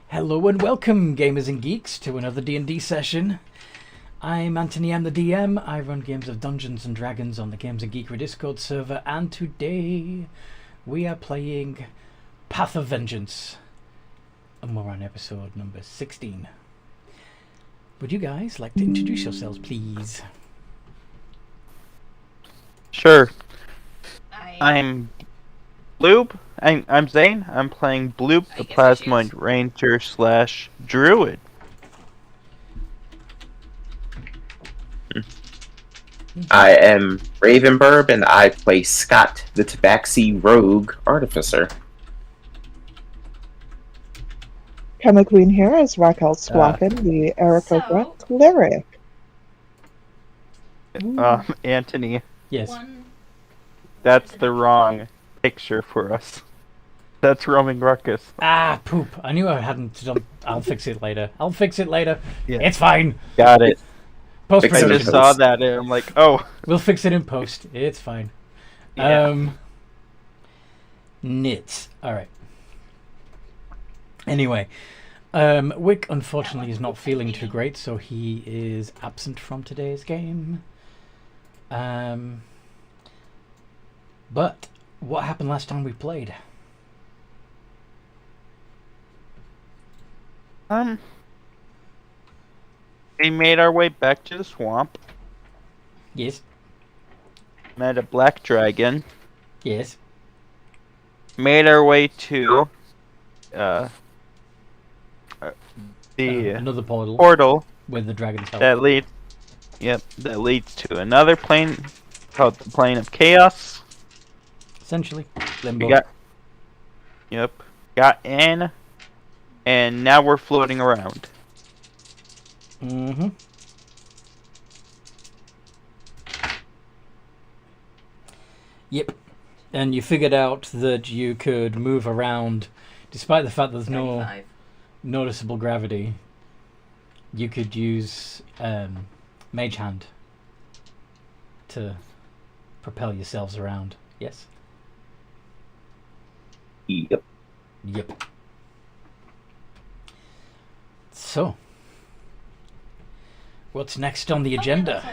Hello and welcome, gamers and geeks, to another D&D session. I'm Anthony, I'm the DM. I run games of Dungeons and Dragons on the Games and Geekery Discord server, and today we are playing Path of Vengeance, and we're on episode number 16. Would you guys like to introduce yourselves, please? Sure. I'm Bloop. I'm Zane. I'm playing Bloop, the Plasmoid Ranger / Druid. I am Ravenburb, and I play Scott, the Tabaxi Rogue Artificer. Kama Queen here as Raquel Squacken, the Aarakocra Cleric. Anthony, Yes. that's the wrong picture for us. That's Roaming Ruckus. Ah, poop. I knew I hadn't done... I'll fix it later. Yeah. It's fine. Got it. I Post-production. just saw that and I'm like, oh. We'll fix it in post. It's fine. Yeah. Nits. Alright. Anyway, Wick unfortunately is not feeling too great, so he is absent from today's game. But what happened last time we played? We made our way back to the swamp. Yes. Met a black dragon. Yes. Made our way to the Another portal portal with the dragon's help. that leads to another plane called the Plane of Chaos. Essentially. Limbo. Got in, and now we're floating around. Mm-hmm. Yep. And you figured out that you could move around, despite the fact there's no noticeable gravity. You could use Mage Hand to propel yourselves around. Yes? Yep. Yep. So, what's next on the agenda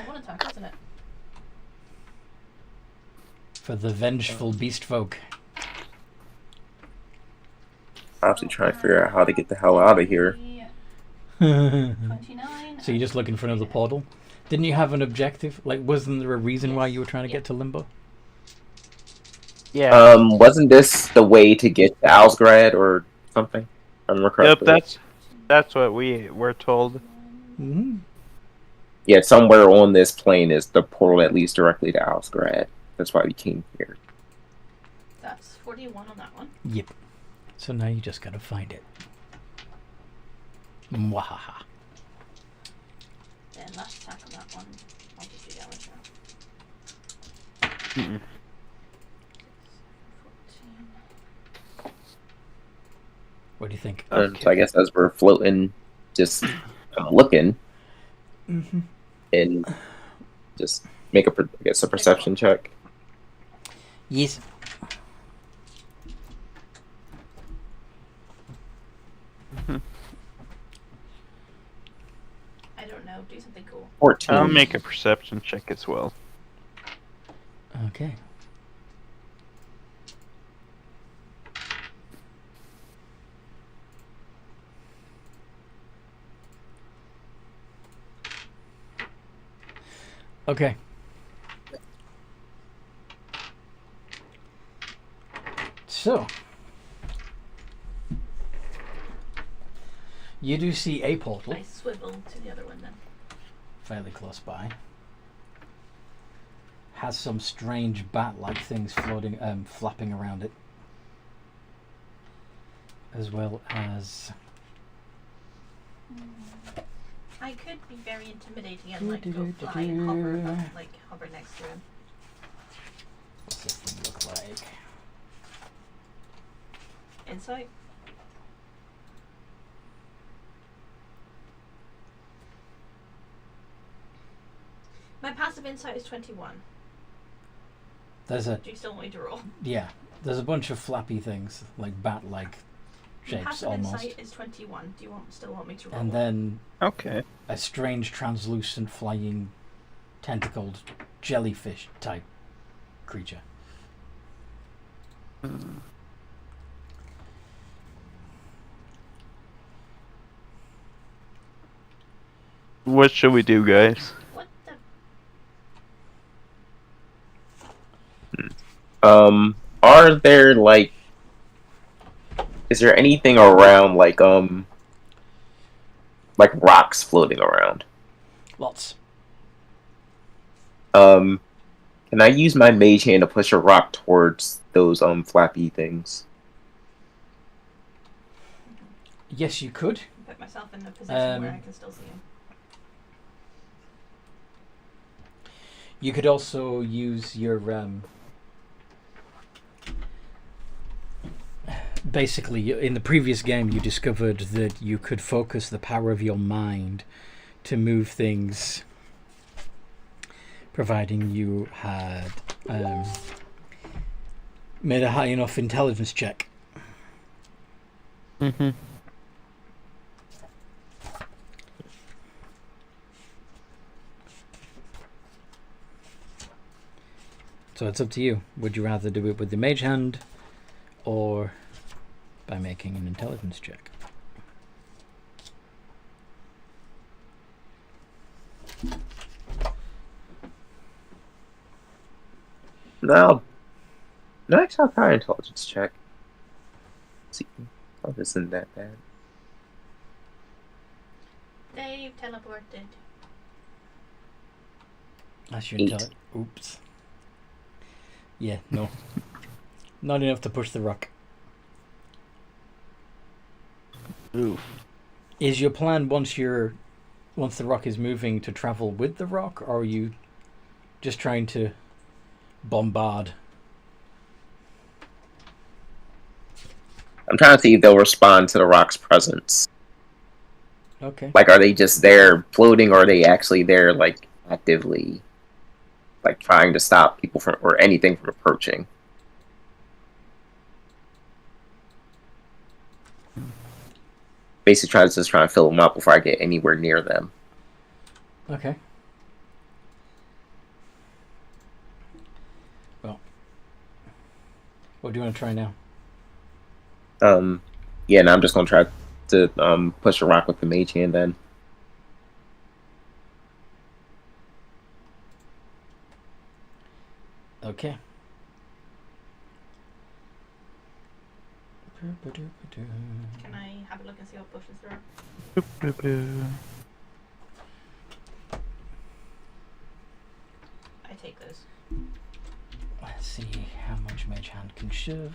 for the vengeful beast folk? I have to try to figure out how to get the hell out of here. So you're just looking for another portal? Didn't you have an objective? Like, wasn't there a reason why you were trying to get to Limbo? Yeah. Wasn't this the way to get to Alzgurad or something? Yep, that's what we were told. Mm-hmm. Yeah, somewhere on this plane is the portal that leads directly to Alzgurad. That's why we came here. That's 41 on that one. Yep. So now you just gotta find it. Mwahaha. Then last attack on that one. I'll just do damage now. 14. What do you think? So I guess as we're floating, just looking, Mm-hmm. and just make a perception check. Yes. I don't know. Do something cool. 14. I'll make a perception check as well. Okay. Okay. So, you do see a portal I swivel to the other one then. fairly close by. Has some strange bat-like things floating, flapping around it, as well as. I could be very intimidating and like go fly and hover next to him. What's this thing look like? Insight. My passive insight is 21. There's a Do you still want me to roll? yeah. There's a bunch of flappy things like bat-like shapes Passive almost. insight is 21. Do you still want me to roll? And then Okay. a strange, translucent, flying, tentacled jellyfish type creature. What should we do, guys? What the? Are there like, is there anything around like rocks floating around? Lots. Can I use my mage hand to push a rock towards those flappy things? Yes, you could. Put myself in a position where I can still see him. You could also use your basically, in the previous game, you discovered that you could focus the power of your mind to move things, providing you had made a high enough intelligence check. Mm-hmm. So it's up to you. Would you rather do it with the mage hand or by making an intelligence check? No. No, actually, I'll try an intelligence check. Let's see. Oh, this isn't that bad. Dave teleported. That's your 8. Oops. Yeah, no. Not enough to push the rock. Oof. Is your plan once the rock is moving to travel with the rock, or are you just trying to bombard? I'm trying to see if they'll respond to the rock's presence. Okay. Like, are they just there floating, or are they actually there, like, actively, like, trying to stop people from, or anything from approaching? Basically, just trying to fill them up before I get anywhere near them. Okay. Well, what do you want to try now? Yeah, and I'm just gonna try to push a rock with the mage hand then. Okay. Can I have a look and see what pushes through? I take those. Let's see how much mage hand can shove.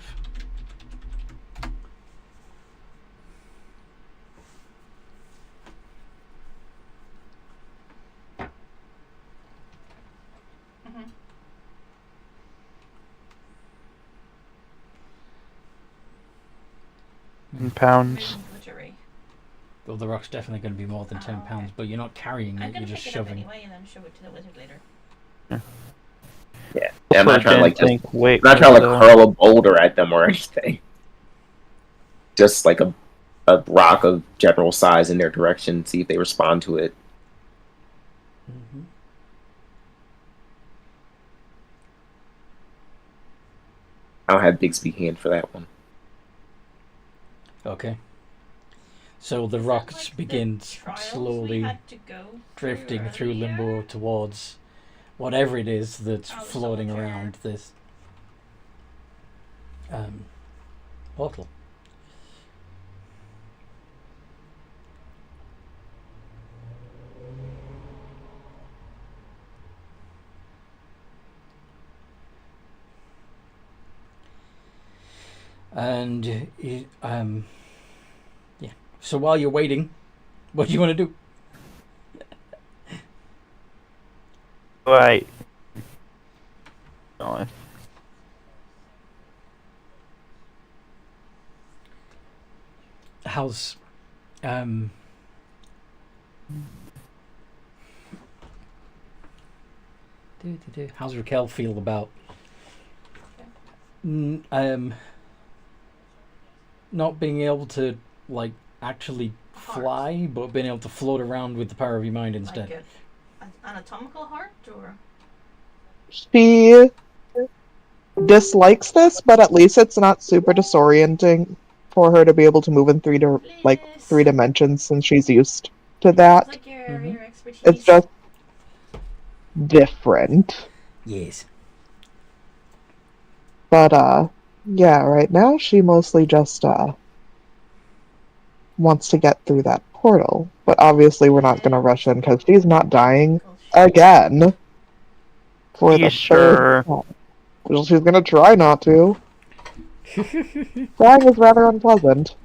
In pounds. Inventory. Well, the rock's definitely going to be more than 10 Oh, okay. pounds, but you're not carrying I'm it, gonna you're just pick it up shoving. anyway and then show it to the wizard later. Yeah, I'm not trying to like Think, wait, I'm not trying to for like hurl a boulder at them or anything. Just like a rock of general size in their direction, see if they respond to it. Mm-hmm. I don't have Bigsby hand for that one. Okay. So the Is that rock like the begins trials we slowly had to go drifting through earlier? limbo towards whatever it is that's Oh, floating soldier. around this portal. And yeah. So while you're waiting, what do you want to do? Right. Going. How's how's Raquel feel about not being able to, like, actually fly, but being able to float around with the power of your mind instead. Like an anatomical heart, or She dislikes this, but at least it's not super disorienting for her to be able to move in three dimensions since she's used to that. it's like your Mhm. your expertise. It's just different. Yes. But yeah, right now she mostly just wants to get through that portal. But obviously we're not gonna rush in because she's not dying again. For You the sure? third time. Well, she's gonna try not to. Dying is rather unpleasant,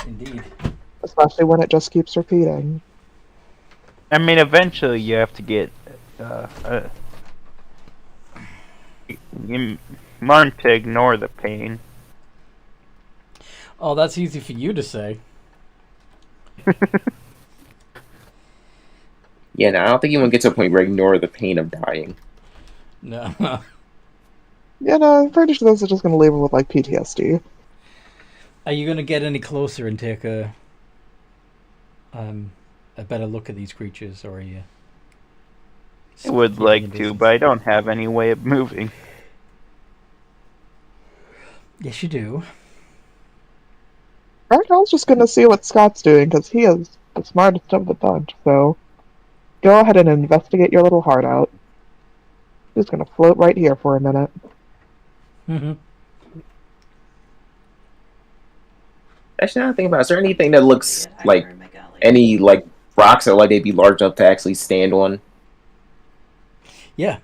Indeed. especially when it just keeps repeating. I mean, eventually you have to get. You learn to ignore the pain. Oh, that's easy for you to say. Yeah, no, I don't think you want to get to a point where you ignore the pain of dying. No. Yeah, no, I'm pretty sure this is just gonna leave her with like PTSD. Are you going to get any closer and take a better look at these creatures, or are you? I would keeping like a to, distance? but I don't have any way of moving. Yes, you do. Raquel's just gonna see what Scott's doing because he is the smartest of the bunch. So go ahead and investigate your little heart out. Just gonna float right here for a minute. Mm-hmm. Actually, now I think about it, is there anything that looks Good like hypermegaly. any like rocks that like they'd be large enough to actually stand on? Yeah.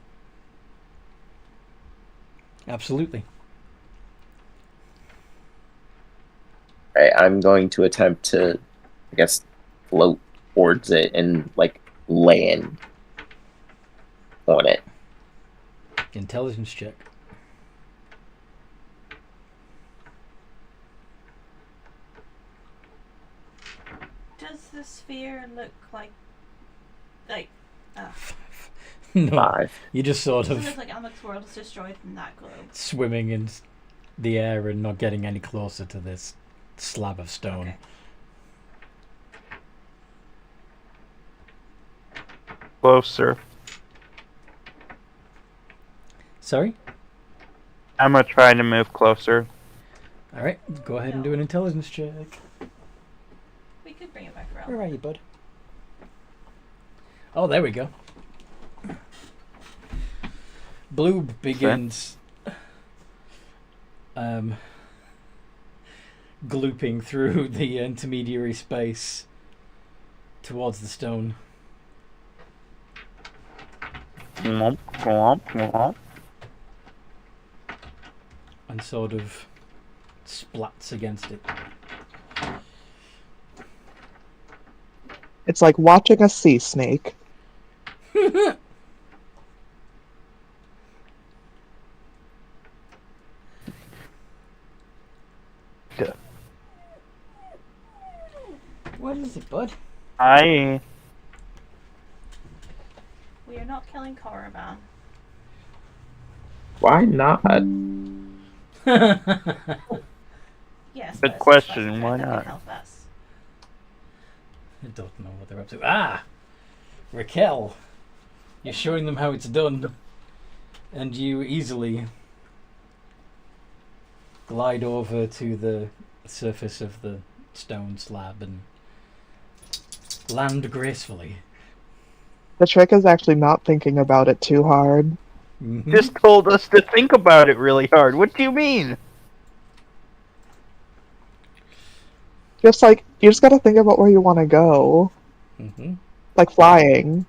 Absolutely. Right, I'm going to attempt to, I guess, float towards it and like land on it. Intelligence check. Does the sphere look like No, 5. you just sort does it of look like Amok's world is destroyed in that globe? swimming in the air and not getting any closer to this slab of stone. Okay. Closer. Sorry? I'm gonna try to move closer. All right, go ahead and do an intelligence check. We could bring it back around. Where are you, bud? Oh, there we go. Blue begins glooping through the intermediary space towards the stone Glomp, glomp, glomp. and sort of splats against it. It's like watching a sea snake. What is it, bud? I We are not killing Caravan. Why not? Yes. Good but it's question, specified why that they not? help us. I don't know what they're up to. Ah! Raquel! You're showing them how it's done. And you easily glide over to the surface of the stone slab and land gracefully. The trick is actually not thinking about it too hard. Mhm. just told us to think about it really hard. What do you mean? Just like, you just gotta think about where you want to go. Mhm. Like flying.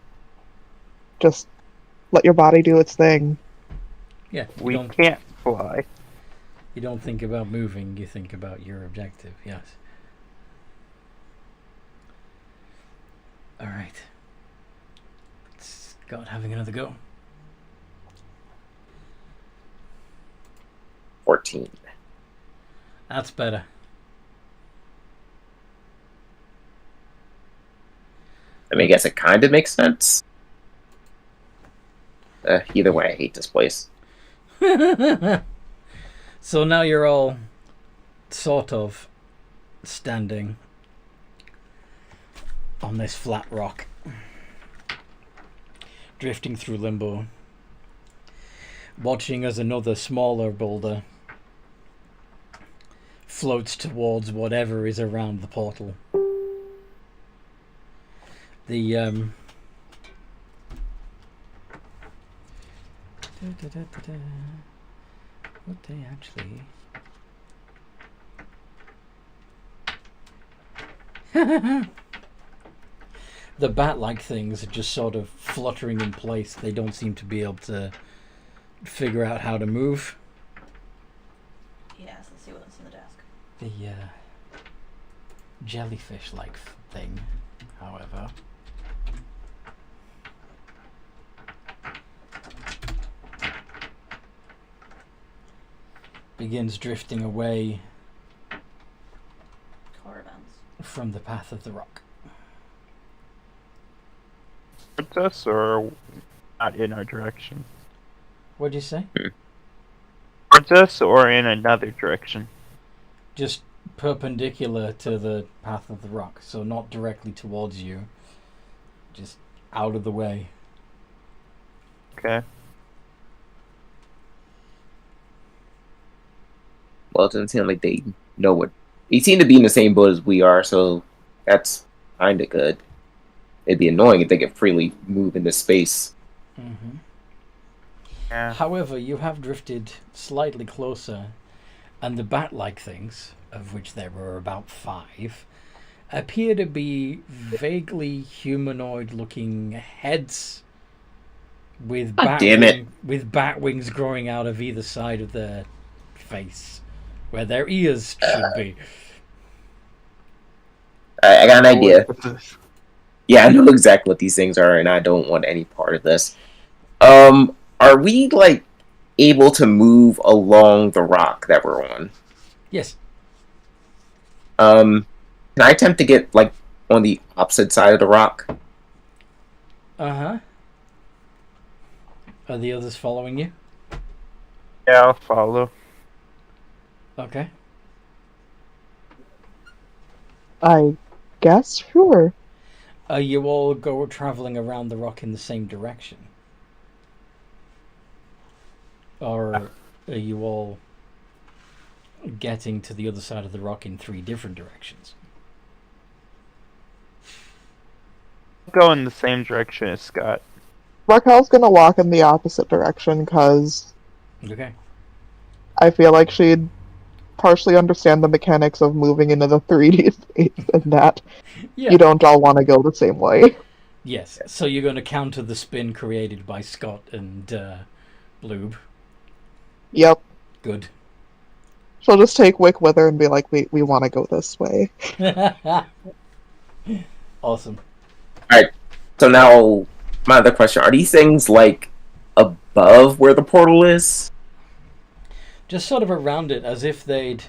Just let your body do its thing. Yeah, We can't fly. you don't think about moving, you think about your objective, yes. Alright. Scott having another go. 14. That's better. I mean, I guess it kind of makes sense. Either way, I hate this place. So now you're all sort of standing on this flat rock, drifting through limbo, watching as another smaller boulder floats towards whatever is around the portal. The what they actually the bat-like things are just sort of fluttering in place. They don't seem to be able to figure out how to move. Yes, let's see what's in the desk. The jellyfish-like thing, however, begins drifting away from the path of the rock. Towards us or not in our direction? What'd you say? Towards us or in another direction? Just perpendicular to the path of the rock, so not directly towards you, just out of the way. Okay. Well, it doesn't seem like they know what. They seem to be in the same boat as we are, so that's kind of good. It'd be annoying if they could freely move into space. Mm-hmm. Yeah. However, you have drifted slightly closer, and the bat-like things, of which there were about 5, appear to be vaguely humanoid-looking heads with bat wings growing out of either side of their face, where their ears should be. I got an idea. What's this? Yeah, I know exactly what these things are, and I don't want any part of this. Are we, like, able to move along the rock that we're on? Yes. Can I attempt to get, like, on the opposite side of the rock? Uh-huh. Are the others following you? Yeah, I'll follow. Okay. I guess, sure. Are you all traveling around the rock in the same direction? Or are you all getting to the other side of the rock in 3 different directions? Go in the same direction as Scott. Raquel's gonna walk in the opposite direction because Okay. I feel like she'd partially understand the mechanics of moving into the 3D space and that Yeah. you don't all want to go the same way. Yes. So you're going to counter the spin created by Scott and Bloob. Yep. Good. She'll just take Wick with her and be like, we want to go this way. Awesome. Alright, so now, my other question. Are these things, like, above where the portal is? Just sort of around it, as if they'd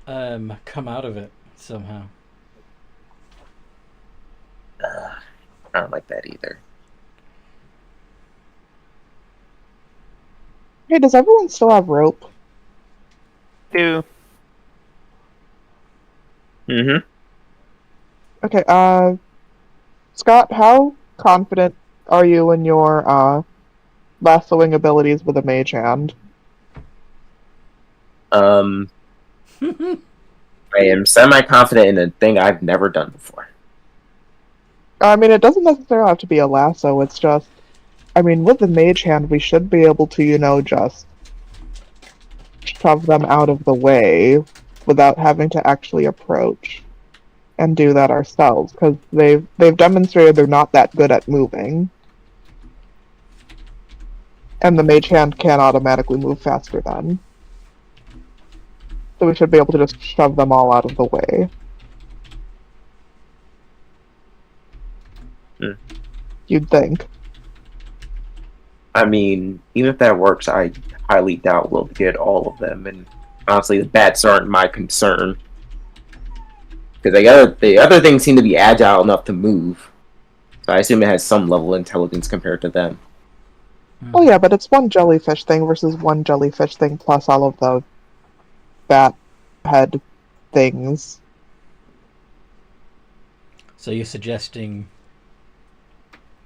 come out of it somehow. I don't like that either. Hey, does everyone still have rope? Do. Mm-hmm. Okay, Scott, how confident are you in your, lassoing abilities with a mage hand? I am semi-confident in a thing I've never done before. I mean, it doesn't necessarily have to be a lasso, it's just... I mean, with the mage hand, we should be able to, just shove them out of the way without having to actually approach and do that ourselves, because they've demonstrated they're not that good at moving. And the mage hand can automatically move faster then. So we should be able to just shove them all out of the way. You'd think. I mean, even if that works, I highly doubt we'll get all of them, and honestly, the bats aren't my concern. Because the other things seem to be agile enough to move. So I assume it has some level of intelligence compared to them. Well, yeah, but it's one jellyfish thing versus one jellyfish thing plus all of the bat head things. So you're suggesting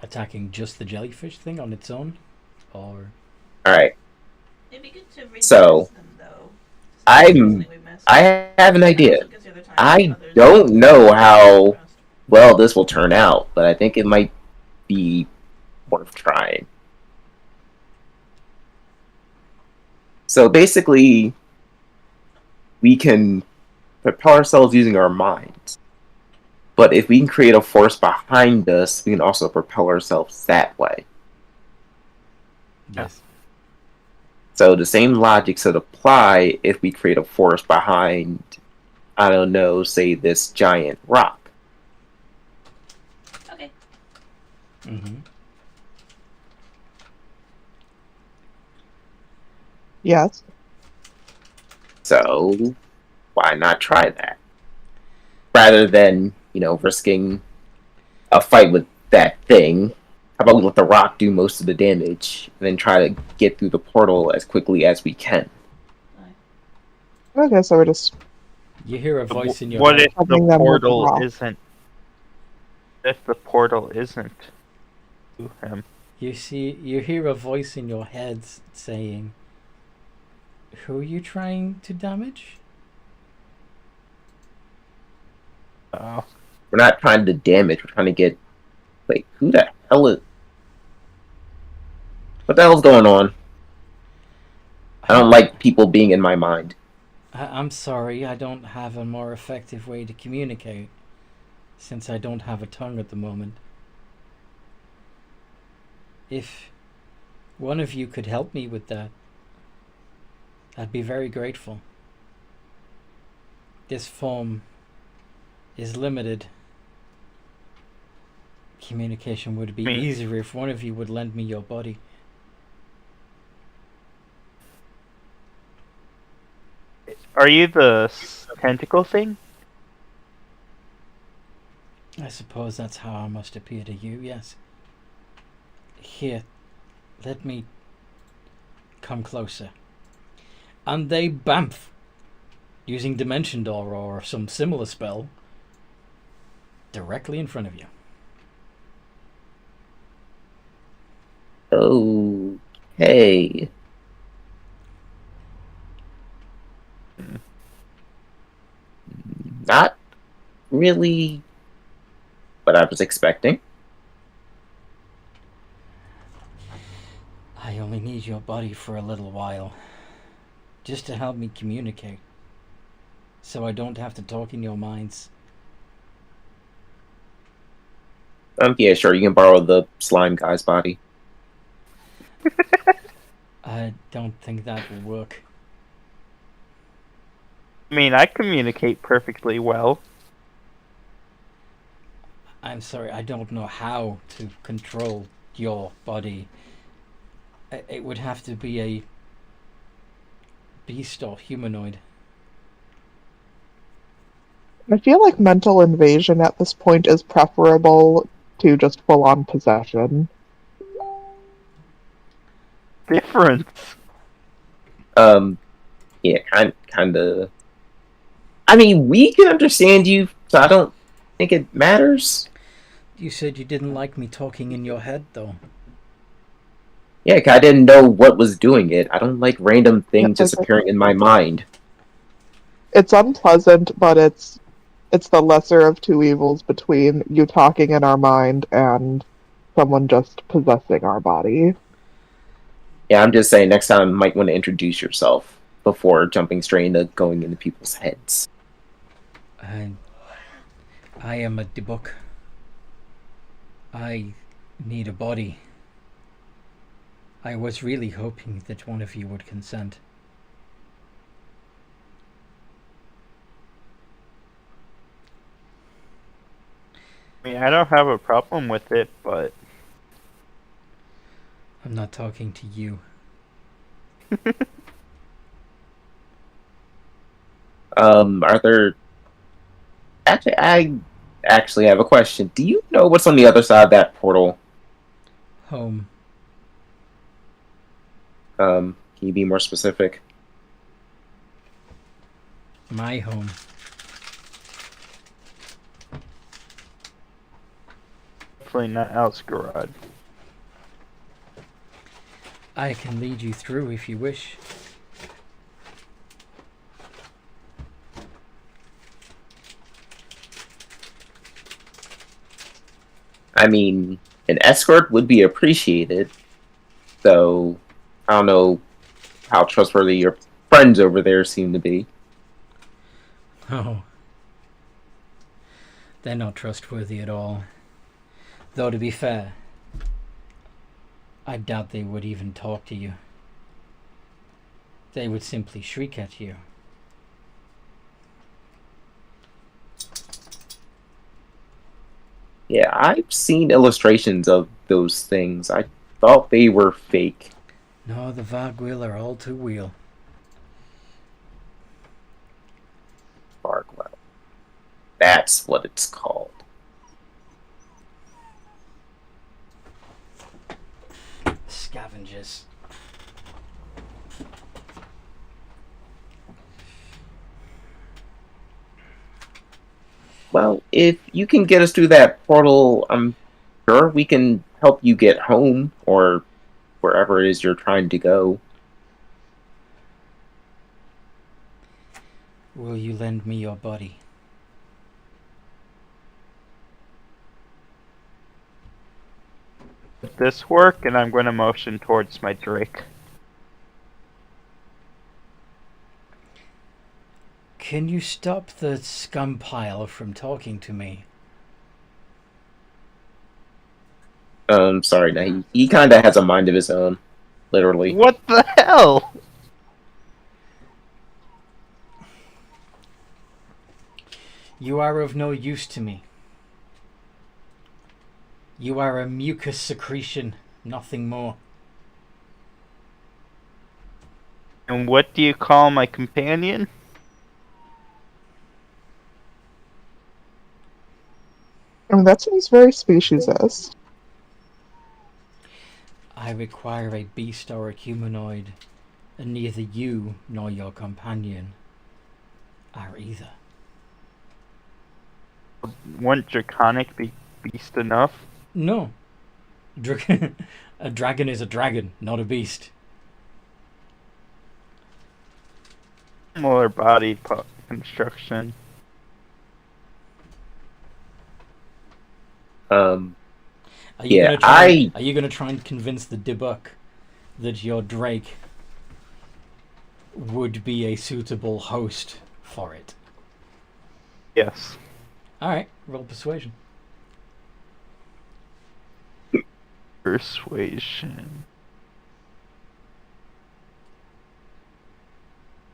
attacking just the jellyfish thing on its own? Or... Alright, It'd be good to So, them, though. I have an idea. Also gives the other time I others don't know how trust. well this will turn out, but I think it might be worth trying. So basically, we can propel ourselves using our minds. But if we can create a force behind us, we can also propel ourselves that way. Yes. So the same logic should apply if we create a force behind, I don't know, say this giant rock. Okay. Mm-hmm. Yes. So why not try that? Rather than, risking a fight with that thing, how about we let the rock do most of the damage and then try to get through the portal as quickly as we can? Okay, so we're just You hear a voice in your What head. if the Covering them with portal rock. isn't? If the portal isn't to him, You hear a voice in your head saying, "Who are you trying to damage?" oh, We're not trying to damage, we're trying to get... Wait, who the hell is... What the hell's going on? I don't like people being in my mind. I'm sorry, I don't have a more effective way to communicate, since I don't have a tongue at the moment. If one of you could help me with that, I'd be very grateful. This form is limited. Communication would be easier if one of you would lend me your body. are you the tentacle thing? I suppose that's how I must appear to you, yes. Here, let me come closer. And they bamf, using Dimension Door or some similar spell, directly in front of you. Okay. Not really what I was expecting. I only need your body for a little while, just to help me communicate, so I don't have to talk in your minds. Yeah, sure, you can borrow the slime guy's body. I don't think that will work. I mean, I communicate perfectly well. I'm sorry, I don't know how to control your body. It would have to be a beast or humanoid. I feel like mental invasion at this point is preferable to just full-on possession. Difference. Yeah, kind of. I mean, we can understand you, so I don't think it matters. You said you didn't like me talking in your head, though. Yeah, 'cause I didn't know what was doing it. I don't like random things just like appearing in my mind. It's unpleasant, but it's the lesser of two evils between you talking in our mind and someone just possessing our body. Yeah, I'm just saying next time you might want to introduce yourself before jumping straight into going into people's heads. I am a debug. I need a body. I was really hoping that one of you would consent. I mean, I don't have a problem with it, but I'm not talking to you. Arthur, I actually have a question. Do you know what's on the other side of that portal? Home. Can you be more specific? My home. Definitely not Alzgurad. I can lead you through if you wish. I mean, an escort would be appreciated. Though, I don't know how trustworthy your friends over there seem to be. Oh. They're not trustworthy at all. Though, to be fair, I doubt they would even talk to you. They would simply shriek at you. Yeah, I've seen illustrations of those things. I thought they were fake. No, the Vargwil are all too real. Barkwell. That's what it's called. Scavengers. Well, if you can get us through that portal, I'm sure we can help you get home, or wherever it is you're trying to go. Will you lend me your body? This work, and I'm going to motion towards my Drake. Can you stop the scum pile from talking to me? Sorry, no, he kind of has a mind of his own, literally. What the hell? You are of no use to me. You are a mucus secretion, nothing more. And what do you call my companion? I mean, that seems very speciesist. I require a beast or a humanoid, and neither you nor your companion are either. Wouldn't draconic be beast enough? No. A dragon is a dragon, not a beast. Similar body construction. Are you Yeah, gonna try, Are you gonna try and convince the Dibbuck that your Drake would be a suitable host for it? Yes. Alright, roll persuasion. Persuasion.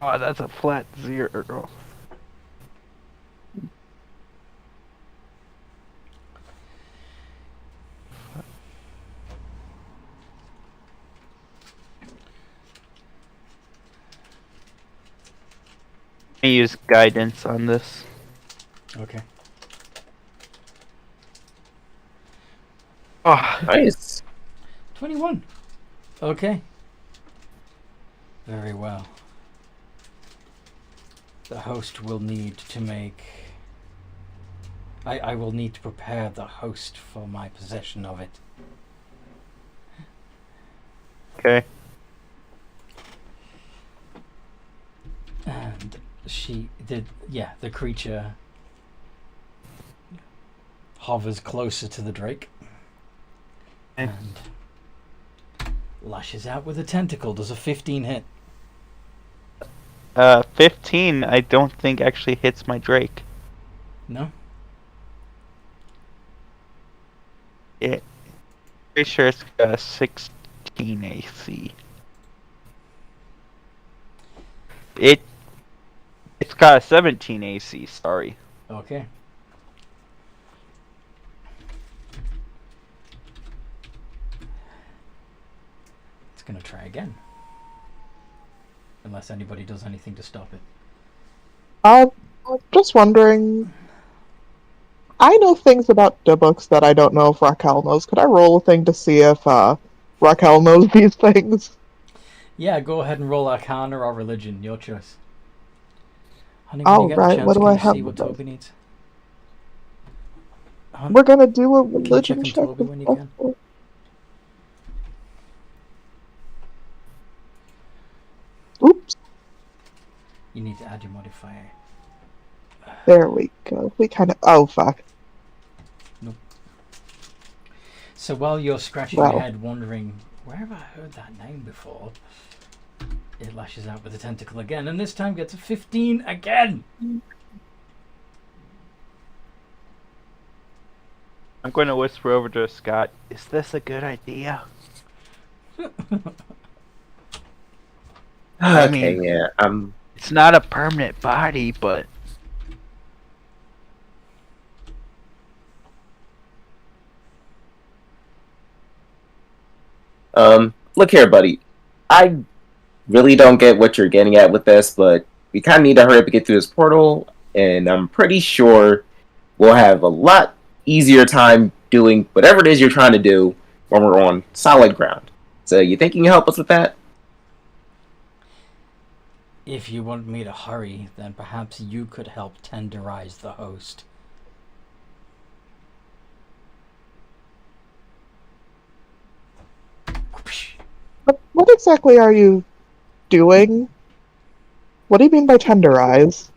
Oh, that's a flat 0. I use guidance on this. Okay. Oh, Nice. 21. Okay. Very well. The host will need to make... I will need to prepare the host for my possession of it. okay. And the creature hovers closer to the Drake Okay. and lashes out with a tentacle. Does a 15 hit? 15 I don't think actually hits my Drake. No? Yeah. Pretty sure it's got a 16 AC. It's got a 17 AC, sorry. Okay. It's gonna try again. Unless anybody does anything to stop it. Just wondering. I know things about the books that I don't know if Raquel knows. Could I roll a thing to see if Raquel knows these things? Yeah, go ahead and roll Arcana or Religion, your choice. Honey, when Oh, you get a right, chance, what do can I you have see what with those? Toby needs? We're gonna do a Can you religion check on check. Toby when you can? Oops. You need to add your modifier. There we go. We kind of. Oh, fuck. So while you're scratching your Well. head wondering, where have I heard that name before? It lashes out with a tentacle again, and this time gets a 15 again! I'm going to whisper over to Scott, is this a good idea? I Okay, mean- yeah. It's not a permanent body, but... Look here, buddy. I really don't get what you're getting at with this, but we kind of need to hurry up and get through this portal, and I'm pretty sure we'll have a lot easier time doing whatever it is you're trying to do when we're on solid ground. So you think you can help us with that? If you want me to hurry, then perhaps you could help tenderize the host. What exactly are you doing? What do you mean by tenderize?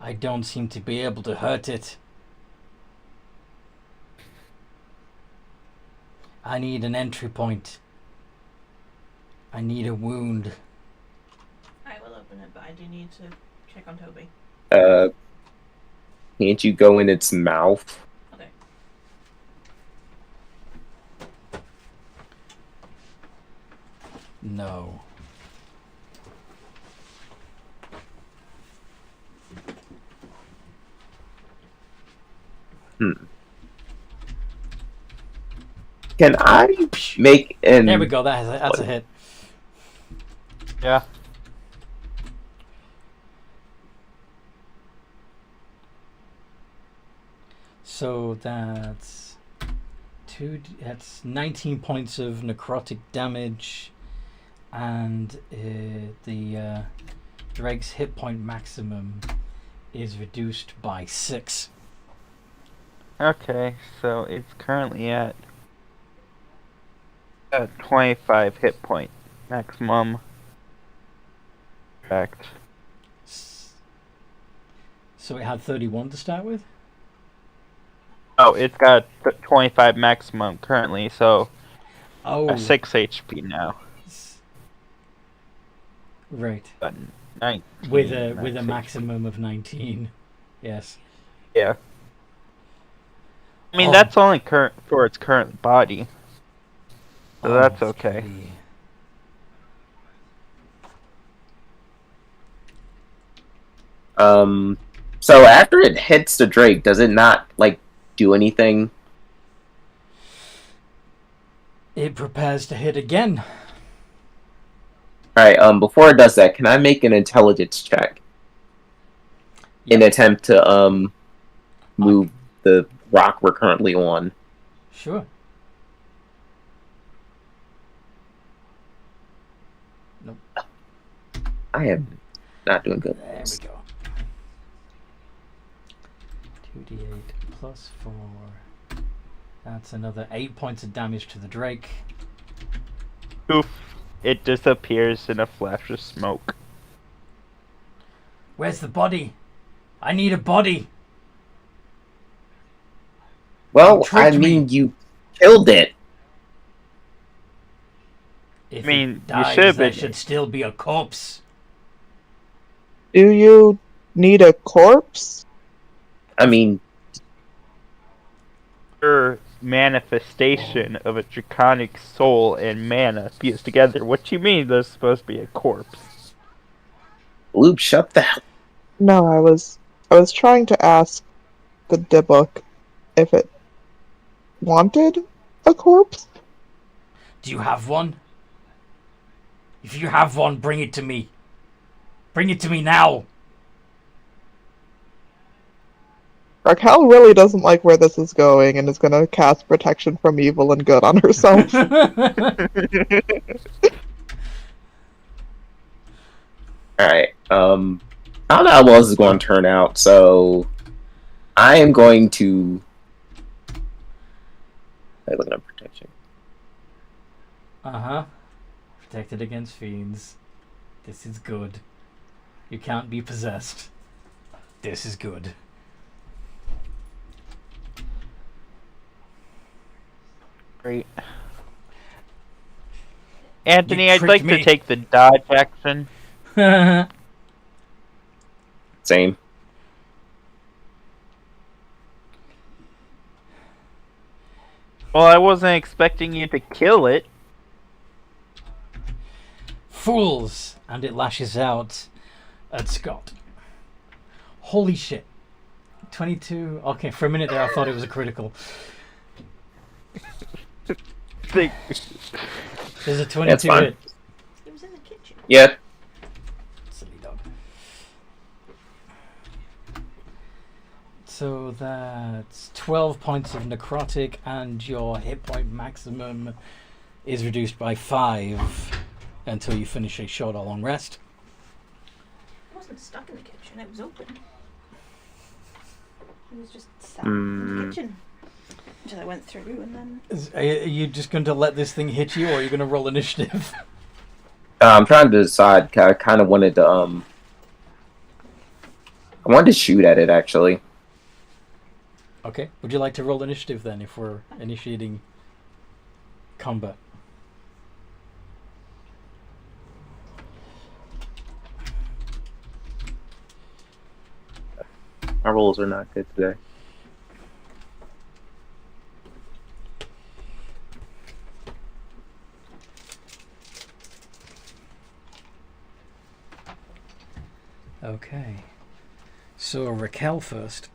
I don't seem to be able to hurt it. I need an entry point. I need a wound. I will open it, but I do need to check on Toby. Can't you go in its mouth? Okay. No. Can I make an... There we go. That's a hit. Yeah. So that's that's 19 points of necrotic damage, and the Drake's hit point maximum is reduced by 6. Okay, so it's currently at 25 hit point maximum. Correct. So it had 31 to start with? Oh, it's got 25 maximum currently, so Oh, 6 HP now. right. But 19 With a max maximum of 19. Yes. HP. Yeah. I mean, Oh. that's only current for its current body. So that's okay. So after it hits the Drake, does it not, like, do anything? It prepares to hit again. Alright, before it does that, can I make an intelligence check? In an attempt to, move the rock we're currently on? Sure. Nope. I am not doing good. There we go. 2d8 plus 4. That's another 8 points of damage to the Drake. Oof. It disappears in a flash of smoke. Where's the body? I need a body. Well, You tricked me. you killed it. If I mean, it you dies, should have there been- should still be a corpse. Do you need a corpse? I mean, Your manifestation of a draconic soul and mana fused together. What do you mean there's supposed to be a corpse? Loop, shut the hell. No, I was trying to ask the Dybbuk if it wanted a corpse. Do you have one? If you have one, bring it to me. Bring it to me now. Raquel really doesn't like where this is going and is gonna cast protection from evil and good on herself. Alright, I don't know how well this is going to turn out, so I am going to... Wait, look at protection. Uh-huh. Protected against fiends. This is good. You can't be possessed. This is good. Great. Anthony, You I'd like tricked me. to take the dodge action. Same. Well, I wasn't expecting you to kill it. Fools! And it lashes out at Scott. Holy shit. 22. Okay, for a minute there I thought it was a critical. Think- There's a That's 22 fine. hit. It was in the kitchen. Yeah. Silly dog. So that's 12 points of necrotic, and your hit point maximum is reduced by 5 until you finish a short or long rest. It wasn't stuck in the kitchen, it was open. It was just sat in the kitchen. Until I went through and then... Are you just going to let this thing hit you, or are you going to roll initiative? I'm trying to decide. I kind of wanted to, I wanted to shoot at it, actually. Okay. Would you like to roll initiative then, if we're initiating combat? My rolls are not good today. Okay. So Raquel first.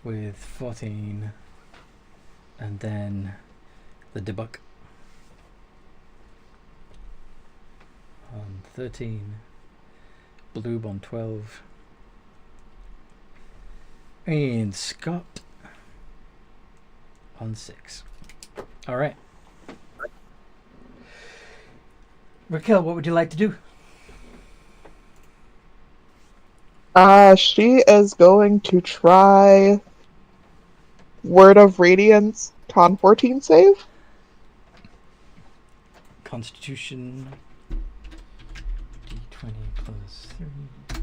With 14. And then the debug. On 13. Bloob on 12. And Scott on 6. Alright. Raquel, what would you like to do? She is going to try Word of Radiance Con 14 save. Constitution D20 plus 3.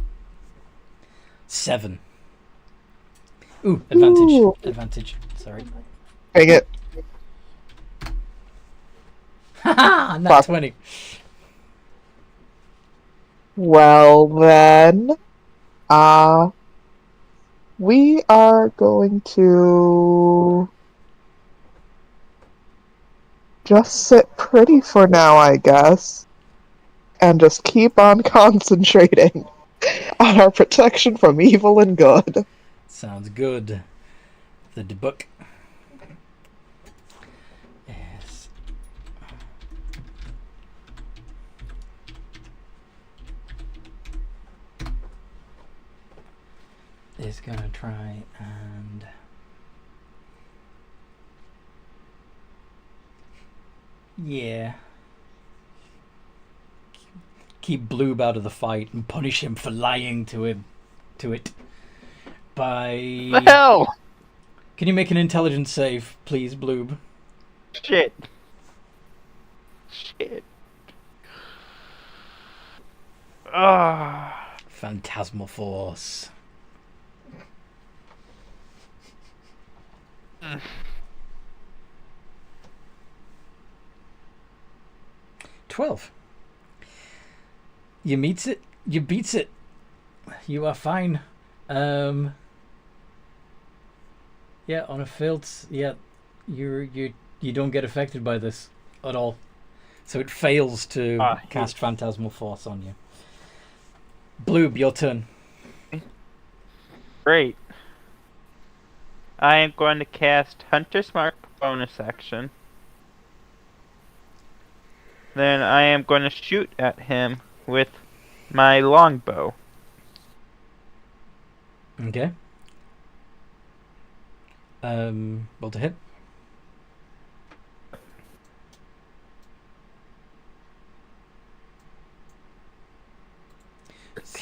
7. Ooh, advantage. Ooh. Advantage. Sorry. Dang it. Haha! Not Fuck. 20. Well then, we are going to just sit pretty for now, I guess, and just keep on concentrating on our protection from evil and good. Sounds good. The debug. Yes. Is gonna try and yeah, keep Bloob out of the fight and punish him for lying to it by... The hell? Can you make an intelligence save, please, Bloob? Shit. Shit. Ah. Phantasmal force. 12. You meets it. You beats it. You are fine. Yeah, on a failed. Yeah, you don't get affected by this at all. So it fails to cast phantasmal force on you. Bloob, your turn. Great. I am going to cast Hunter's Mark bonus action. Then I am going to shoot at him with my longbow. Okay. Roll to hit.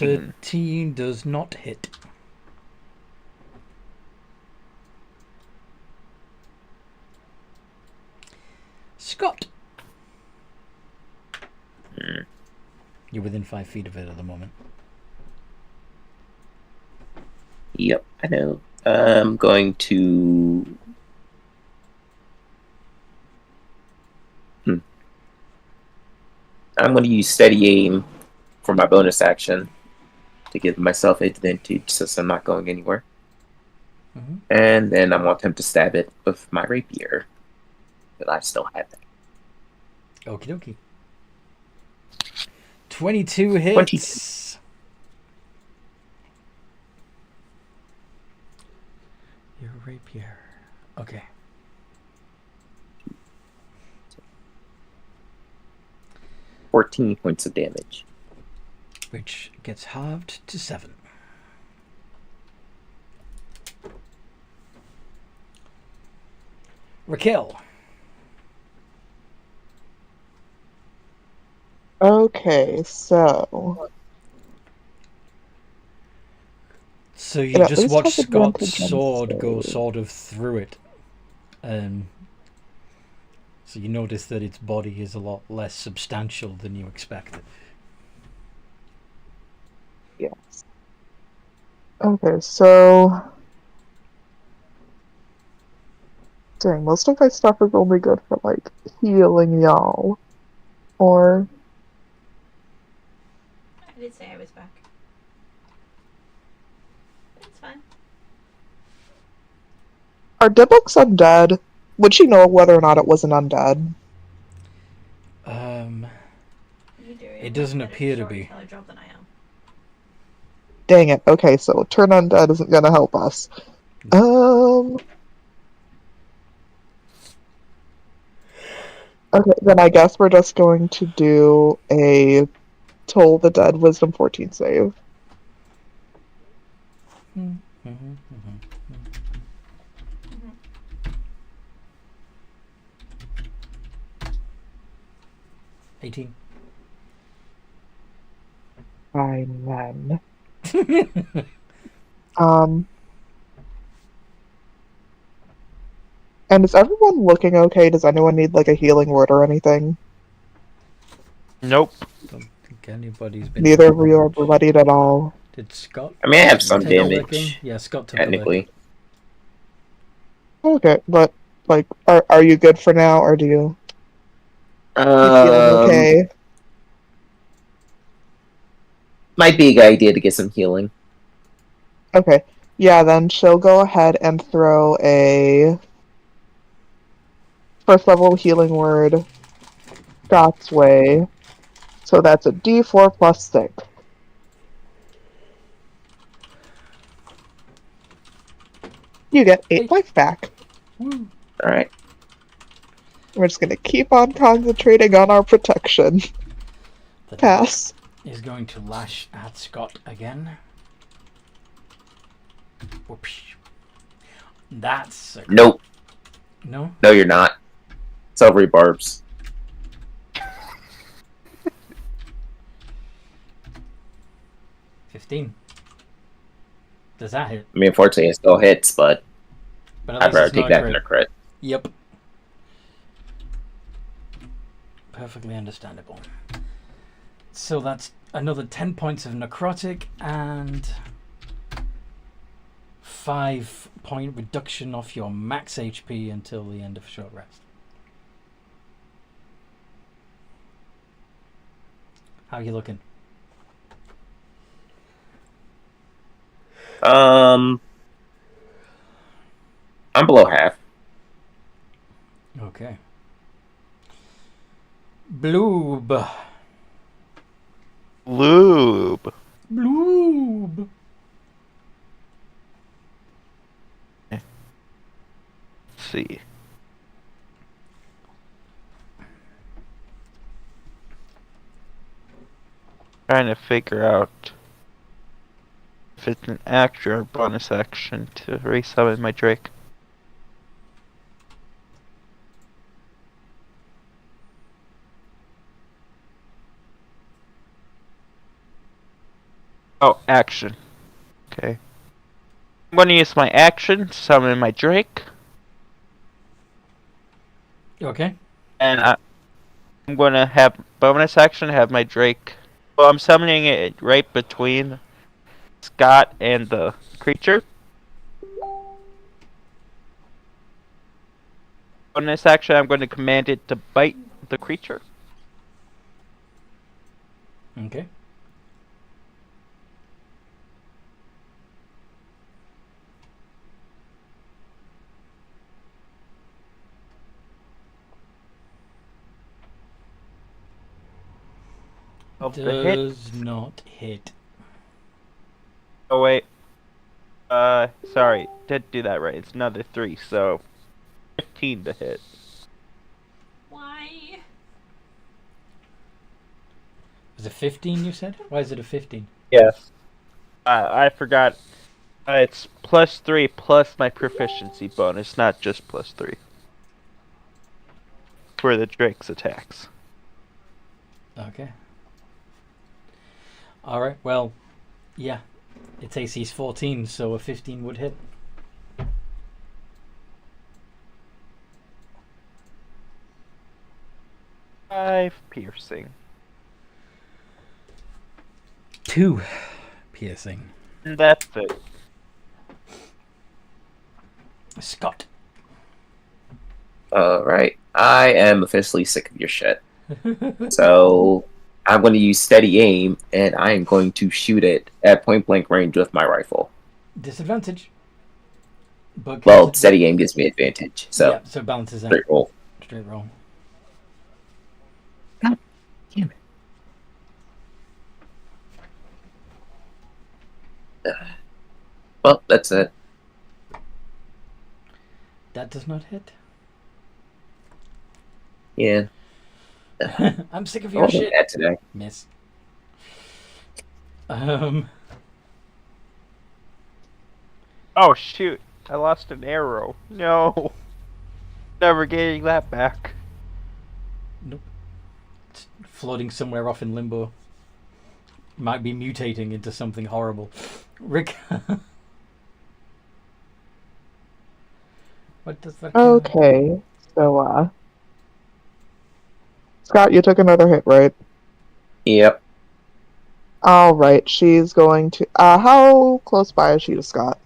13. 13 does not hit. Scott. You're within 5 feet of it at the moment. Yep, I know. I'm going to. I'm going to use steady aim for my bonus action to give myself advantage since I'm not going anywhere. Mm-hmm. And then I want him to stab it with my rapier. But I still have it. Okie dokie. 22 hits. 22. Your rapier. Okay. $14 points of damage. Which gets halved to 7. Raquel. Okay, so So you at just least watch have Scott's advantage on sword go save. sort of through it. So you notice that its body is a lot less substantial than you expected. Yes. Okay, so dang, most of my stuff is only good for like healing y'all. Or I did say I was back. But it's fine. are Dybbuk's undead? Would she know whether or not it was an undead? You do It doesn't a better appear to be. storyteller job than I am. Dang it. Okay, so turn undead isn't gonna help us. Okay, then I guess we're just going to do a Toll the Dead Wisdom 14 save. Mm-hmm. 18. Fine then. And is everyone looking okay? Does anyone need like a healing word or anything? Nope. Don't think anybody's been. Neither of you are bloodied at all. Did Scott? I mean, I have some take a licking? damage. Yeah, Scott took a lick. Technically. Okay, but like, are you good for now, or do you feeling okay? Might be a good idea to get some healing. Okay, yeah, then she'll go ahead and throw a first level healing word Scott's way. So that's a D4 plus 6. You get 8 life back. Woo. Alright. We're just gonna keep on concentrating on our protection. The Pass. is going to lash at Scott again. Whoops. That's a... Nope. No? No, you're not. Silvery barbs. 15. Does that hit? I mean, unfortunately, it still hits, but But at I'd least rather it's take not a that crit. than a crit. Yep. Perfectly understandable. So that's another 10 points of necrotic and 5-point reduction off your max HP until the end of short rest. How are you looking? I'm below half. Okay. Bloob. Lube. Bloob. Let's see. Trying to figure out if it's an action or bonus action to resummon my Drake. Oh, action. Okay. I'm going to use my action to summon my Drake. Okay. And I'm going to have bonus action, have my Drake. Well, I'm summoning it right between Scott and the creature. Bonus action, I'm going to command it to bite the creature. Okay. Of the hit. Does not hit. Oh, wait. Sorry. Did do that right. It's another 3, so 15 to hit. Why? Was it 15 you said? Why is it a 15? Yes. I forgot. It's +3 plus my proficiency bonus, not just +3. For the Drake's attacks. Okay. Alright, well, yeah. Its AC's 14, so a 15 would hit. Five piercing. 2 piercing. And that's it. Scott. Alright. I am officially sick of your shit. So I'm going to use steady aim, and I am going to shoot it at point blank range with my rifle. Disadvantage. But Well, steady aim gives me advantage. So yeah, so balances out. straight roll. Straight roll. God damn it. Well, that's it. That does not hit. Yeah. I'm sick of I your wasn't shit. bad today. Miss. Oh shoot! I lost an arrow. No. Never getting that back. Nope. It's floating somewhere off in limbo. Might be mutating into something horrible. Rick. What does that? Okay, so Scott, you took another hit, right? Yep. All right, she's going to. How close by is she to Scott?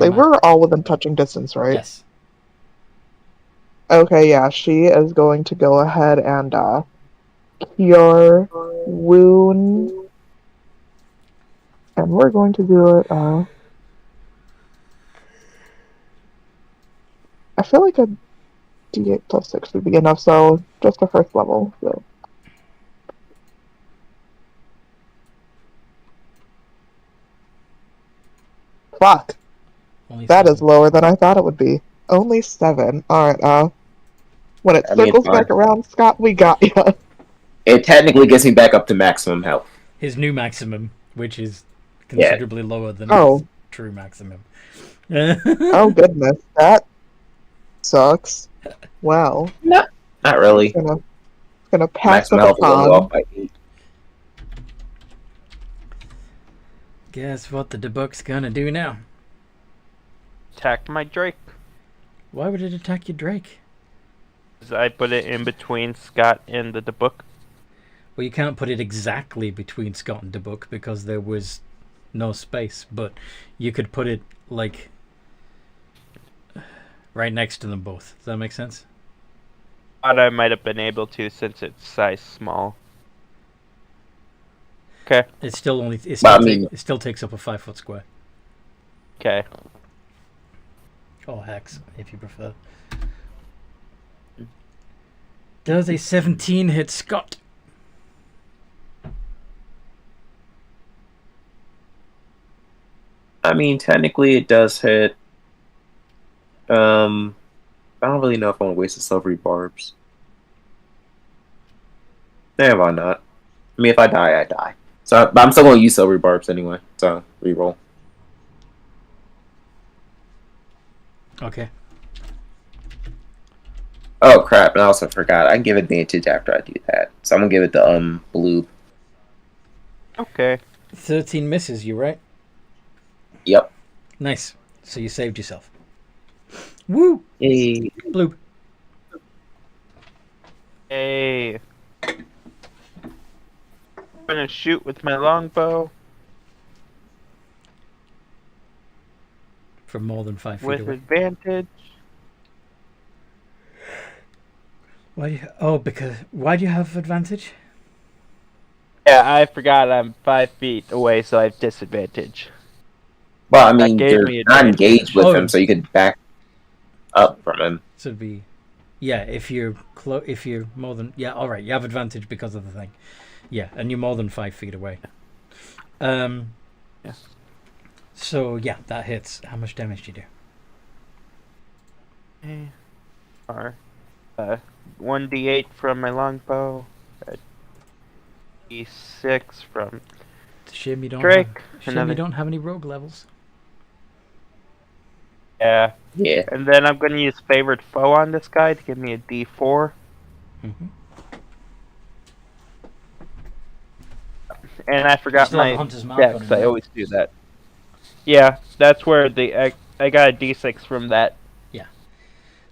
They were all within touching distance, right? Yes. Okay, yeah, she is going to go ahead and cure wound, and we're going to do it. I feel like a D8 plus 6 would be enough, so just a first level. So. Fuck. Only That 7. is lower than I thought it would be. Only 7. Alright, when it circles back around, Scott, we got ya. It technically gets me back up to maximum health. His new maximum, which is considerably lower than Oh. his true maximum. Oh goodness, that sucks. Well, Not really. gonna pass the Maximum health is only baton. off by 8. Guess what the debug's gonna do now? Attack my Drake. Why would it attack your Drake? 'Cause I put it in between Scott and the book. Well, you can't put it exactly between Scott and Debuk because there was no space, but you could put it, like, right next to them both. Does that make sense? Thought I might have been able to since it's size small. Okay. It still only it Well, still, I mean- it still takes up a 5-foot square. Okay. Or hex, if you prefer. Does a 17 hit Scott? I mean, technically it does hit. I don't really know if I want to waste the silvery barbs. Yeah, why not? I mean, if I die, I die. So, but I'm still going to use silvery barbs anyway. So, reroll. Okay. Oh crap! And I also forgot. I can give advantage after I do that. So I'm gonna give it the blue. Okay. 13 misses you, right? Yep. Nice. So you saved yourself. Woo! Yay. Bloop. Hey. I'm gonna shoot with my longbow From more than 5 feet with away. advantage. Why do you, why do you have advantage? Yeah, I forgot I'm 5 feet away, so I have disadvantage. Well, I That mean, gave you're me not advantage. engaged with Oh. him, so you could back up from him. So it'd be, yeah. If you're more than, yeah. All right, you have advantage because of the thing. Yeah, and you're more than 5 feet away. Yeah. So yeah, that hits. How much damage do you do? Or 1d8 from my longbow, a d6 from It's a shame you don't. Drake. You don't have any rogue levels. Yeah, Yeah. and then I'm gonna use favored foe on this guy to give me a d4. Mm-hmm. And I forgot still have my a hunter's mark on dex. him, I right? always do that. Yeah, that's where I got a d6 from that.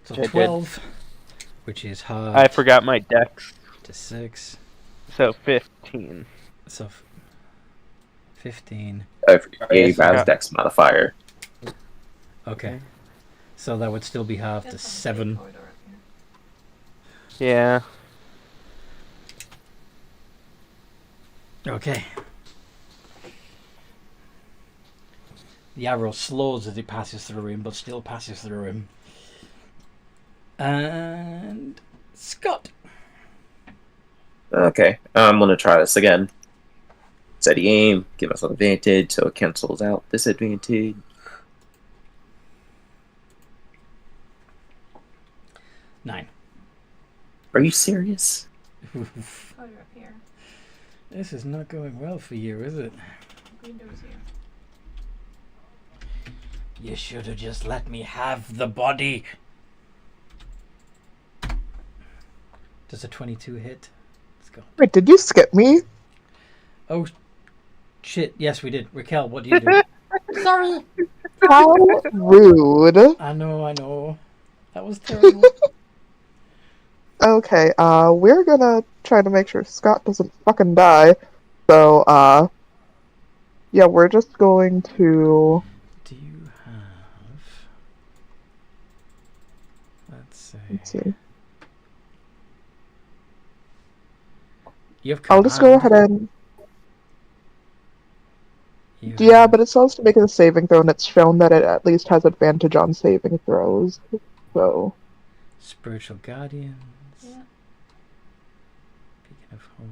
So Which I did. 12, which is hard. I forgot my dex, to 6. so 15. So 15. I forget Yes, you guys' yeah. dex modifier. Okay. So that would still be half to Guess I'll 7. take corridor up here. Yeah. Okay. The arrow slows as it passes through him, but still passes through him. And Scott. Okay, I'm gonna try this again. Steady aim, give myself advantage, so it cancels out disadvantage. Nine. Are you serious? Corridor up here. This is not going well for you, is it? Green door's here. You should have just let me have the body. Does a 22 hit? Let's go. Wait, did you skip me? Oh, shit. Yes, we did. Raquel, what do you do? Sorry. How rude. I know. That was terrible. Okay, we're gonna try to make sure Scott doesn't fucking die. So, yeah, we're just going to... Do you have... Let's see. You have I'll just go ahead command. and... You Yeah, have but it supposed to make it a saving throw, and it's shown that it at least has advantage on saving throws. So... Spiritual guardians. Yeah. Beacon of hope.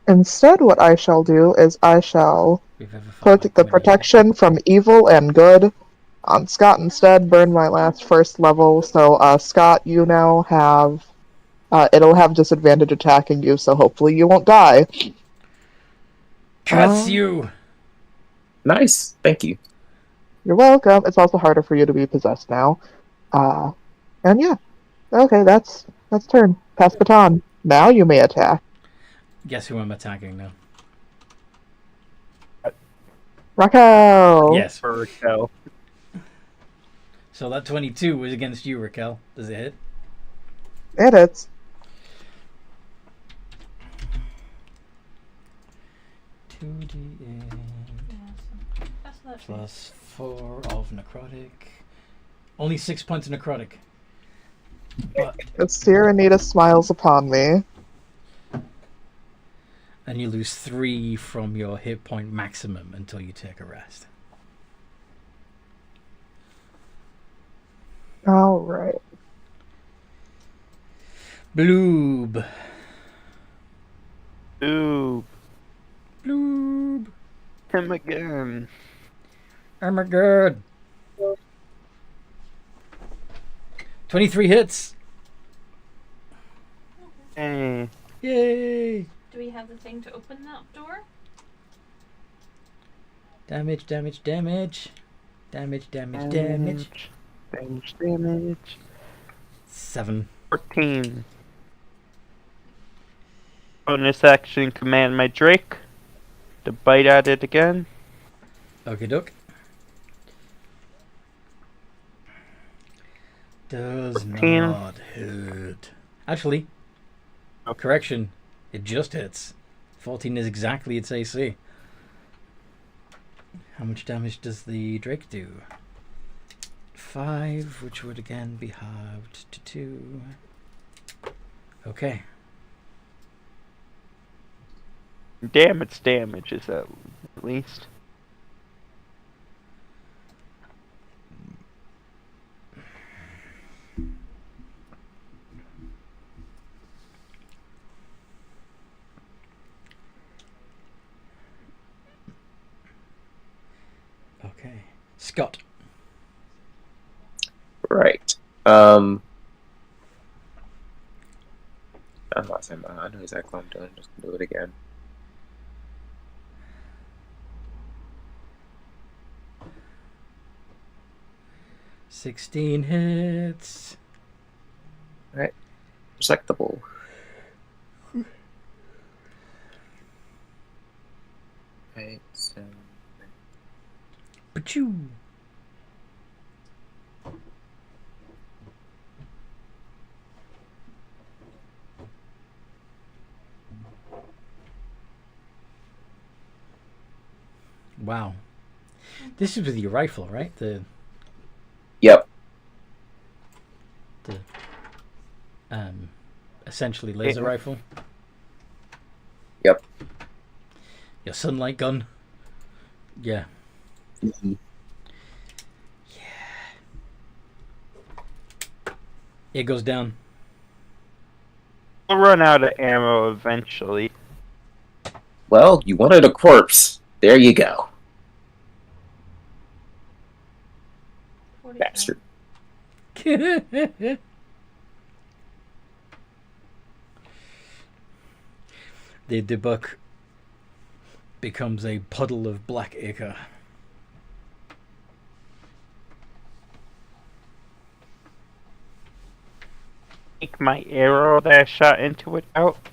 Instead, what I shall do is I shall put the protection from evil and good on Scott instead, burn my last first level. So, Scott, you now have... it'll have disadvantage attacking you, so hopefully you won't die. Cuts you! Nice, thank you. You're welcome. It's also harder for you to be possessed now. And yeah. Okay, that's turn. Pass baton. Now you may attack. Guess who I'm attacking now? Raquel! Yes. For Raquel. So that 22 was against you, Raquel. Does it hit? It is. $2d8 Yeah, so that's that. plus 4 of necrotic. Only 6 points of necrotic. But Sirenita smiles upon me. and you lose 3 from your hit point maximum until you take a rest. Alright. Bloob. Ooh, Bloob. him again. Oh my god. 23 hits. Hey. Yay. Do we have the thing to open that door? Damage. Damage. 7. 14. Bonus action, command my Drake to bite at it again. Okay, doke. Does 14. not hit. Actually, Oh. correction, it just hits. 14 is exactly its AC. How much damage does the Drake do? 5, which would again be halved to 2. Okay. Damn, its damage is at least. Okay. Scott. Right. I'm not saying I know exactly what I'm doing. Just do it again. $16 hits. Right. Respectable. Right. So. Pachoo. Wow. This is with your rifle, right? Yep. The essentially laser rifle. Yep. Your sunlight gun. Yeah. Mhm. It goes down. We'll run out of ammo eventually. Well, you wanted a corpse. There you go. 45. Bastard. The debug becomes a puddle of black ichor. Take my arrow that I shot into it out.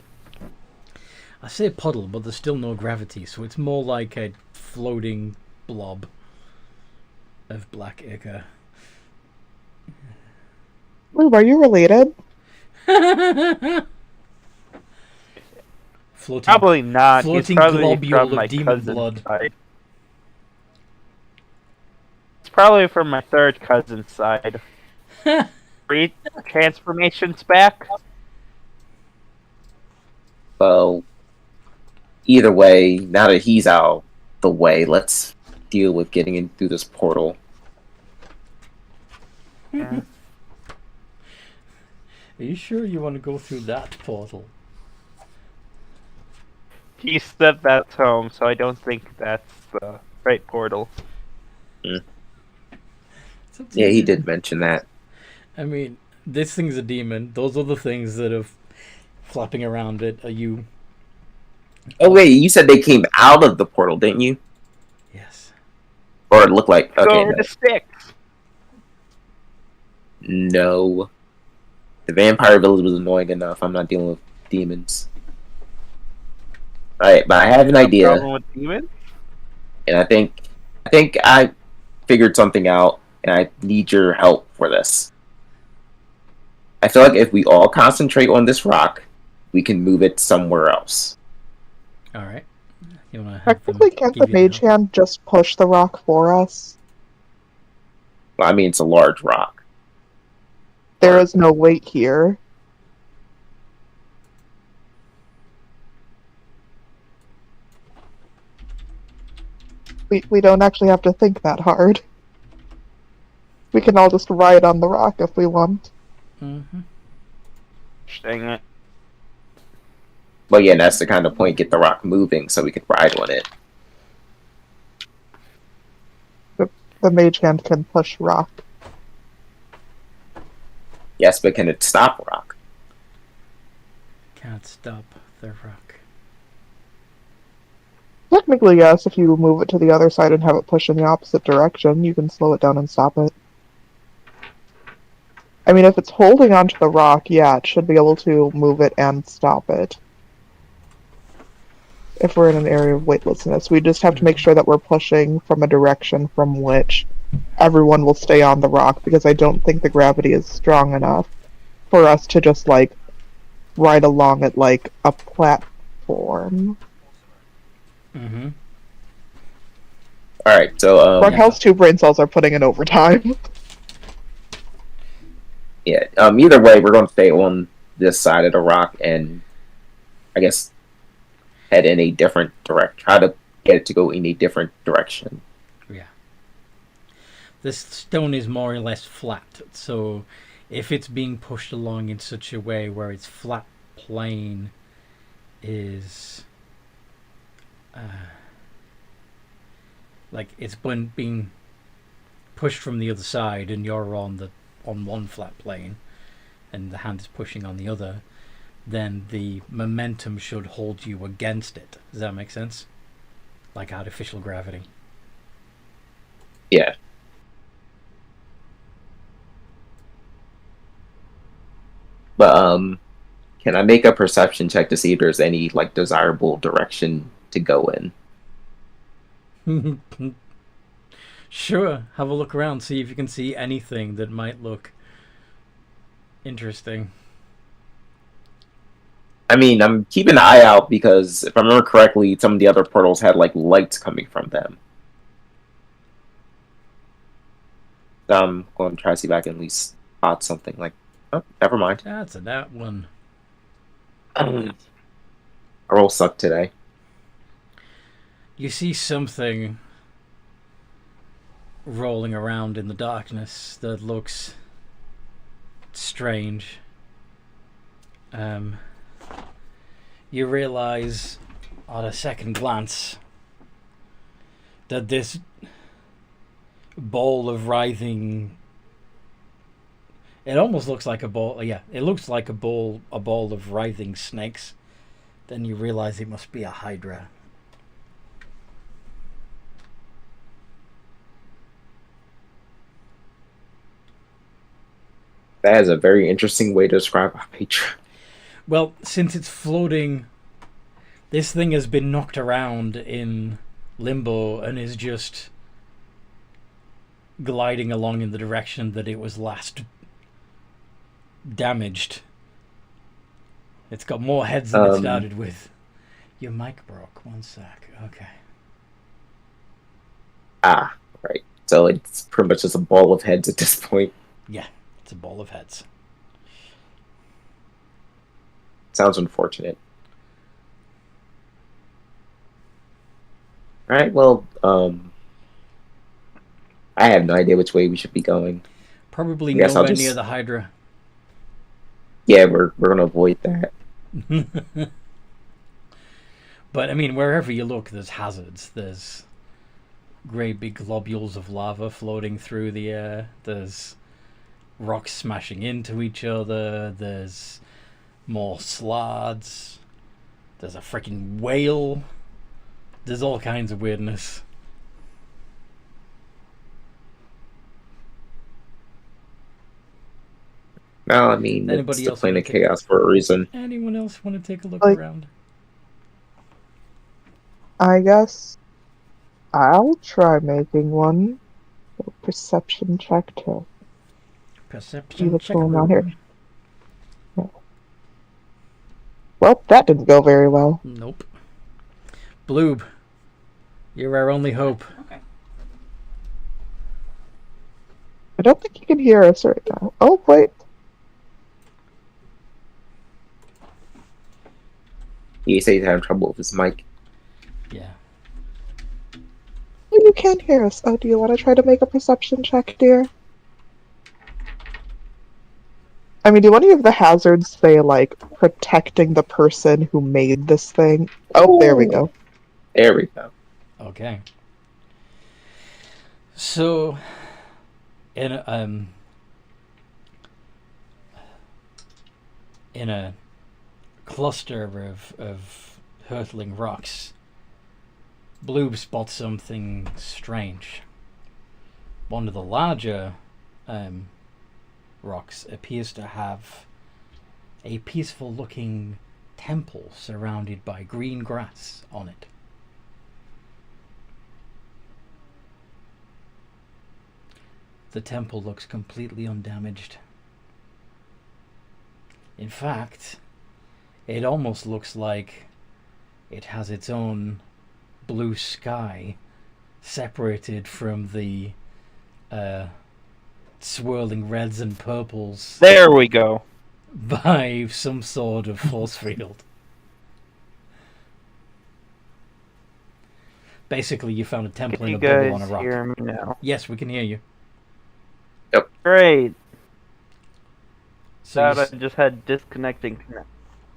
I say puddle, but there's still no gravity, so it's more like a floating blob of black ichor. Lube, are you related? Floating, Probably not. He's floating probably globule from of my demon cousin's blood. side. It's probably from my third cousin's side. 3 transformations back. Well, either way, now that he's out the way, let's deal with getting in through this portal. Yeah. Are you sure you want to go through that portal? He said that's home, so I don't think that's the right portal. It's up to Yeah, he you. did mention that. I mean, this thing's a demon. Those other things that are flapping around it are you. Oh wait, you said they came out of the portal, didn't you? Yes. Or it looked like Go okay. over to sticks. No. The vampire village was annoying enough. I'm not dealing with demons. Alright, but I have an idea, Problem with demons? and I think I figured something out, and I need your help for this. I feel like if we all concentrate on this rock, we can move it somewhere else. Alright. You want to have them Technically, can't the give you mage hand just push the rock for us? Well, I mean, it's a large rock. There is no weight here. We don't actually have to think that hard. We can all just ride on the rock if we want. Mm-hmm. Dang it. But yeah, that's the kind of point. Get the rock moving so we can ride on it. The mage hand can push rock. Yes, but can it stop rock? Can't stop the rock. Technically, yes, if you move it to the other side and have it push in the opposite direction, you can slow it down and stop it. I mean, if it's holding onto the rock, yeah, it should be able to move it and stop it. if we're in an area of weightlessness. We just have to make sure that we're pushing from a direction from which everyone will stay on the rock, because I don't think the gravity is strong enough for us to just, like, ride along it like a platform. Mm-hmm. Alright, so, Raquel's 2 brain cells are putting in overtime. yeah, either way, we're going to stay on this side of the rock and, I guess, head in a different direction. Try to get it to go in a different direction. Yeah. This stone is more or less flat, so if it's being pushed along in such a way where its flat plane is like it's being pushed from the other side and you're on one flat plane and the hand is pushing on the other, then the momentum should hold you against it. Does that make sense? Like artificial gravity. Yeah. But, can I make a perception check to see if there's any, like, desirable direction to go in? Sure, have a look around, see if you can see anything that might look interesting. I mean, I'm keeping an eye out because, if I remember correctly, some of the other portals had, like, lights coming from them. So I'm going to try to see if I can at least spot something like... Oh, never mind. That's a that one. I roll suck today. You see something rolling around in the darkness that looks strange. You realize at a second glance that this ball of writhing, it almost looks like a ball, yeah, it looks like a ball of writhing snakes. Then you realize it must be a hydra. That is a very interesting way to describe a patron. Well, since it's floating, this thing has been knocked around in limbo and is just gliding along in the direction that it was last damaged. It's got more heads than it started with. Your mic broke. One sec. Okay. Ah, right. So it's pretty much just a ball of heads at this point. Yeah, it's a ball of heads. Sounds unfortunate. Alright, well, I have no idea which way we should be going. Probably I guess I'll nowhere just- near the hydra. Yeah, we're gonna avoid that. But I mean, wherever you look, there's hazards. There's great big globules of lava floating through the air. There's rocks smashing into each other. There's more slards. There's a freaking whale. There's all kinds of weirdness. No, I mean, Anybody it's the else plane wanna of take- chaos for a reason. Anyone else want to take a look Like- around? I guess I'll try making one. A perception check to see Perception what's check. going on here. Well, that didn't go very well. Nope. Bloob, you're our only hope. Okay. I don't think you can hear us right now. Oh, wait. He said he's having trouble with his mic. Yeah. Oh, you can hear us. Oh, do you want to try to make a perception check, dear? I mean, do any of the hazards say, like, protecting the person who made this thing? Oh, there we go. There we go. Okay. So, in a cluster of hurtling rocks, Bloob spots something strange. One of the larger rocks appears to have a peaceful-looking temple surrounded by green grass on it. The temple looks completely undamaged. In fact, it almost looks like it has its own blue sky separated from the swirling reds and purples There we go. by some sort of force field. Basically, you found a temple Can in you a bubble on a guys rock. hear me now? Yes, we can hear you. Great. So Thought I just had disconnecting connect.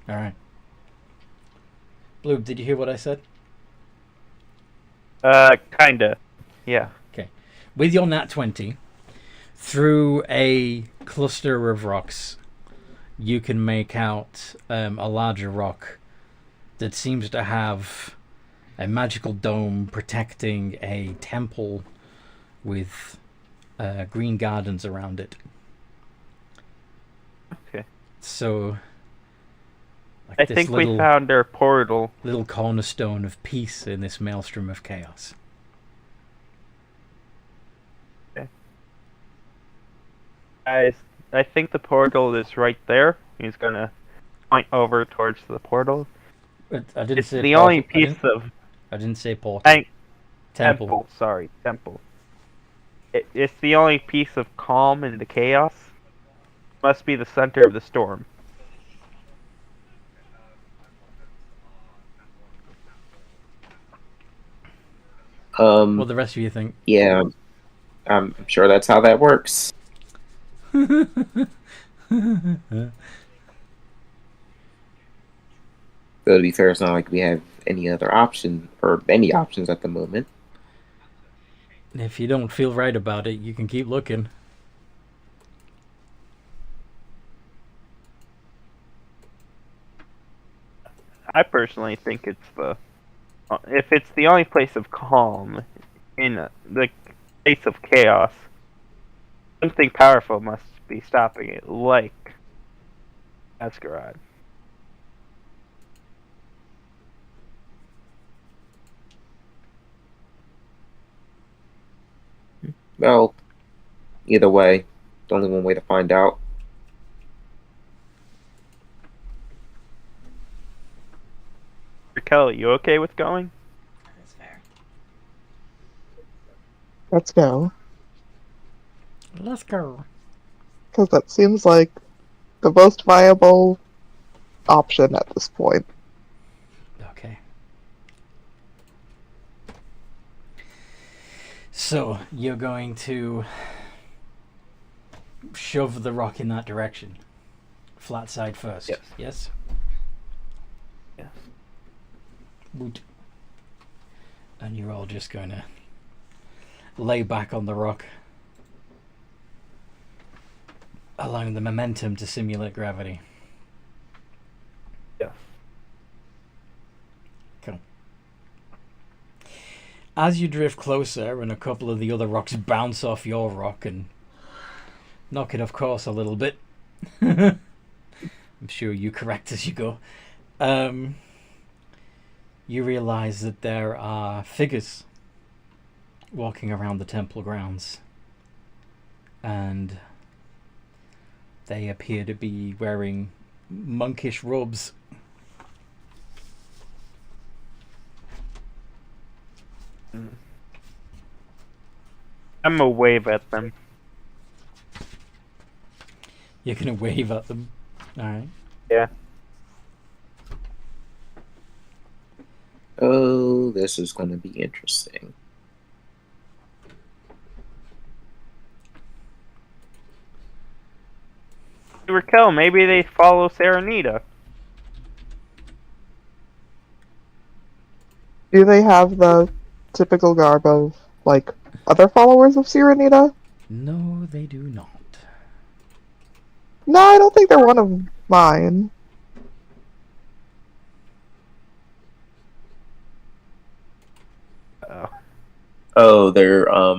all right. Blue, did you hear what I said? Kinda. Yeah. With your nat 20, through a cluster of rocks, you can make out a larger rock that seems to have a magical dome protecting a temple with green gardens around it. Okay. So, like I this think little, we found our portal. little cornerstone of peace in this maelstrom of chaos. I think the portal is right there. He's gonna point over towards the portal. But I didn't It's say the portal. only piece of I didn't say portal. temple. Sorry, temple. It's the only piece of calm in the chaos. Must be the center of the storm. What the rest of you think? Yeah, I'm sure that's how that works. Though to be fair, it's not like we have any other option or any options at the moment. If you don't feel right about it, you can keep looking. I personally think it's if it's the only place of calm in the place of chaos, something powerful must be stopping it, like Alzgurad. Well, either way, there's only one way to find out. Kelly, you okay with going? That's fair. Let's go. Let's go. Because that seems like the most viable option at this point. Okay. So, you're going to shove the rock in that direction. Flat side first. Yes. Yes? Yes. Woot. And you're all just going to lay back on the rock, allowing the momentum to simulate gravity. Yes. Cool. As you drift closer and a couple of the other rocks bounce off your rock and knock it off course a little bit, I'm sure you correct as you go, you realize that there are figures walking around the temple grounds, and they appear to be wearing monkish robes. I'm gonna wave at them. You're gonna wave at them. Alright. Yeah. Oh, this is going to be interesting. Raquel, maybe they follow Serenita. Do they have the typical garb of, like, other followers of Sirenita? No, they do not. No, I don't think they're one of mine. Oh, they're I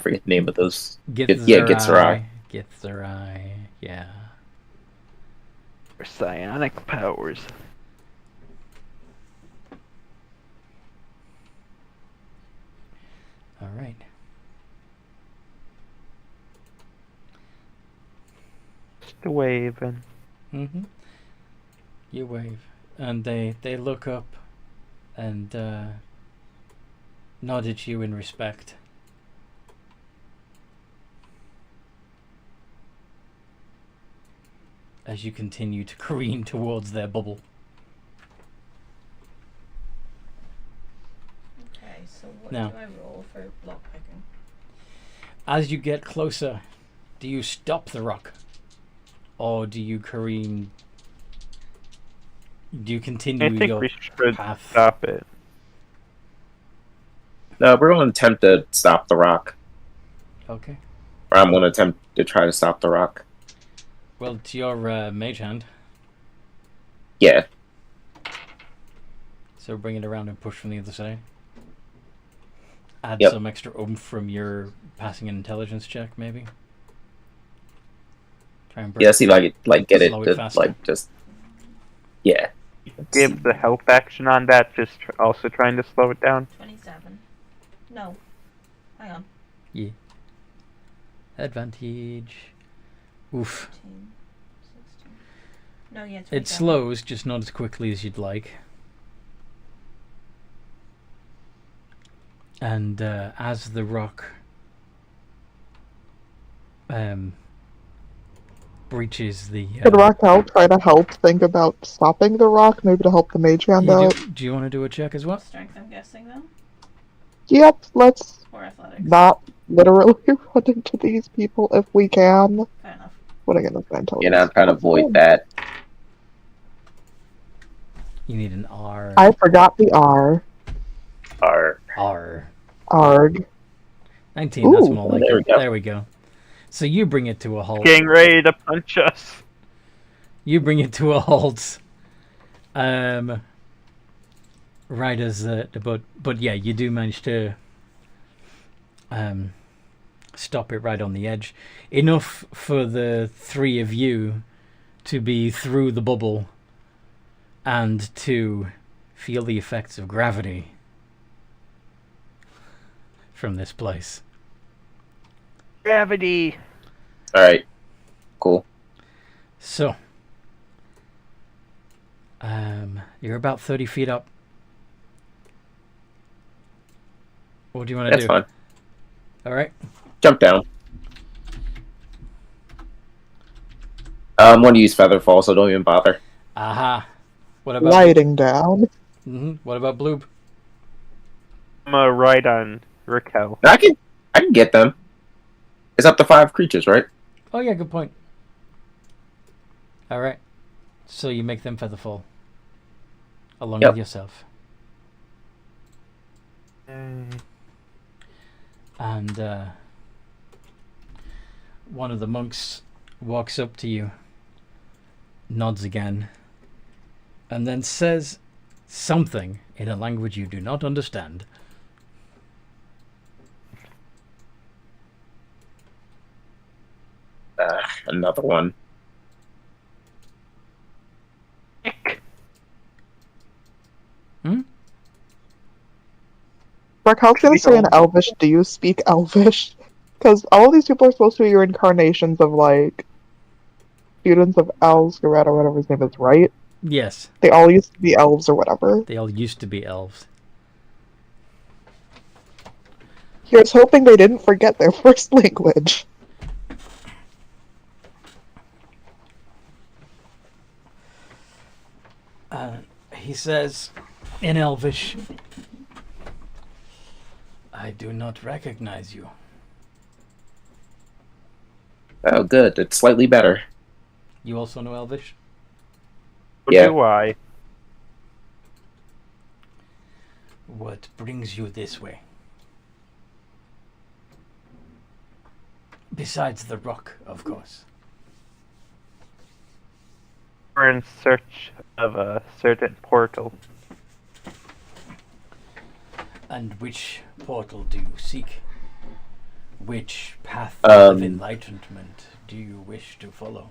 forget the name of those. Yeah, Gitzerai. Gitzerai, yeah. Or psionic powers. All right. Just a waving. Mm-hmm. You wave, and they look up and nod at you in respect. As you continue to careen towards their bubble. Okay, so what Now. do I roll for lockpicking? As you get closer, do you stop the rock? Or do you careen? Do you continue I think your we should path? stop it. No, we're going to attempt to stop the rock. Okay. Or I'm going to attempt to try to stop the rock. Well, it's your mage hand, Yeah. so bring it around and push from the other side. Add Yep. some extra oomph from your passing an intelligence check, maybe. Try and break. Yeah, see, like get it Slow it to, faster. like, just... Yeah. Give the help action on that, just also trying to slow it down. 27. No. Hang on. Yeah. Advantage. Oof. 15, 16. No, yeah, 27. It slows, just not as quickly as you'd like. And as the rock breaches the... Could Raquel try to help think about stopping the rock, maybe to help the mage hand out? do you want to do a check as well? Strength, I'm guessing, then? Yep, let's Or athletics? not literally run into these people if we can. Fair enough. What again, that's my intelligence. You know, I'm trying to avoid that. You need an R. I forgot the R. Or... R. Arg. 19, that's Ooh, more like there it. we go. There we go. So you bring it to a halt. Getting ready to punch us. You bring it to a halt. Right as but yeah, you do manage to stop it right on the edge. Enough for the three of you to be through the bubble and to feel the effects of gravity from this place. Gravity. Alright. Cool. So, you're about 30 feet up. What do you want to That's do? fine. All right. Jump down. I'm going to use Featherfall, so don't even bother. Aha. What about Lighting down. What about Bloob? I'm right on Raquel. I can get them. It's up to 5 creatures, right? Oh yeah, good point. All right. So you make them featherfall along Yep. with yourself, and one of the monks walks up to you, nods again, and then says something in a language you do not understand. Another one. Raquel's gonna say in Elvish, do you speak Elvish? Because all of these people are supposed to be your incarnations of, like, students of Alzgurad or whatever his name is, right? Yes, They all used to be elves or whatever. they all used to be elves. Here's hoping they didn't forget their first language. He says in Elvish, I do not recognize you. Oh, good. It's slightly better. You also know Elvish? What Yeah. do I? What brings you this way? Besides the rock, of course. We're in search of a certain portal. And which portal do you seek? Which path of enlightenment do you wish to follow?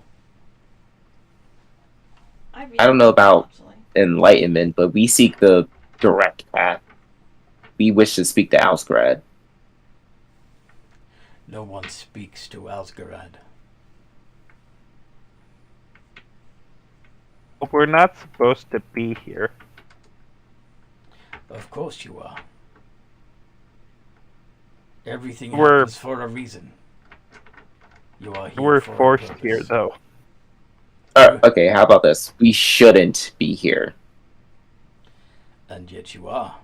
really I don't know like that, about actually. enlightenment, but we seek the direct path. We wish to speak to Alzgurad. No one speaks to Alzgurad. But we're not supposed to be here. Of course you are. Everything We're- happens for a reason. You are here We're for a forced purpose. here, though. Okay, how about this? We shouldn't be here. And yet you are.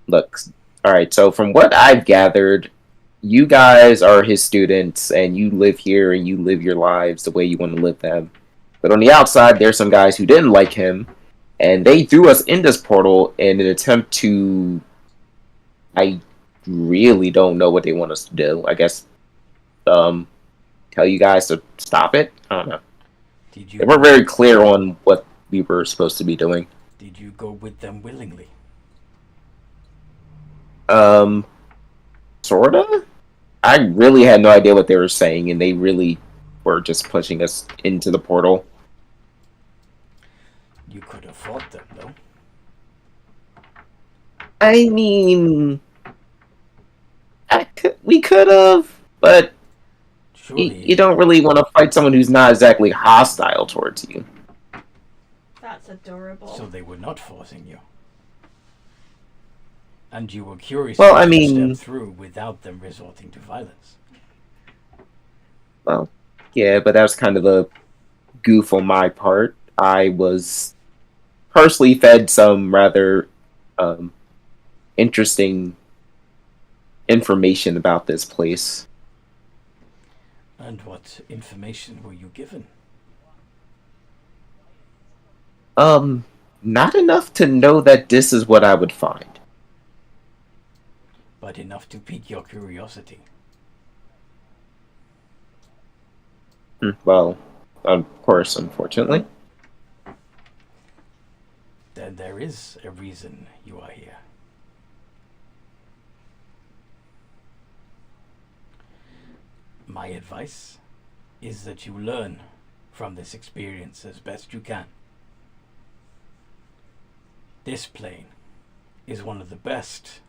Look, alright, so from what I've gathered, you guys are his students, and you live here, and you live your lives the way you want to live them. But on the outside, there's some guys who didn't like him, and they threw us in this portal in an attempt to... I really don't know what they want us to do. I guess, tell you guys to stop it? I don't know. Did you They weren't very clear on what we were supposed to be doing. Did you go with them willingly? Sorta? I really had no idea what they were saying, and they really were just pushing us into the portal. You could have fought them, though. I mean... we could have, but Surely you don't really want to fight someone who's not exactly hostile towards you. That's adorable. So they were not forcing you. And you were curious Well, I to mean- step through without them resorting to violence. Well, yeah, but that was kind of a goof on my part. I was personally fed some rather interesting information about this place. And what information were you given? Not enough to know that this is what I would find. But enough to pique your curiosity. Well, of course, unfortunately. Then there is a reason you are here. My advice is that you learn from this experience as best you can. This plane is one of the best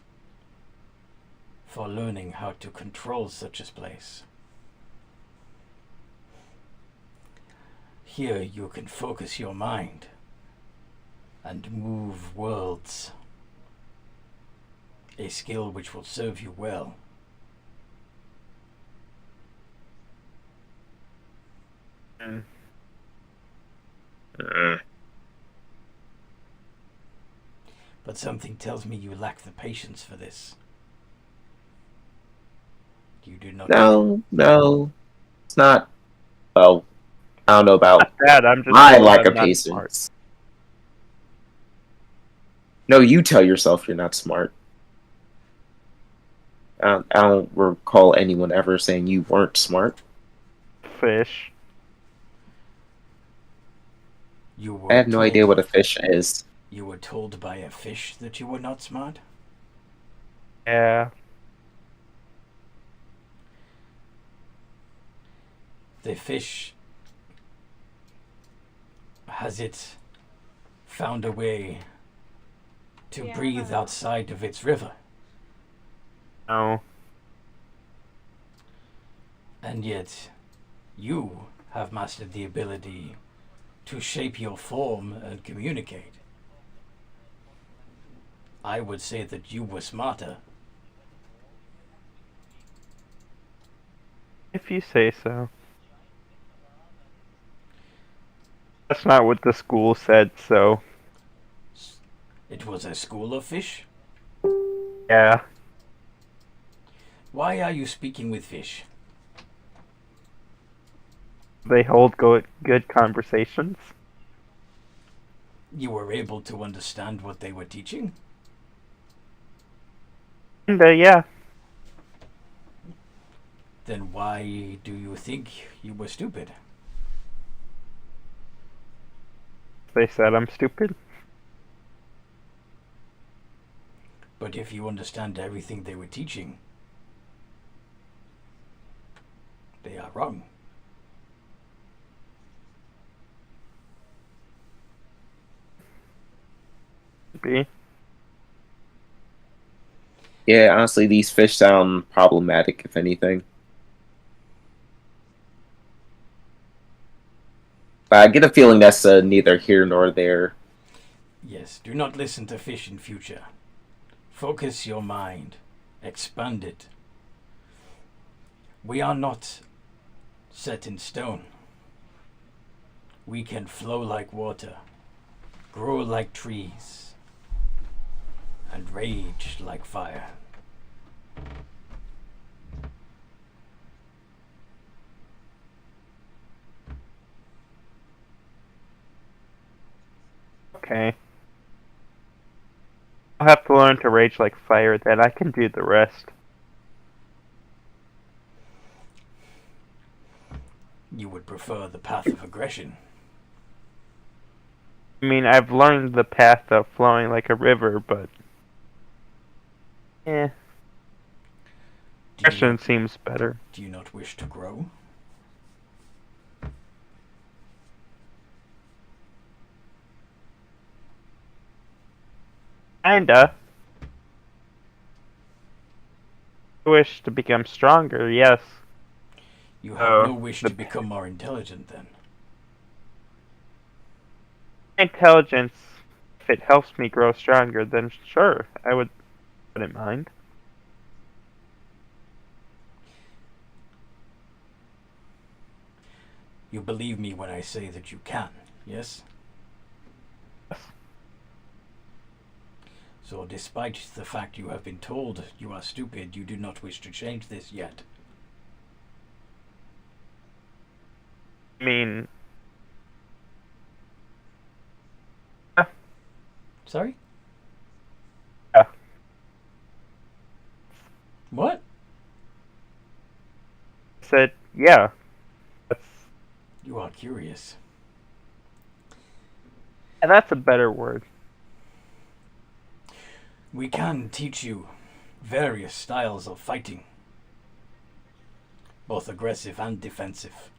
for learning how to control such a place. Here you can focus your mind and move worlds, a skill which will serve you well. But something tells me you lack the patience for this. You do not. No. It's not. Well, I don't know about Not bad, I'm just my told lack I'm of not patience. smart. No, you tell yourself you're not smart. I don't recall anyone ever saying you weren't smart. Fish. You were I have no told- idea what a fish is. You were told by a fish that you were not smart? Yeah. The fish, has it found a way to Yeah. breathe outside of its river? No. And yet, you have mastered the ability to shape your form and communicate. I would say that you were smarter. If you say so. That's not what the school said, so. It was a school of fish? Yeah. Why are you speaking with fish? They hold good conversations. You were able to understand what they were teaching? And, yeah. Then why do you think you were stupid? They said I'm stupid. But if you understand everything they were teaching, they are wrong. Be. Yeah, honestly, these fish sound problematic, if anything. But I get a feeling that's neither here nor there. Yes, do not listen to fish in future. Focus your mind. Expand it. We are not set in stone. We can flow like water, grow like trees, and rage like fire. Okay. I'll have to learn to rage like fire, then I can do the rest. You would prefer the path of aggression. I mean, I've learned the path of flowing like a river, but... Do you aggression not, seems better. do you not wish to grow? Kinda. I wish to become stronger, yes. You have no wish to become more intelligent, then. Intelligence, if it helps me grow stronger, then sure, wouldn't mind. You believe me when I say that you can, yes? Yes. So despite the fact you have been told you are stupid, you do not wish to change this yet. I mean... Sorry? Yeah. What? I said, yeah. You are curious. And that's a better word. We can teach you various styles of fighting, both aggressive and defensive.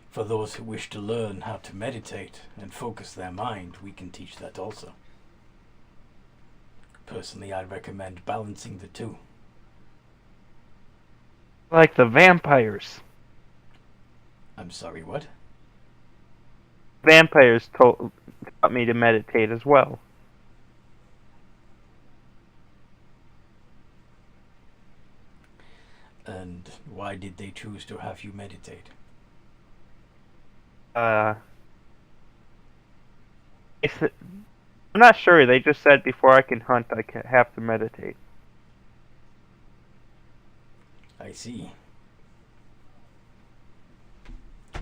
For those who wish to learn how to meditate and focus their mind, we can teach that also. Personally, I recommend balancing the two. Like the vampires. I'm sorry, what? Vampires taught me to meditate as well. And why did they choose to have you meditate? I'm not sure. They just said before I can hunt, have to meditate. I see.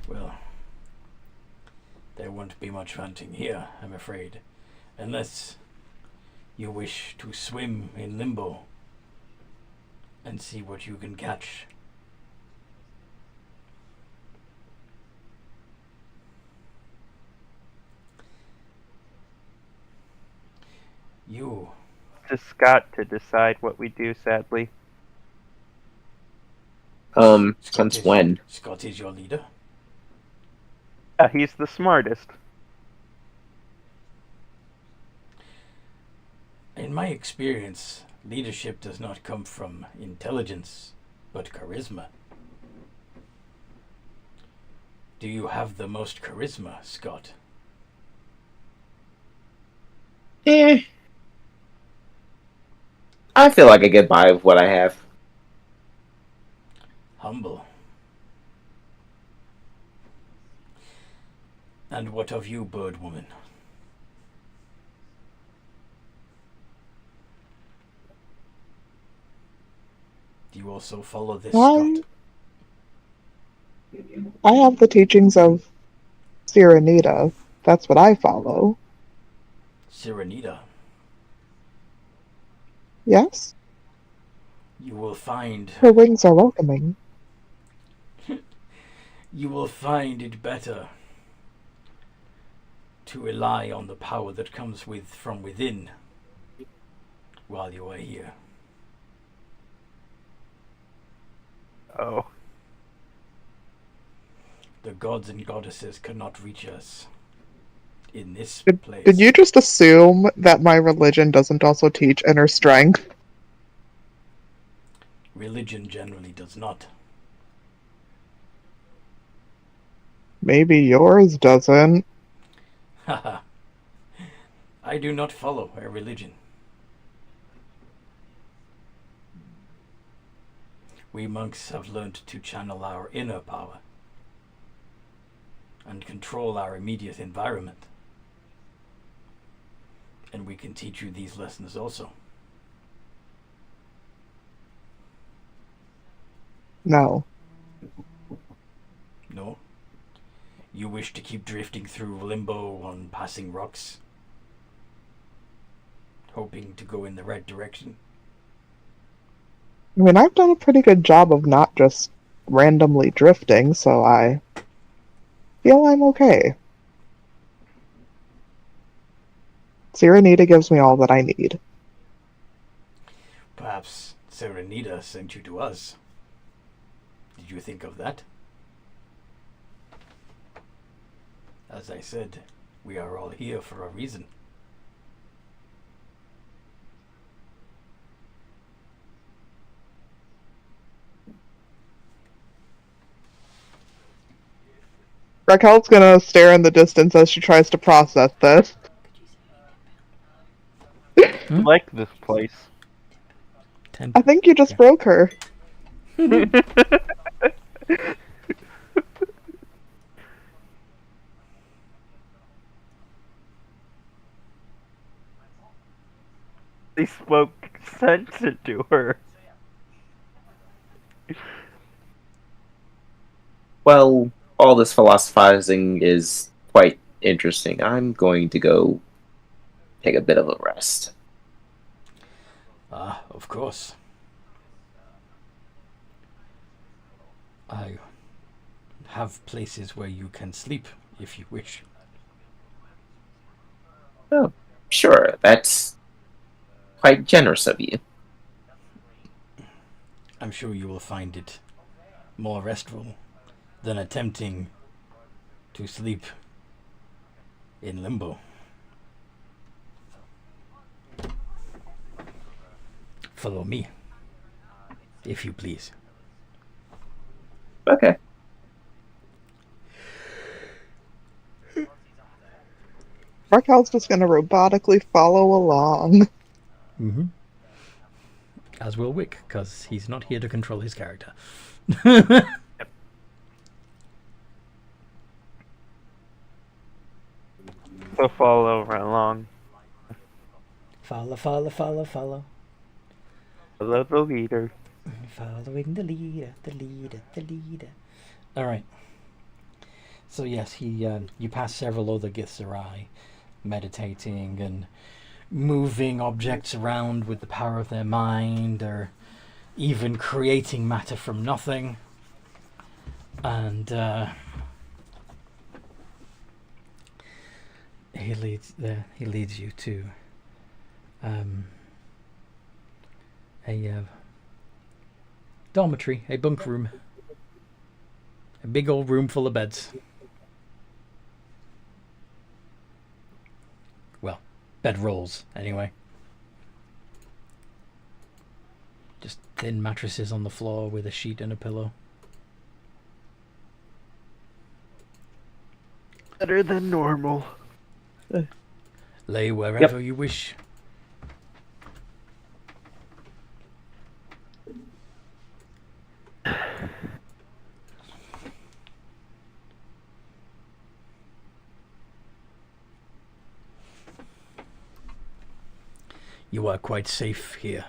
Well, there won't be much hunting here, I'm afraid, unless you wish to swim in Limbo and see what you can catch. You. To Scott to decide what we do, sadly. Since when? Scott is your leader? Yeah, he's the smartest. In my experience, leadership does not come from intelligence, but charisma. Do you have the most charisma, Scott? I feel like I get by with what I have. Humble. And what of you, bird woman? Do you also follow this, Scott? I have the teachings of Sirenita. That's what I follow. Sirenita. Yes? You will find... Her wings are welcoming. You will find it better to rely on the power that comes from within while you are here. Oh. The gods and goddesses cannot reach us in this place. Did you just assume that my religion doesn't also teach inner strength? Religion generally does not. Maybe yours doesn't. Haha. I do not follow a religion. We monks have learned to channel our inner power and control our immediate environment. And we can teach you these lessons also. No. No? You wish to keep drifting through limbo on passing rocks? Hoping to go in the right direction? I mean, I've done a pretty good job of not just randomly drifting, so I feel I'm okay. Serenita gives me all that I need. Perhaps Serenita sent you to us. Did you think of that? As I said, we are all here for a reason. Raquel's gonna stare in the distance as she tries to process this. I like this place. I think you just broke her. They spoke sense into her. Well, all this philosophizing is quite interesting. I'm going to go take a bit of a rest. Ah, of course. I have places where you can sleep if you wish. Oh, sure, that's quite generous of you. I'm sure you will find it more restful than attempting to sleep in limbo. Follow me, if you please. Okay. Raquel's just gonna robotically follow along. Mm-hmm. As will Wick, because he's not here to control his character. So follow right along. Follow, follow, follow, follow. Follow the leader. Following the leader, the leader, the leader. All right. So yes, you pass several other Githzerai, meditating and moving objects around with the power of their mind, or even creating matter from nothing. And he leads you to a dormitory, a bunk room, a big old room full of beds. Well, bed rolls anyway. Just thin mattresses on the floor with a sheet and a pillow. Better than normal. Lay wherever you wish. You are quite safe here.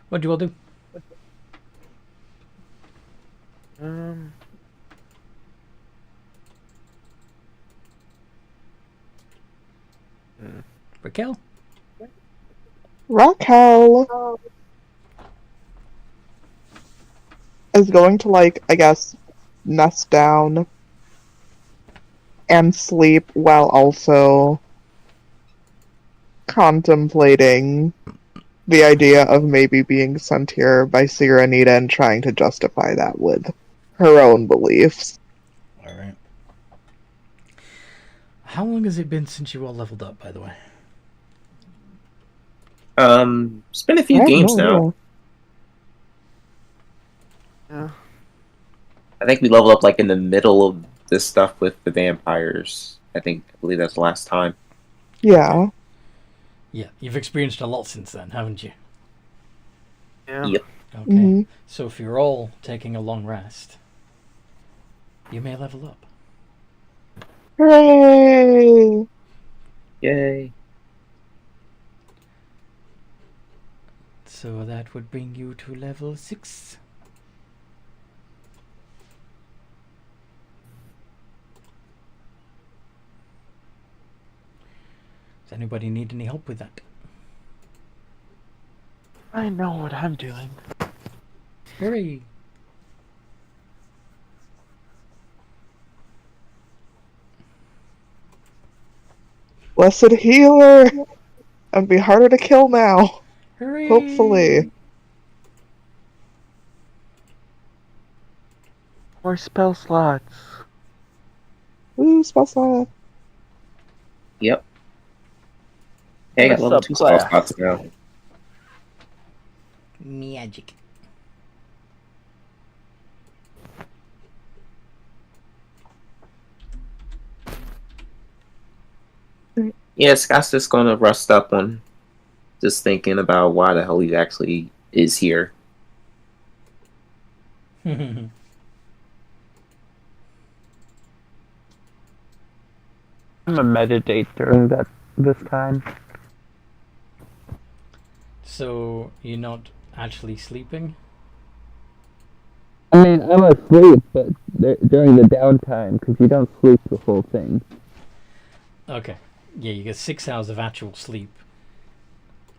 What do you all do? Raquel? Raquel is going to, like, I guess, nest down and sleep while also contemplating the idea of maybe being sent here by Sirenita and trying to justify that with her own beliefs. Alright. How long has it been since you all leveled up, by the way? It's been a few games now. Yeah. I think we leveled up like in the middle of this stuff with the vampires. I believe that's the last time. Yeah. Yeah, you've experienced a lot since then, haven't you? Yeah. Yep. Okay. Mm-hmm. So if you're all taking a long rest, you may level up. Hooray! Yay. So that would bring you to level 6. Does anybody need any help with that? I know what I'm doing. Hurry! Blessed healer! And be harder to kill now. Hurry! Hopefully. More spell slots. Woo, spell slot. Yep. Hey, I got What's level up, 2 spell class? spots now. Magic. Yeah, Scott's just gonna rust up on just thinking about why the hell he actually is here. I'm gonna meditate during this time. So you're not actually sleeping? I mean, I'm asleep, but during the downtime, because you don't sleep the whole thing. Okay. Yeah, you get 6 hours of actual sleep.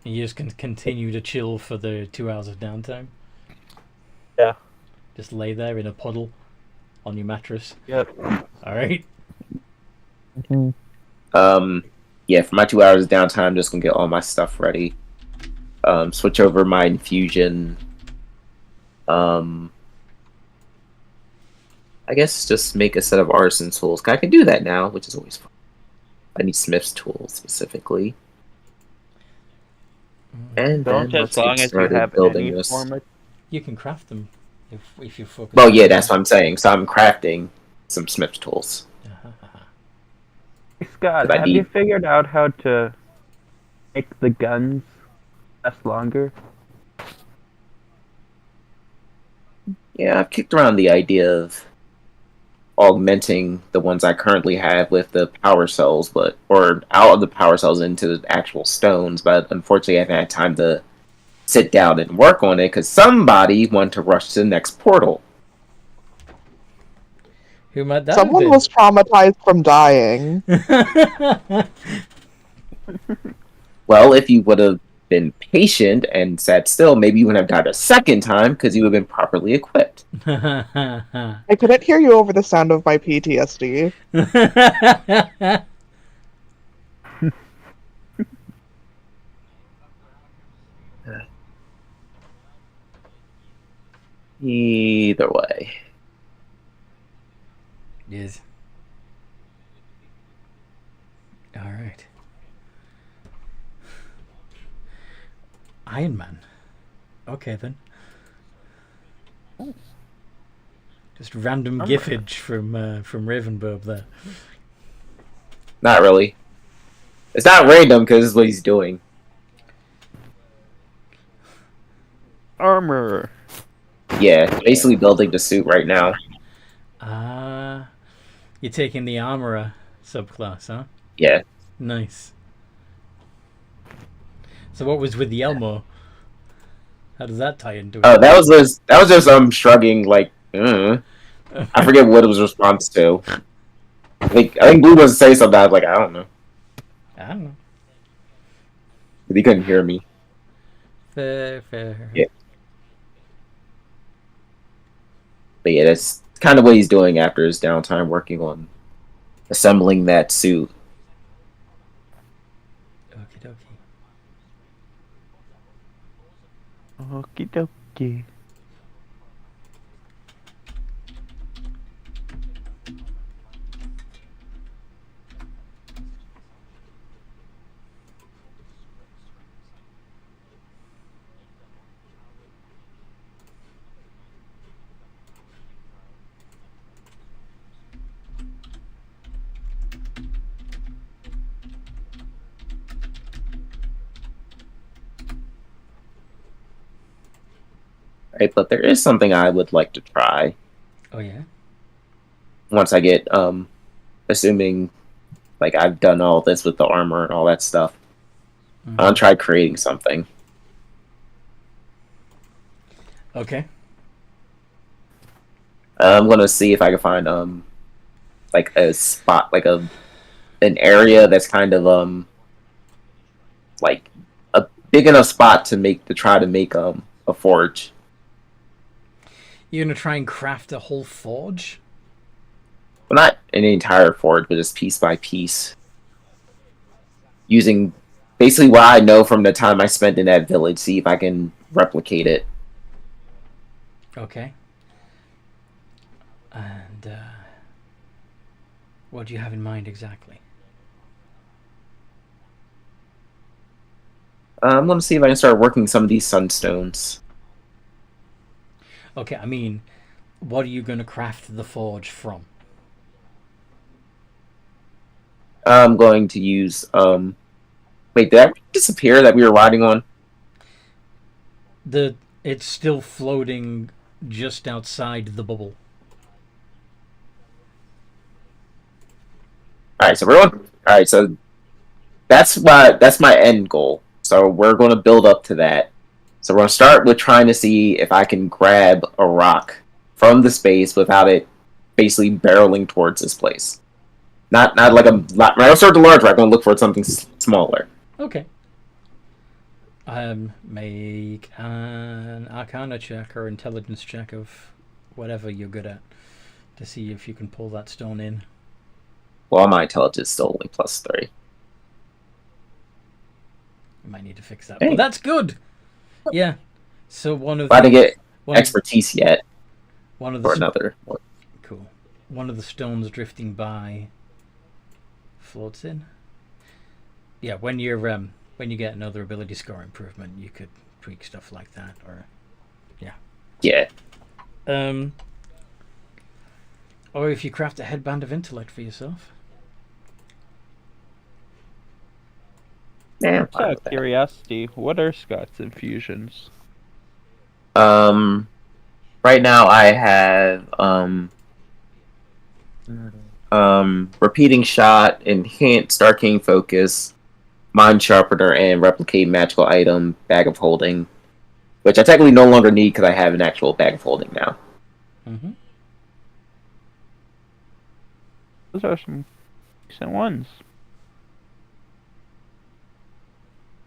And you just can continue to chill for the 2 hours of downtime? Yeah. Just lay there in a puddle on your mattress? Yep. Alright. Yeah, for my 2 hours of downtime, I'm just gonna get all my stuff ready. Switch over my infusion. I guess just make a set of artisan tools. I can do that now, which is always fun. I need smith's tools specifically. And Don't then as long as you have building any this. form of... You can craft them if you focus. Well, on yeah, them. that's what I'm saying. So I'm crafting some smith's tools. Scott, But I have you need- figured out how to make the guns last longer? Yeah, I've kicked around the idea of augmenting the ones I currently have with the power cells, or out of the power cells into the actual stones, but unfortunately I haven't had time to sit down and work on it because somebody wanted to rush to the next portal. Who might that Someone have was traumatized from dying. been? Well, if you would have been patient and sat still, maybe you wouldn't have died a second time because you would have been properly equipped. I couldn't hear you over the sound of my PTSD. Either way. Yes. Alright. Iron Man. Okay then. Just random gifage from Ravenburb there. Not really. It's not random because this is what he's doing. Armor. Yeah, basically building the suit right now. Ah, you're taking the armorer subclass, huh? Yeah. Nice. So what was with the Elmo? How does that tie into it? Oh, that was just shrugging like. I forget what it was response to. I think Blue was to say something. I was like, I don't know. I don't know. But he couldn't hear me. Fair. Yeah. But yeah, that's kind of what he's doing after his downtime, working on assembling that suit. Okie dokie. Okie dokie. Right, but there is something I would like to try Oh yeah. once I get, assuming, like, I've done all this with the armor and all that stuff. Mhm. I'll try creating something. Okay. I'm gonna see if I can find, like, a spot, like, an area that's kind of, like, a big enough spot to try to make, a forge. You're gonna try and craft a whole forge? Well, not an entire forge, but just piece by piece. Using basically what I know from the time I spent in that village, see if I can replicate it. Okay. And what do you have in mind exactly? I'm gonna see if I can start working some of these sunstones. Okay, I mean, what are you gonna craft the forge from? I'm going to use wait, did that disappear that we were riding on? It's still floating just outside the bubble. Alright, so that's my end goal. So we're gonna build up to that. So we're gonna start with trying to see if I can grab a rock from the space without it basically barreling towards this place. Not like a. When I start the large rock, I'm gonna look for something smaller. Okay. Make an Arcana check or Intelligence check of whatever you're good at to see if you can pull that stone in. Well, my intelligence is still only +3. You might need to fix that. Hey. But that's good. Yeah. So I didn't get one expertise yet one of for the another one. cool. One of the stones drifting by floats in. Yeah, when you get another ability score improvement, you could tweak stuff like that, or Yeah. Or if you craft a headband of intellect for yourself. Yeah. Out of curiosity, what are Scott's infusions? Right now I have repeating shot, enhanced arcane focus, mind sharpener, and replicate magical item, bag of holding, which I technically no longer need because I have an actual bag of holding now. Mm-hmm. Those are some decent ones.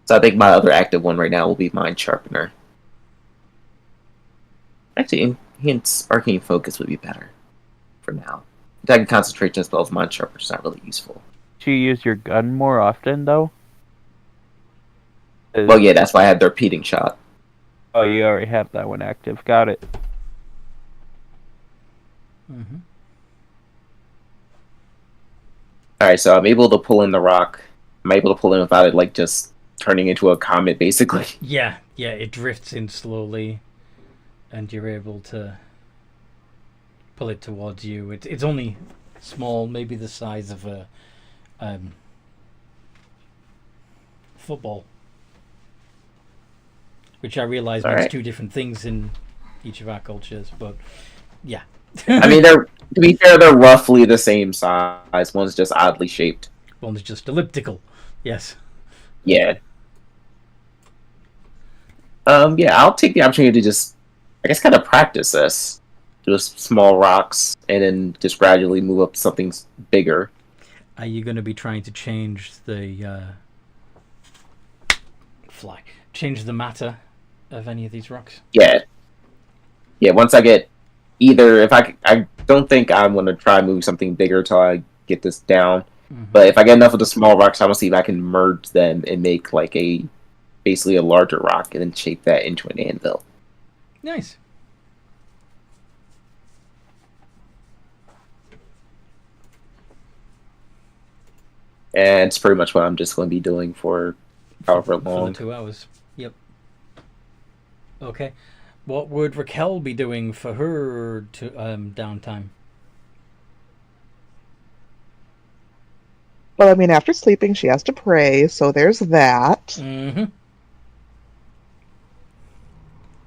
So I think my other active one right now will be mind sharpener. Actually, enhanced arcane focus would be better for now. Attacking concentration spells, mind sharpener is not really useful. Do you use your gun more often, though? Well, yeah, that's why I had the repeating shot. Oh, you already have that one active. Got it. Mm-hmm. Alright, so I'm able to pull in the rock. I'm able to pull in without it, like, just turning into a comet, basically. Yeah, it drifts in slowly, and you're able to pull it towards you. It's only small, maybe the size of a football, which I realize means Alright. two different things in each of our cultures, but yeah. I mean, to be fair, they're roughly the same size. One's just oddly shaped. One's just elliptical. Yes. Yeah. Yeah, I'll take the opportunity to just, I guess, kind of practice this. Just small rocks, and then just gradually move up to something bigger. Are you going to be trying to change the change the matter of any of these rocks? Yeah. Yeah, once I get either, I don't think I'm going to try moving something bigger until I get this down. Mhm. But if I get enough of the small rocks, I'm gonna see if I can merge them and make like basically a larger rock, and then shape that into an anvil. Nice. And it's pretty much what I'm just going to be doing for however For the long. 2 hours. Yep. Okay. What would Raquel be doing for her downtime? Well, I mean, after sleeping, she has to pray, so there's that. Mm-hmm.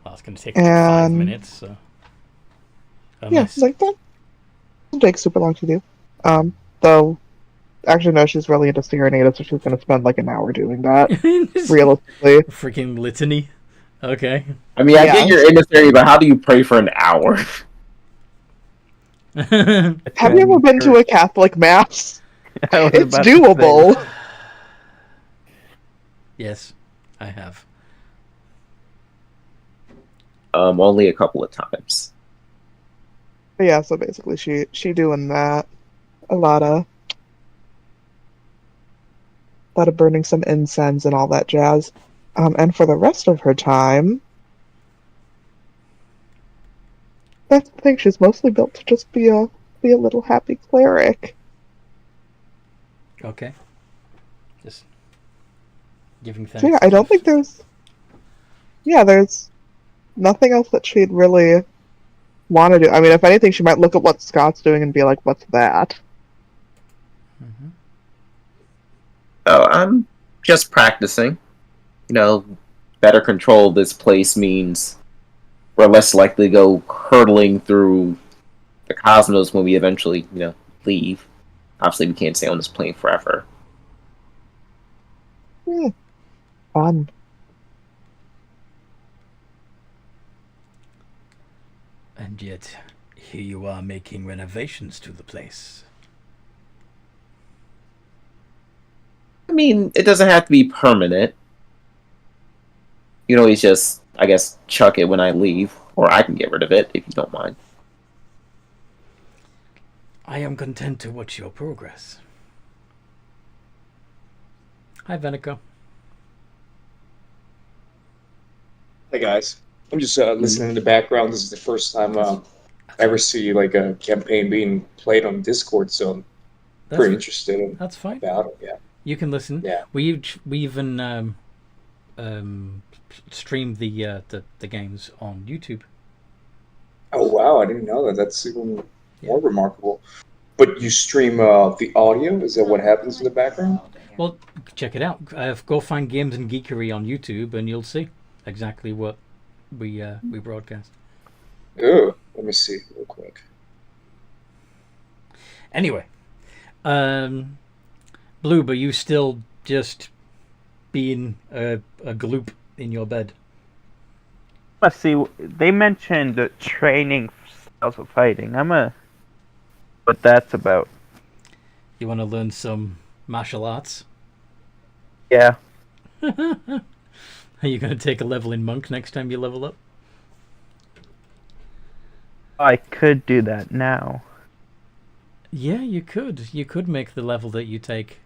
Well, it's going to take like 5 And- minutes, so... Yeah, like that doesn't take super long to do. Though, actually, no, she's really into Serenade, so she's going to spend like an hour doing that, realistically. Freaking litany. Okay. I mean, I Yeah. get you're in this area, but how do you pray for an hour? Have you ever been to a Catholic Mass? I was It's about to say doable. Yes, I have. Only a couple of times. But yeah, so basically she doing that. A lot of burning some incense and all that jazz. And for the rest of her time, I think she's mostly built to just be a little happy cleric. Okay. Just giving thanks. So yeah, I don't think there's nothing else that she'd really want to do. I mean, if anything, she might look at what Scott's doing and be like, "What's that?" Mm-hmm. Oh, I'm just practicing. You know, better control of this place means we're less likely to go hurtling through the cosmos when we eventually, leave. Obviously, we can't stay on this plane forever. Fun. And yet, here you are making renovations to the place. I mean, it doesn't have to be permanent. You can always just, I guess, chuck it when I leave, or I can get rid of it if you don't mind. I am content to watch your progress. Hi, Venico. Hey guys, I'm just listening in the background. This is the first time I ever see like a campaign being played on Discord, so I'm pretty interested That's fine. about it. Yeah. You can listen. Yeah. We even streamed the games on YouTube. Oh wow, I didn't know that. That's even more remarkable. But you stream the audio? Is that what happens in the background? Well, check it out. Go find Games and Geekery on YouTube, and you'll see exactly what we broadcast. Oh, let me see real quick. Anyway, Bloob, are you still just being a gloop in your bed? Let's see. They mentioned training styles of fighting. What that's about. You want to learn some martial arts? Yeah. Are you going to take a level in Monk next time you level up? I could do that now. Yeah, you could. You could make the level that you take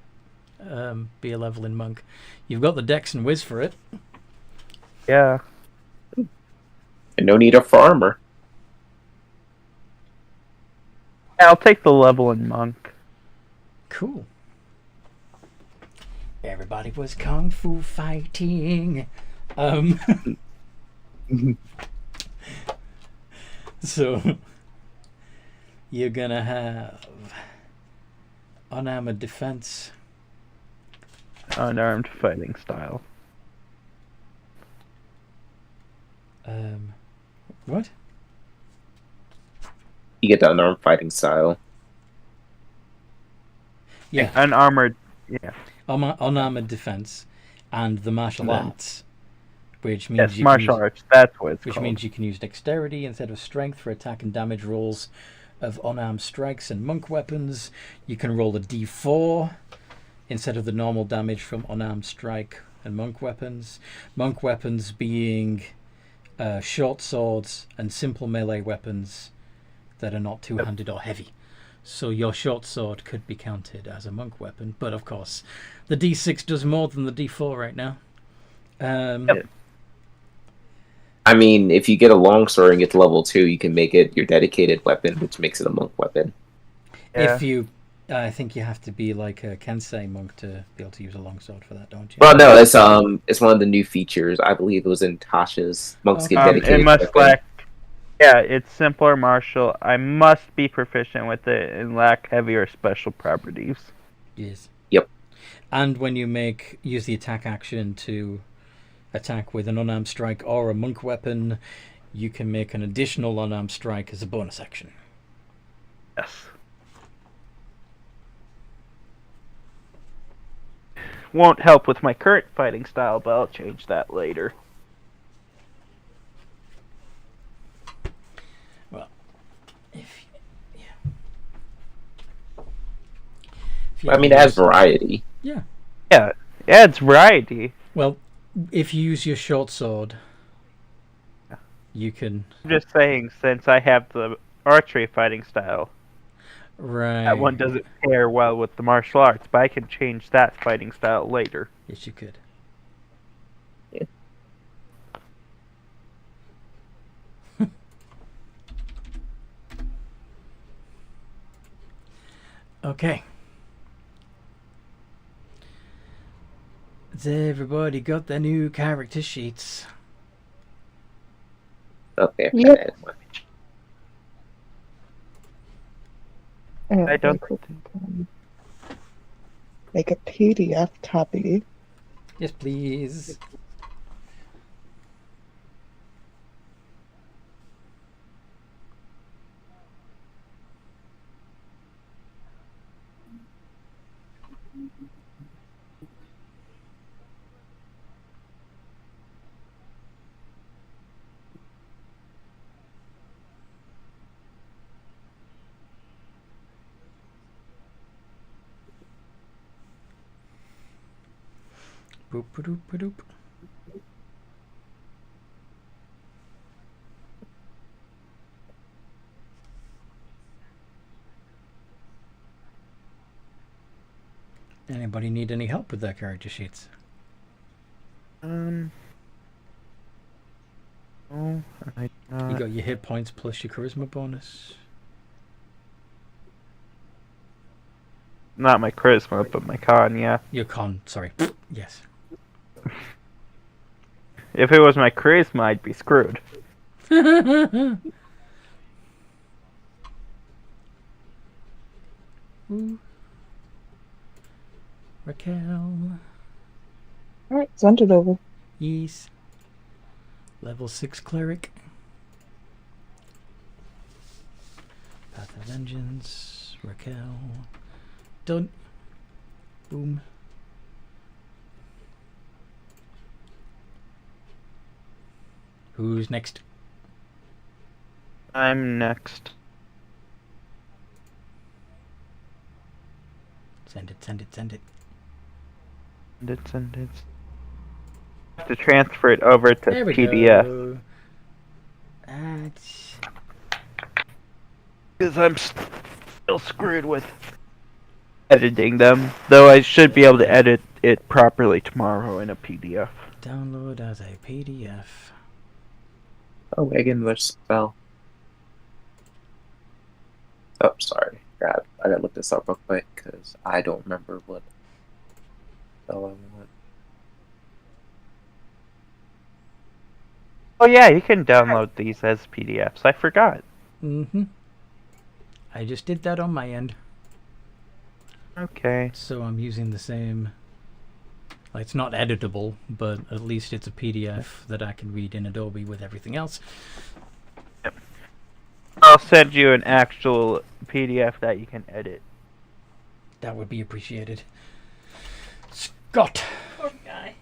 be a level in Monk. You've got the Dex and Whiz for it. Yeah. And no need of farmer. I'll take the level in Monk. Cool. Everybody was kung fu fighting. So you're gonna have unarmored defense. Unarmed fighting style. What? You get the unarmed fighting style. Yeah, Unarmored. Yeah. unarmored defense, and the martial Yeah. arts, which means Yes, you martial can use, arts. That's what it's which called. means you can use dexterity instead of strength for attack and damage rolls of unarmed strikes and monk weapons. You can roll a d4 instead of the normal damage from unarmed strike and monk weapons. Monk weapons being short swords and simple melee weapons that are not two-handed or heavy. So your short sword could be counted as a monk weapon, but of course, the D6 does more than the D4 right now. I mean, if you get a longsword and get to level 2, you can make it your dedicated weapon, which makes it a monk weapon. If you, I think you have to be like a Kensei monk to be able to use a longsword for that, don't you? Well, no, it's one of the new features. I believe it was in Tasha's monks get dedicated it must weapon. lack. Yeah, it's simpler martial. I must be proficient with it and lack heavier special properties. Yes. Yep. And when you use the attack action to attack with an unarmed strike or a monk weapon, you can make an additional unarmed strike as a bonus action. Yes. Won't help with my current fighting style, but I'll change that later. Well, if I mean, it has variety. Yeah. Yeah, it's variety. Well, if you use your short sword, you can... I'm just saying, since I have the archery fighting style, Right. that one doesn't pair well with the martial arts, but I can change that fighting style later. Yes, you could. Yeah. Okay. Has everybody got their new character sheets? Okay. Yep. And I don't make a PDF copy. Yes, please. Boop, ba-doop, ba-doop. Anybody need any help with their character sheets? Oh, I You got your hit points plus your charisma bonus. not my charisma, but my con, yeah. Your con, sorry. Yes. If it was my charisma, I'd be screwed. Ooh. Raquel. Alright, send it over. Yes. Level 6 cleric. Path of Vengeance. Raquel. Done. Boom. Who's next? I'm next. Send it, send it, send it. Send it. I have to transfer it over to There we PDF. go. Because I'm still screwed with editing them. Though I should be able to edit it properly tomorrow in a PDF. Download as a PDF. Oh, again, there's spell. Oh, sorry. God, I gotta look this up real quick because I don't remember what spell I want. Oh yeah, you can download these as PDFs. I forgot. Mm-hmm. I just did that on my end. Okay. So I'm using the same... Like, it's not editable, but at least it's a PDF that I can read in Adobe with everything else. Yep. I'll send you an actual PDF that you can edit. That would be appreciated. Scott! Poor guy.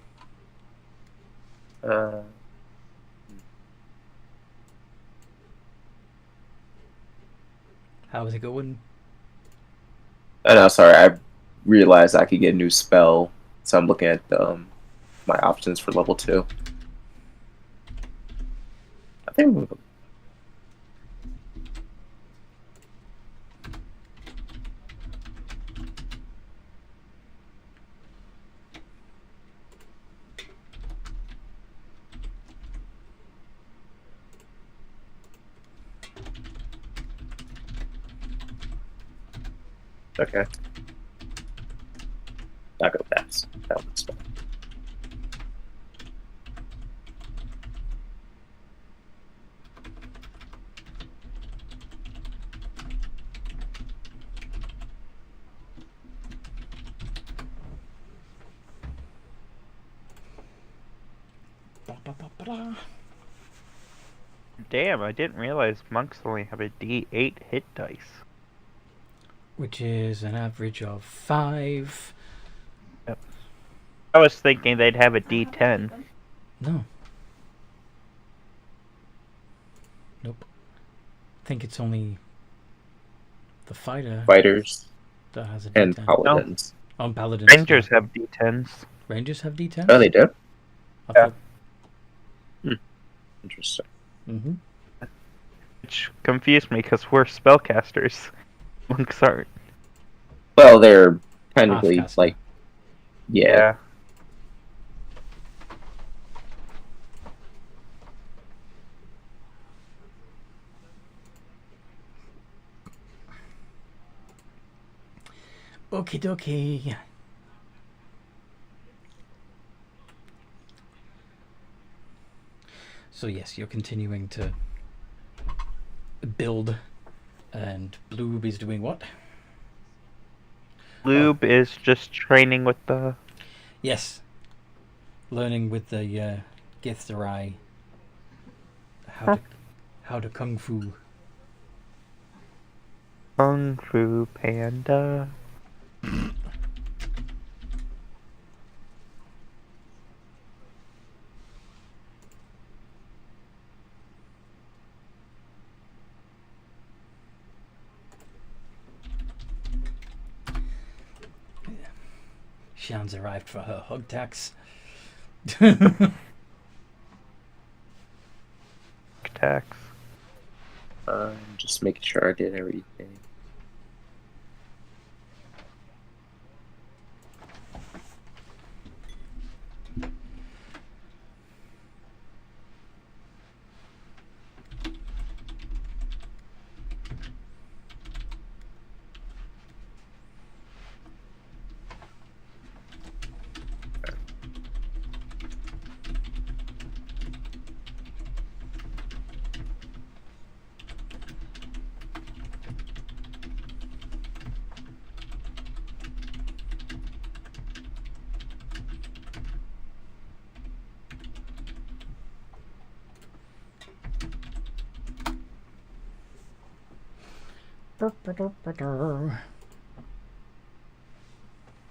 How's it going? Oh, no, sorry. I realized I could get a new spell, so I'm looking at my options for level 2. I think Okay. I'll go fast. That one's fine. Ba-ba-ba-ba-da. Damn, I didn't realize monks only have a D8 hit dice. Which is an average of 5. I was thinking they'd have a D10. No. Nope. I think it's only the fighter Fighters that has a and D10. paladins. Oh, and paladins. Rangers yeah. have D10s. Rangers have D10s? Oh, they do? I Yeah. thought... Interesting. Mm-hmm. Which confused me because we're spellcasters. Monks aren't. Well, they're technically, Half-caster. like... Yeah. Okie dokie. So yes, you're continuing to build, and Bloob is doing what? Lube is just training with the... Yes. Learning with the Githzerai how to kung fu. Kung Fu Panda. Shan's arrived for her hug tax. Tax. Just making sure I did everything.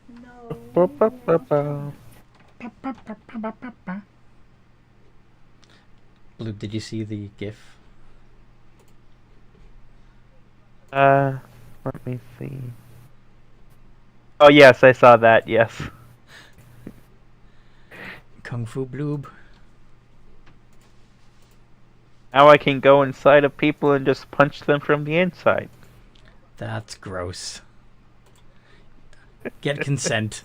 No. Blue, did you see the GIF? Let me see. Oh yes, I saw that, yes. Kung Fu Bloob. Now I can go inside of people and just punch them from the inside. That's gross. Get consent.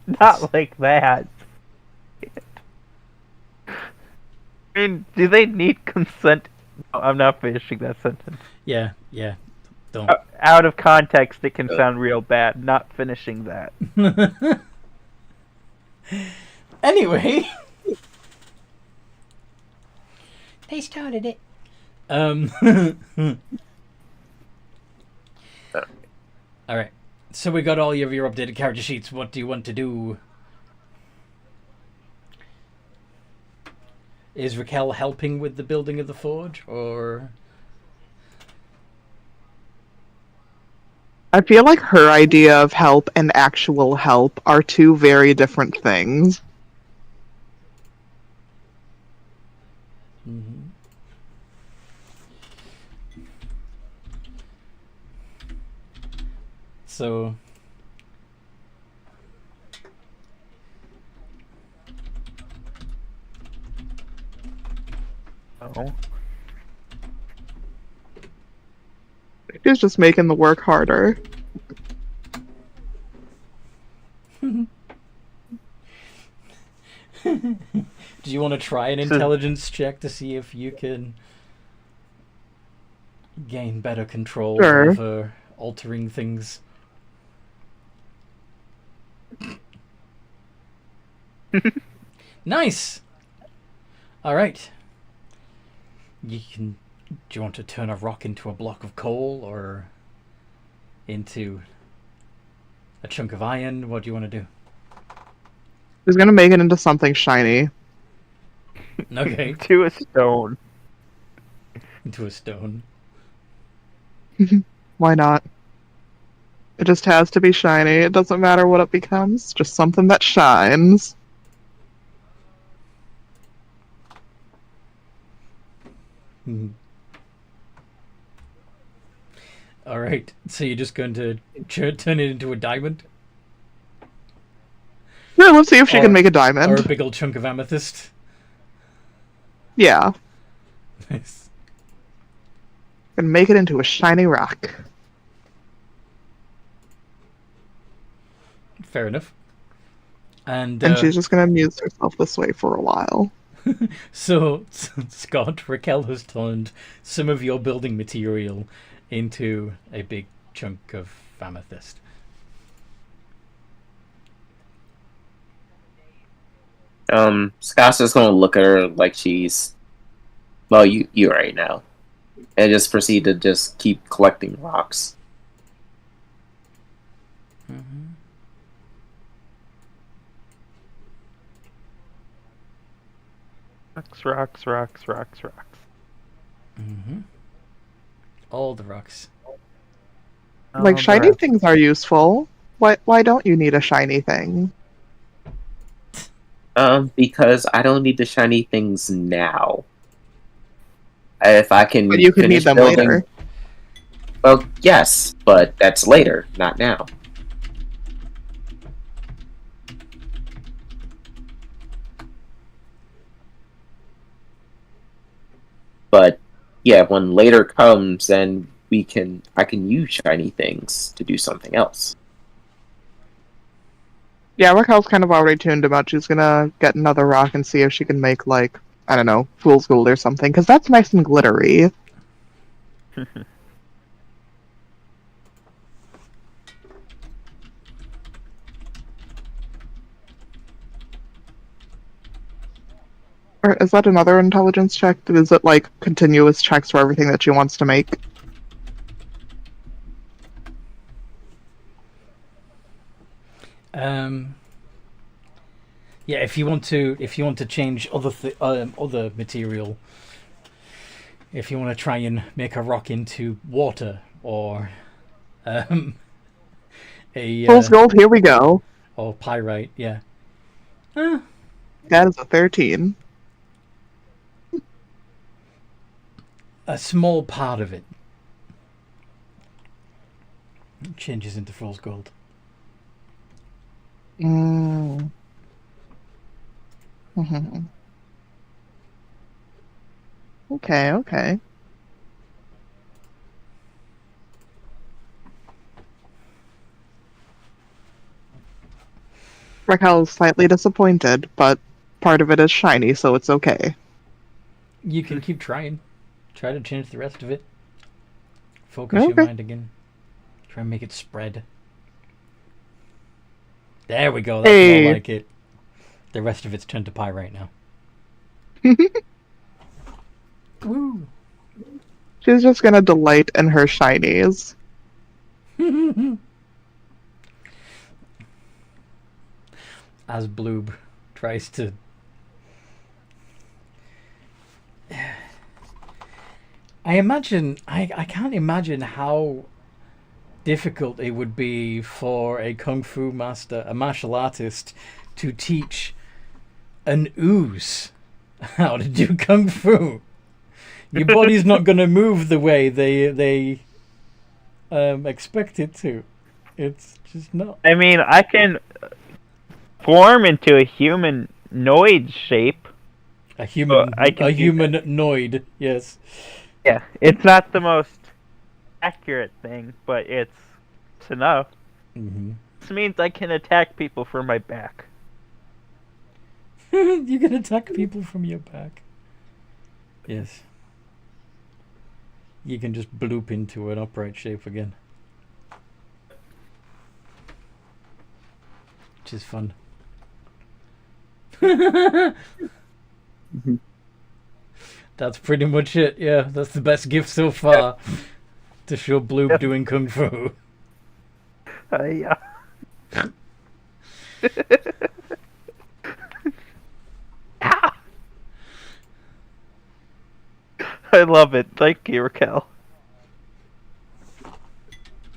Not like that. I mean, do they need consent? No, I'm not finishing that sentence. Yeah. Don't. Out of context, it can sound real bad. Not finishing that. Anyway. They started it. Alright. So we got all of your updated character sheets. What do you want to do? Is Raquel helping with the building of the forge, or... I feel like her idea of help and actual help are two very different things. Mm-hmm. So... Oh. She's just making the work harder. Do you want to try an intelligence check to see if you can gain better control Sure. over altering things. Nice. All right. You can. Do you want to turn a rock into a block of coal or into a chunk of iron? What do you want to do? He's gonna make it into something shiny. Okay, To a stone. into a stone. Why not? It just has to be shiny. It doesn't matter what it becomes. Just something that shines. Mhm. All right. So you're just going to turn it into a diamond Yeah, let's see if she Or- can make a or diamond. a big old chunk of amethyst. Yeah, Nice. and make it into a shiny rock. Fair enough. And, And she's just gonna amuse herself this way for a while. so Scott, Raquel has turned some of your building material into a big chunk of amethyst. Scott's just gonna look at her like she's, well, you right now, and just proceed to just keep collecting rocks. Mm-hmm. Rocks, rocks. Mm-hmm. All the rocks. Like Oh, shiny bruh. things are useful. Why don't you need a shiny thing? Because I don't need the shiny things now. If I can But you could finish need them building, later. well, yes, but that's later, not now. But yeah, when later comes, then I can use shiny things to do something else. Yeah, Raquel's kind of already tuned about she's gonna get another rock and see if she can make, like, I don't know, fool's gold or something, because that's nice and glittery. Or is that another intelligence check? Is it, like, continuous checks for everything that she wants to make? Yeah, if you want to change other material, if you want to try and make a rock into water or a Fool's gold, here we go. or pyrite, yeah. That is a 13. A small part of it changes into fool's gold. Mm. Mhm. Okay. Raquel is slightly disappointed, but part of it is shiny, so it's okay. You can keep trying. Try to change the rest of it. Focus your Okay. mind again. Try and make it spread. There we go. That's Hey. more like it. The rest of it's turned to pyrite now. Woo! She's just gonna delight in her shinies. As Bloob tries to. I can't imagine how difficult it would be for a kung fu master, a martial artist, to teach an ooze how to do kung fu. Your body's not going to move the way they expect it to. It's just not. I mean, I can form into a humanoid shape. A human, I can a do humanoid, yes. Yeah, it's not the most accurate thing, but it's enough. Mm-hmm. This means I can attack people from my back. You can attack people from your back. Yes. You can just bloop into an upright shape again. Which is fun. That's pretty much it, yeah. That's the best gift so far. To show Bloop doing Kung Fu. Yeah. I love it. Thank you, Raquel.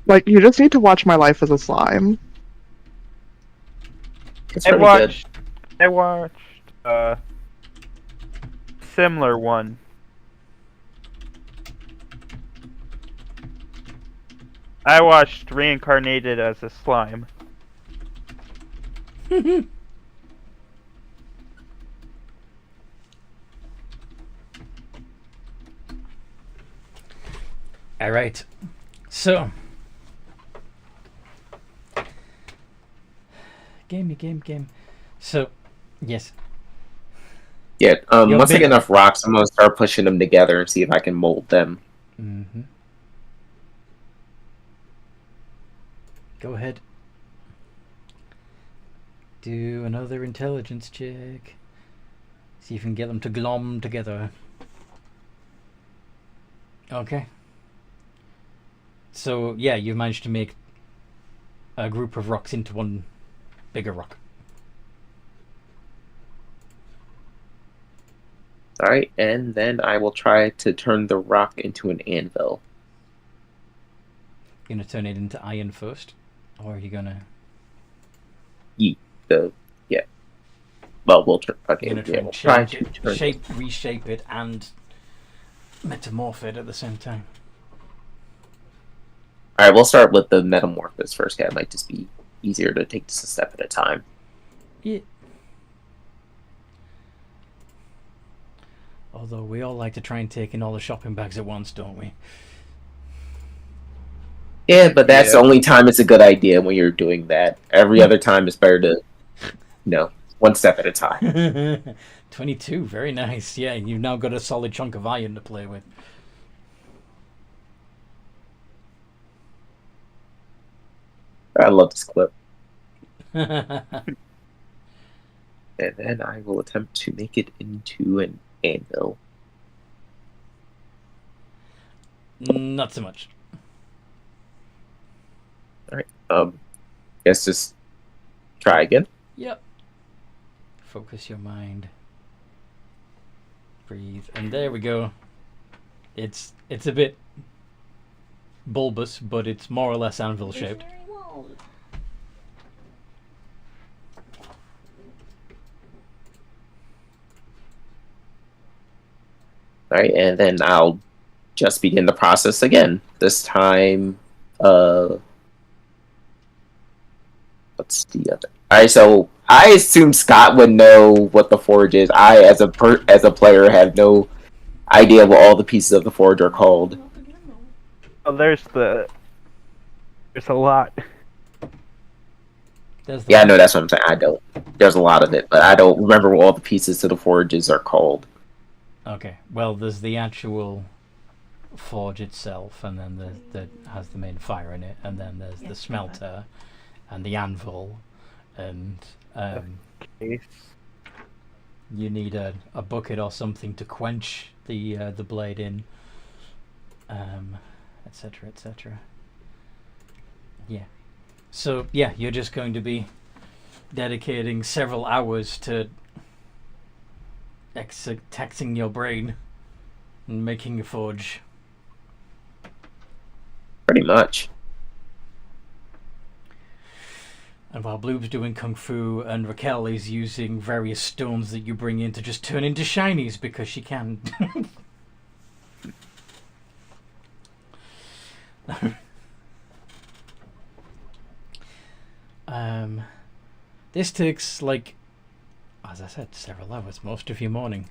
Like, you just need to watch My Life as a Slime. It's I really watched similar one. I watched Reincarnated as a Slime. Alright. So. Game. So, yes. Yeah, You're once I big. get enough rocks, I'm gonna start pushing them together and see if I can mold them. Mm-hmm. Go ahead. Do another intelligence check. See if you can get them to glom together. Okay. So, yeah, you've managed to make a group of rocks into one bigger rock. Alright, and then I will try to turn the rock into an anvil. You're gonna turn it into iron first? Or are you gonna... Well, we'll try. Okay, You're gonna try yeah, and we'll try change to it, turn it. reshape it, and metamorph it at the same time. Alright, we'll start with the metamorphosis first. Yeah, it might just be easier to take this a step at a time. Yeah. Although we all like to try and take in all the shopping bags at once, don't we? Yeah, but that's the Yeah. only time it's a good idea when you're doing that. Every other time it's better to, one step at a time. 22, very nice. Yeah, you've now got a solid chunk of iron to play with. I love this clip. And then I will attempt to make it into an anvil. Not so much. Guess just try again. Yep. Focus your mind. Breathe. And there we go. It's a bit bulbous, but it's more or less anvil shaped. Visionary walls. Alright, and then I'll just begin the process again. This time, what's the other? Alright, so I assume Scott would know what the forge is. I, as a player, have no idea what all the pieces of the forge are called. Oh, there's a lot. Yeah, no, that's what I'm saying. I don't. There's a lot of it, but I don't remember what all the pieces to the forges are called. Okay. Well, there's the actual forge itself, and then that has the main fire in it, and then there's the smelter, and the anvil, and Case. you need a bucket or something to quench the blade in, etc., etc. Yeah. So yeah, you're just going to be dedicating several hours to taxing your brain and making a forge. Pretty much. And while Bloob's doing kung fu and Raquel is using various stones that you bring in to just turn into shinies because she can. This takes, like, as I said, several hours, most of your morning.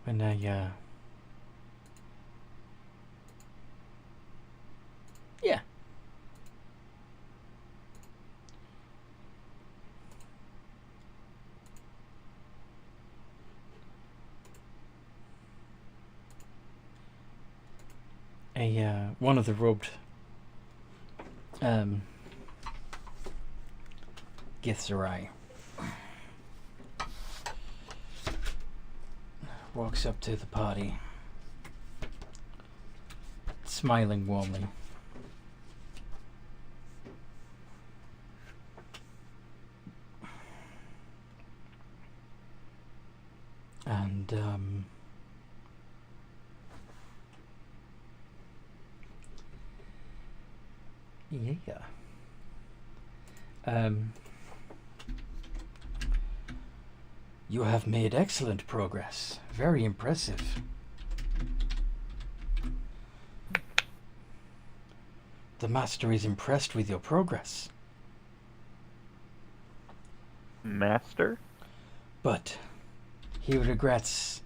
When one of the robed Githzerai walks up to the party, smiling warmly. And yeah. You have made excellent progress. Very impressive. The master is impressed with your progress. Master? But he regrets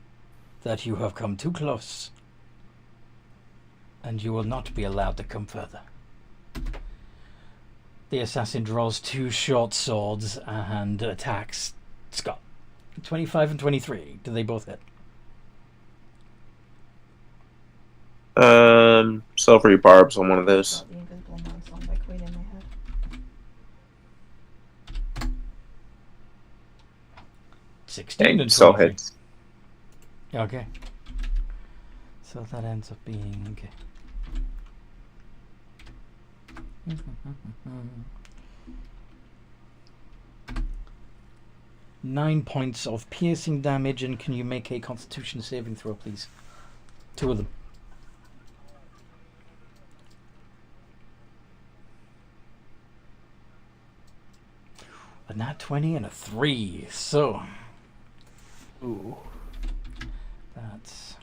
that you have come too close. And you will not be allowed to come further. The assassin draws two short swords and attacks Scott. 25 and 23. Do they both hit? Silvery barbs on one of those. Got the Invisible Man song by Queen in my head. 16 Hey, and still 23. hits. Okay. So that ends up being okay. 9 points of piercing damage, and can you make a Constitution saving throw, please? 2 of them. A nat 20 and a 3. So. Ooh. That's.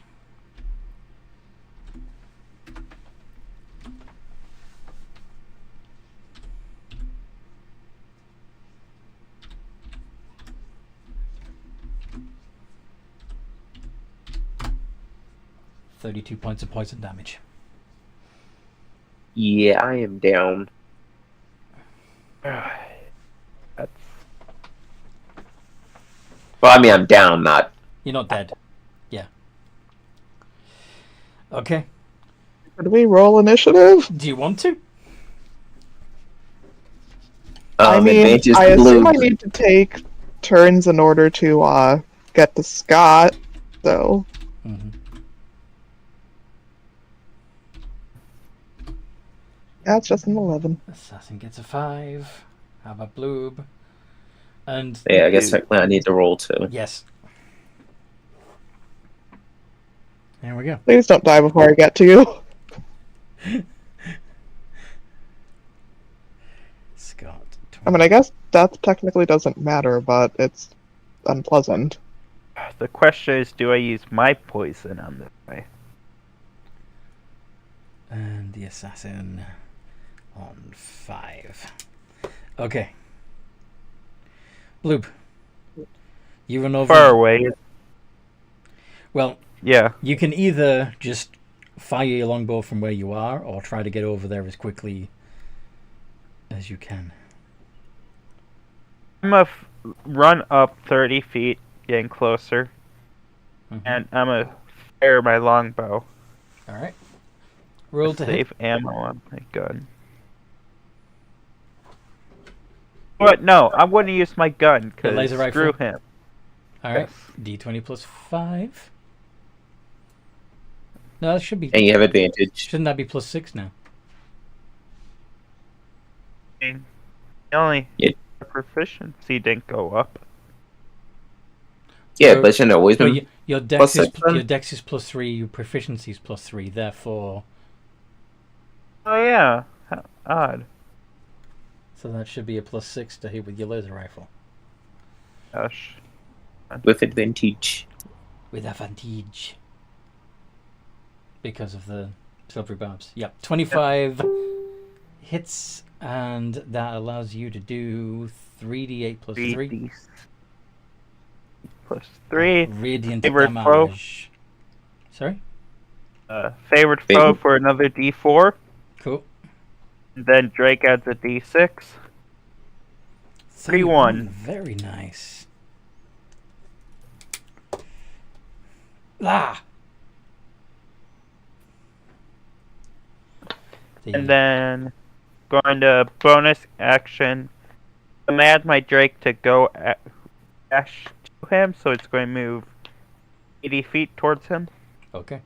$32 points of poison damage. Yeah, I am down. That's Well, I mean, I'm down, not. You're not dead. Yeah. Okay. Could we roll initiative? Do you want to? I mean, advantage I assume blue. I need to take turns in order to get to Scott, so Mm-hmm. that's just an 11. Assassin gets a 5. How about Bloob? And Yeah, I guess technically I need to roll too. yes. There we go. Please don't die before I get to you. Scott. I mean, I guess that technically doesn't matter, but it's unpleasant. the question is, do I use my poison on this guy? And the assassin on 5. Okay. Bloob. You run over. Far away. Well, Yeah. you can either just fire your longbow from where you are, or try to get over there as quickly as you can. I'm gonna run up 30 feet, getting closer, Mhm. and I'm gonna fire my longbow. All right. Roll to hit. Save ammo on my gun. But no, I'm going to use my gun Your because laser rifle? screw him. All right. Yes. D20 plus 5. No, that should be. And you have advantage. Shouldn't that be plus 6 now? Only Yeah. proficiency didn't go up. Yeah, So- but shouldn't it always No, been. your dex Plus is 6 then? your dex is plus 3. Your proficiency is plus 3. Therefore, Oh yeah, how odd. so that should be a plus 6 to hit with your laser rifle Gosh. With advantage. with advantage because of the silvery barbs. Yep, 25 hits, and that allows you to do 3d8 plus 3 3d plus 3. radiant Favorite damage. Sorry. Favorite foe Favorite? for another d4. Cool. And then Drake adds a d6. 31. Very nice. Ah. And then going to bonus action. Command my Drake to go dash to him, so it's going to move 80 feet towards him. Okay.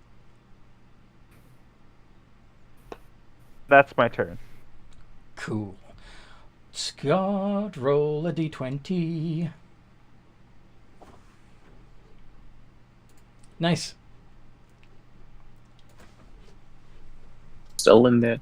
That's my turn. Cool. Scott, roll a d20. Nice. Still in there.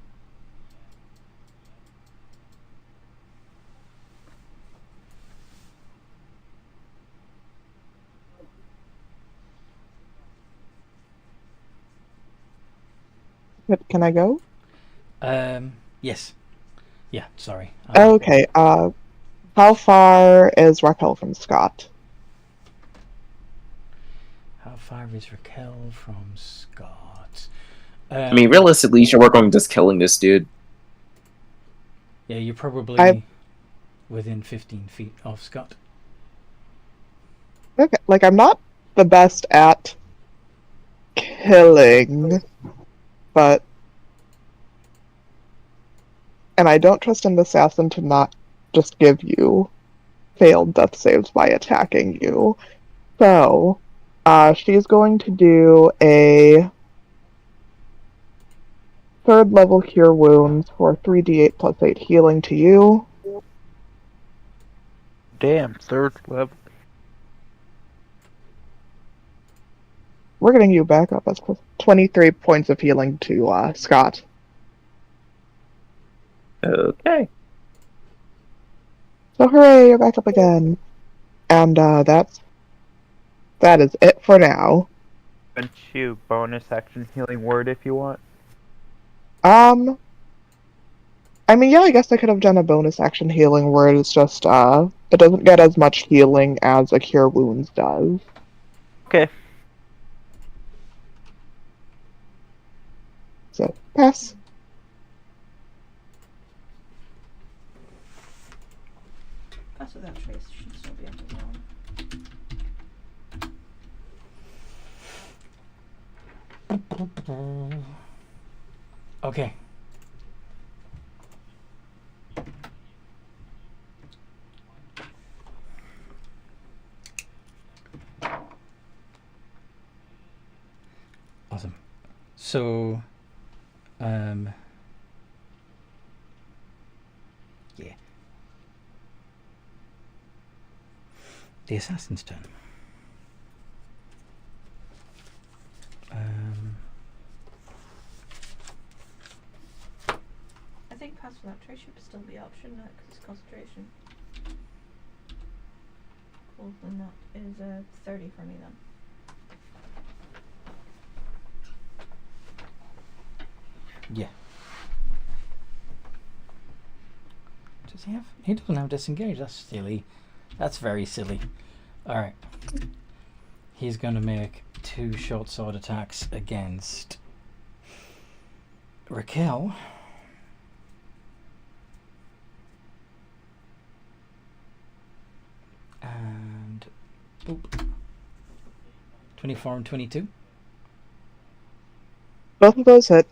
Can I go? Yes. Yeah, sorry. Okay, how far is Raquel from Scott? How far is Raquel from Scott? I mean, realistically, you should work on just killing this dude. Yeah, you're probably within 15 feet of Scott. Okay, like, I'm not the best at killing, but... And I don't trust an assassin to not just give you failed death saves by attacking you. So, she's going to do a 3rd level cure wounds for 3d8 plus 8 healing to you. Damn, 3rd level. We're getting you back up as plus 23 points of healing to Scott. Okay. So hooray, you're back up again. And that is it for now. And you bonus action healing word if you want. I mean, yeah, I guess I could have done a bonus action healing word. It's just, it doesn't get as much healing as a cure wounds does. Okay. So, pass. Pass without trace should still be able to roll. Okay. Awesome. So, yeah. The assassin's turn. I think pass without trace should still be option because it's concentration. Cool, then that is 30 for me then. Yeah. Does he have? He doesn't have disengage. That's silly. That's very silly. Alright. He's going to make 2 short sword attacks against Raquel. And boop. 24 and 22. Both of those hit.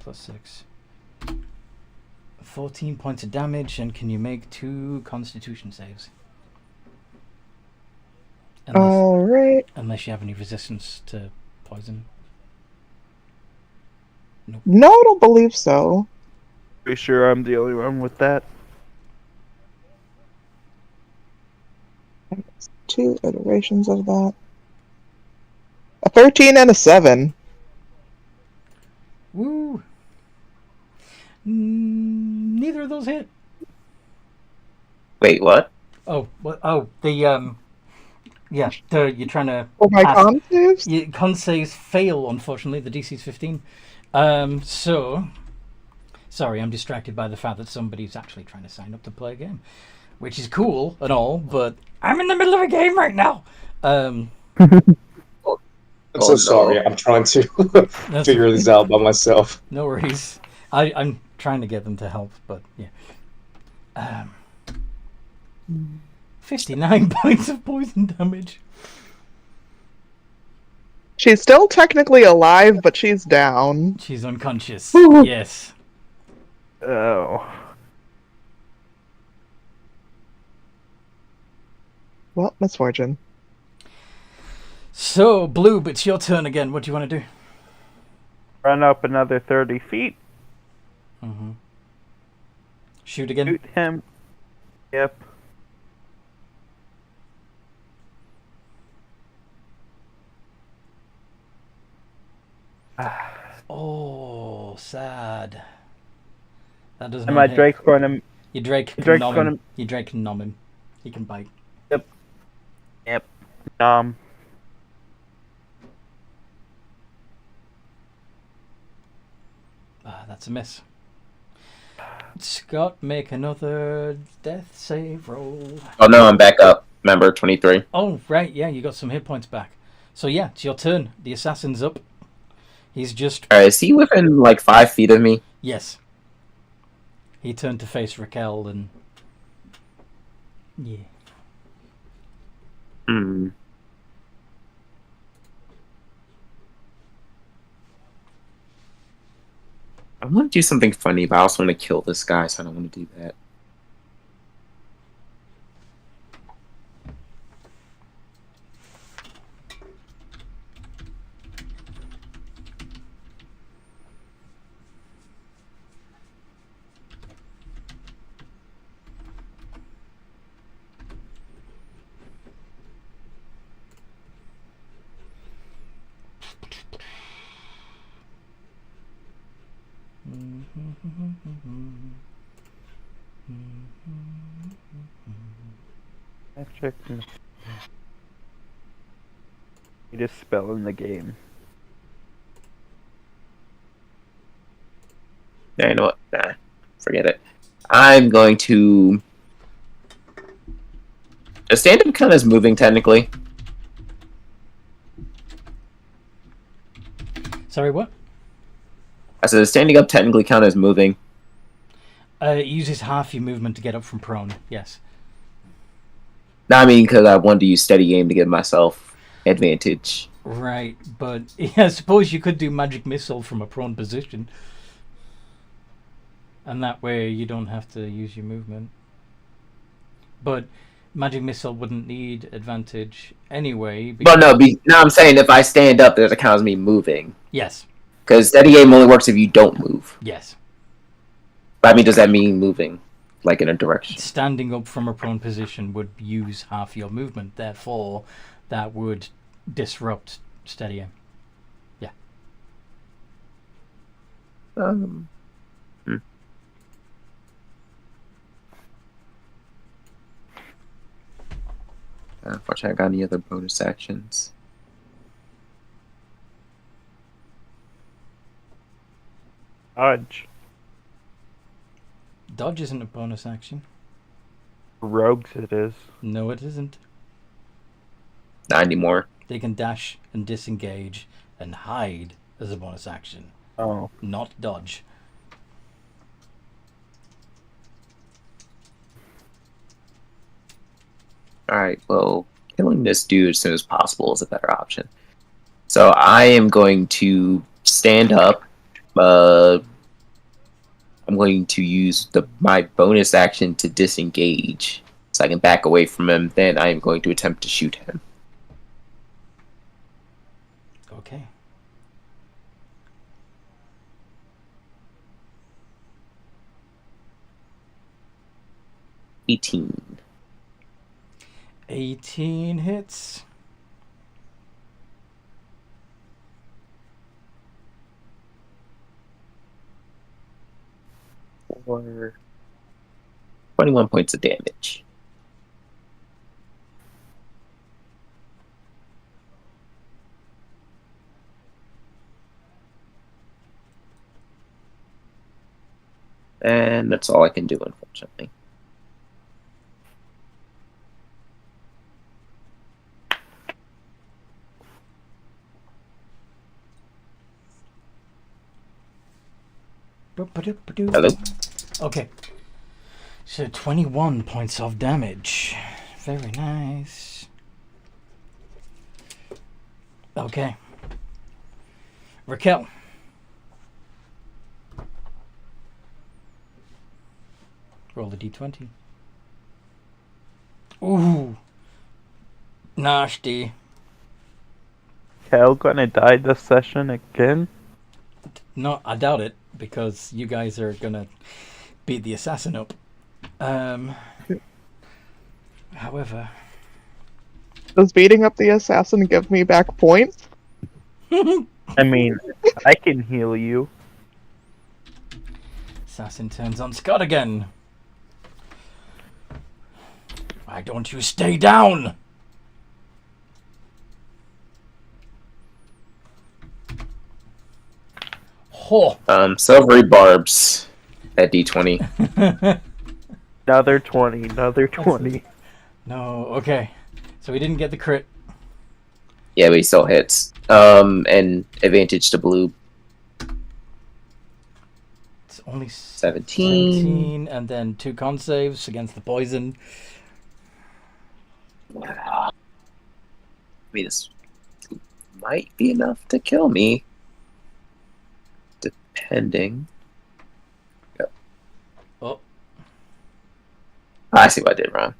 Plus 6. 14 points of damage, and can you make 2 constitution saves? Alright. Unless you have any resistance to poison. Nope. No, I don't believe so. Pretty sure I'm the only one with that. 2 iterations of that. A 13 and a 7. Woo! Neither of those hit. Wait, what? Oh, what? Oh, you're trying to. For my con saves? Con saves fail, unfortunately. The DC's 15. So, sorry, I'm distracted by the fact that somebody's actually trying to sign up to play a game, which is cool and all, but I'm in the middle of a game right now. I'm so sorry. I'm trying to figure this out by myself. No worries. I'm trying to get them to help, but yeah. 59 points of poison damage. She's still technically alive, but she's down. She's unconscious. Woo. Yes. Oh. Well, misfortune. So, Bloob, it's your turn again. What do you want to do? Run up another 30 feet. Mm-hmm. Shoot again. Shoot him. Yep. Oh, sad. That doesn't. And my Drake's going to... Your Drake can Drake's nom gonna- him. Your Drake can nom him. He can bite. Yep. That's a miss. Scott, make another death save roll. Oh no, I'm back up. Remember, 23. Oh, right, yeah, you got some hit points back. So yeah, it's your turn. The assassin's up. He's just... Alright, is he within like 5 feet of me? Yes. He turned to face Raquel and... Yeah. Hmm. I want to do something funny, but I also want to kill this guy, so I don't want to do that. Magic. You just spell in the game. Yeah, you know what? Nah, forget it. I'm going to... Does stand-up count as moving, technically? Sorry, what? I said, does standing up technically count as moving? It uses half your movement to get up from prone, yes. No, I mean, because I wanted to use steady aim to give myself advantage. Right, but yeah, I suppose you could do magic missile from a prone position. And that way you don't have to use your movement. But magic missile wouldn't need advantage anyway. Well, no, I'm saying if I stand up, there's a count as me moving. Yes. Because steady aim only works if you don't move. Yes. But I mean, does that mean moving? Like in a direction? Standing up from a prone position would use half your movement, therefore that would disrupt steady aim. Yeah. Unfortunately, I got any other bonus actions. Dodge. Dodge isn't a bonus action. Rogues it is. No, it isn't. Not anymore. They can dash and disengage and hide as a bonus action, Oh. not dodge. Alright, well, killing this dude as soon as possible is a better option. So I am going to stand up. I'm going to use my bonus action to disengage so I can back away from him. Then I am going to attempt to shoot him. Okay. $18. 18 hits. For 21 points of damage. And that's all I can do, unfortunately. Boop-a-doop-a-doo. Hello? Okay. So 21 points of damage. Very nice. Okay. Raquel. Roll the d20. Ooh. Nasty. Cal gonna die this session again? No, I doubt it, because you guys are gonna beat the assassin up. However... Does beating up the assassin give me back points? I mean, I can heal you. Assassin turns on Scott again. Why don't you stay down? Ho! Silvery barbs at D20. Another 20, another 20. No, okay. So we didn't get the crit. Yeah, but he still hits. And advantage to blue. It's only 17. 17, and then 2 con saves against the poison. I mean, this might be enough to kill me. Depending. Yep. Oh. I see what I did wrong.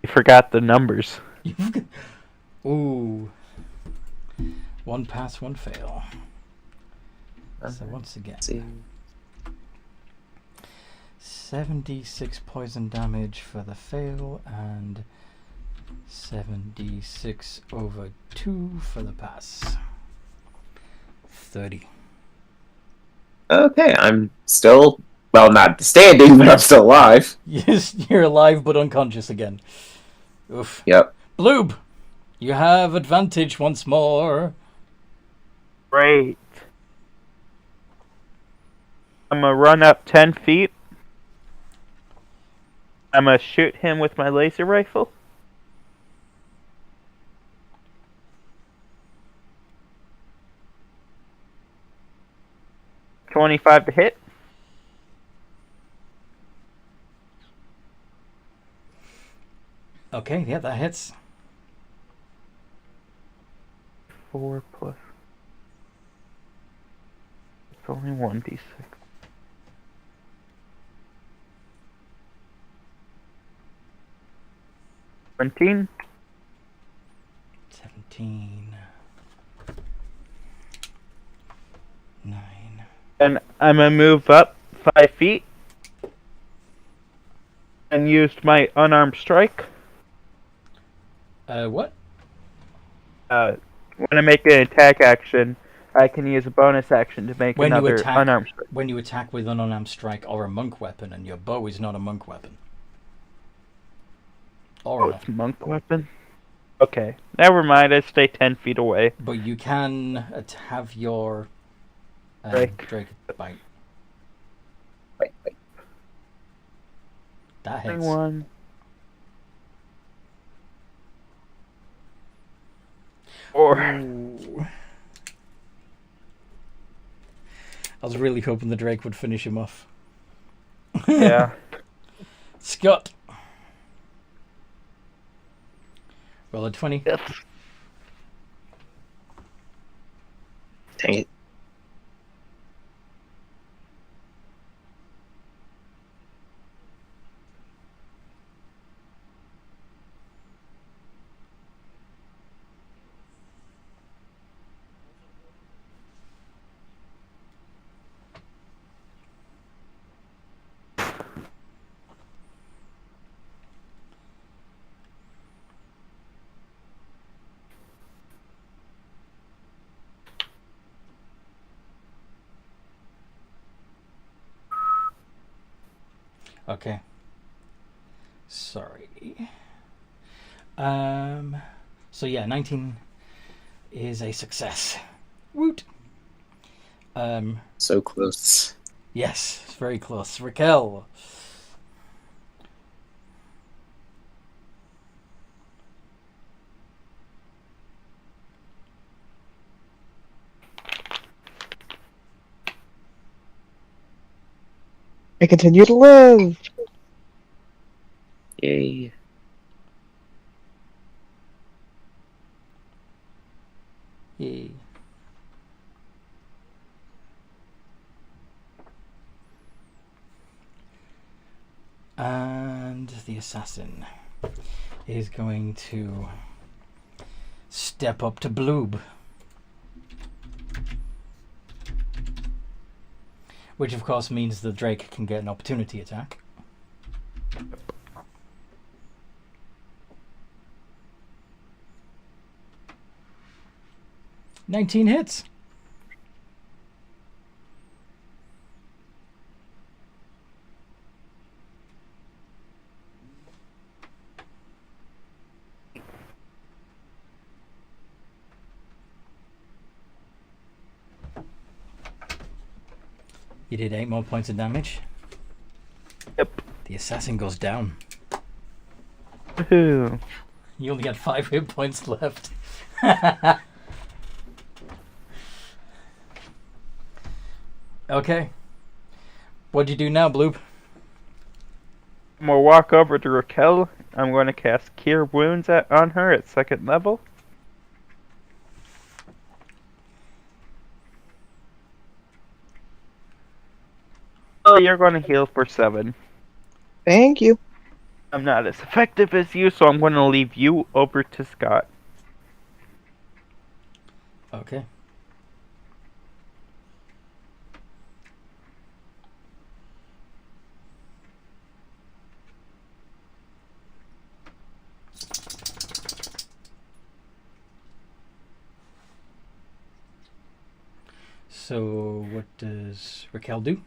You forgot the numbers. Ooh. 1 pass, 1 fail. So once again, Let's see. 76 poison damage for the fail and 76 over 2 for the pass. 30. Okay, I'm still, well, not standing, but I'm still alive. Yes, you're alive but unconscious again. Oof. Yep. Bloob, you have advantage once more. Great. I'm gonna run up 10 feet. I'm gonna shoot him with my laser rifle. $25 to hit. Okay, yeah, that hits. 4 plus. It's only 1d6. 17. 17. 9. And I'm gonna move up 5 feet. And used my unarmed strike. What? When I make an attack action, I can use a bonus action to make another unarmed strike. When you attack with an unarmed strike or a monk weapon, and your bow is not a monk weapon. Or It's monk weapon? Okay. Never mind, I stay 10 feet away. but you can have your Drake bite. Wait. That hits. 21. Or Ooh. I was really hoping the Drake would finish him off. yeah. Scott. Roll a 20. Yes. Dang it. Okay. Sorry. So yeah, 19 is a success. Woot. So close. Yes, it's very close. Raquel. I continue to live. Yay. Yay. And the assassin is going to step up to Bloob. Which of course means the Drake can get an opportunity attack. "19 hits. You did 8 more points of damage. Yep. The assassin goes down. Woohoo. You only got 5 hit points left. Okay. What'd you do now, Bloop? I'm gonna walk over to Raquel. I'm going to cast Cure Wounds on her at 2nd level. Oh, you're going to heal for 7. Thank you. I'm not as effective as you, so I'm going to leave you over to Scott. Okay. So, what does Raquel do?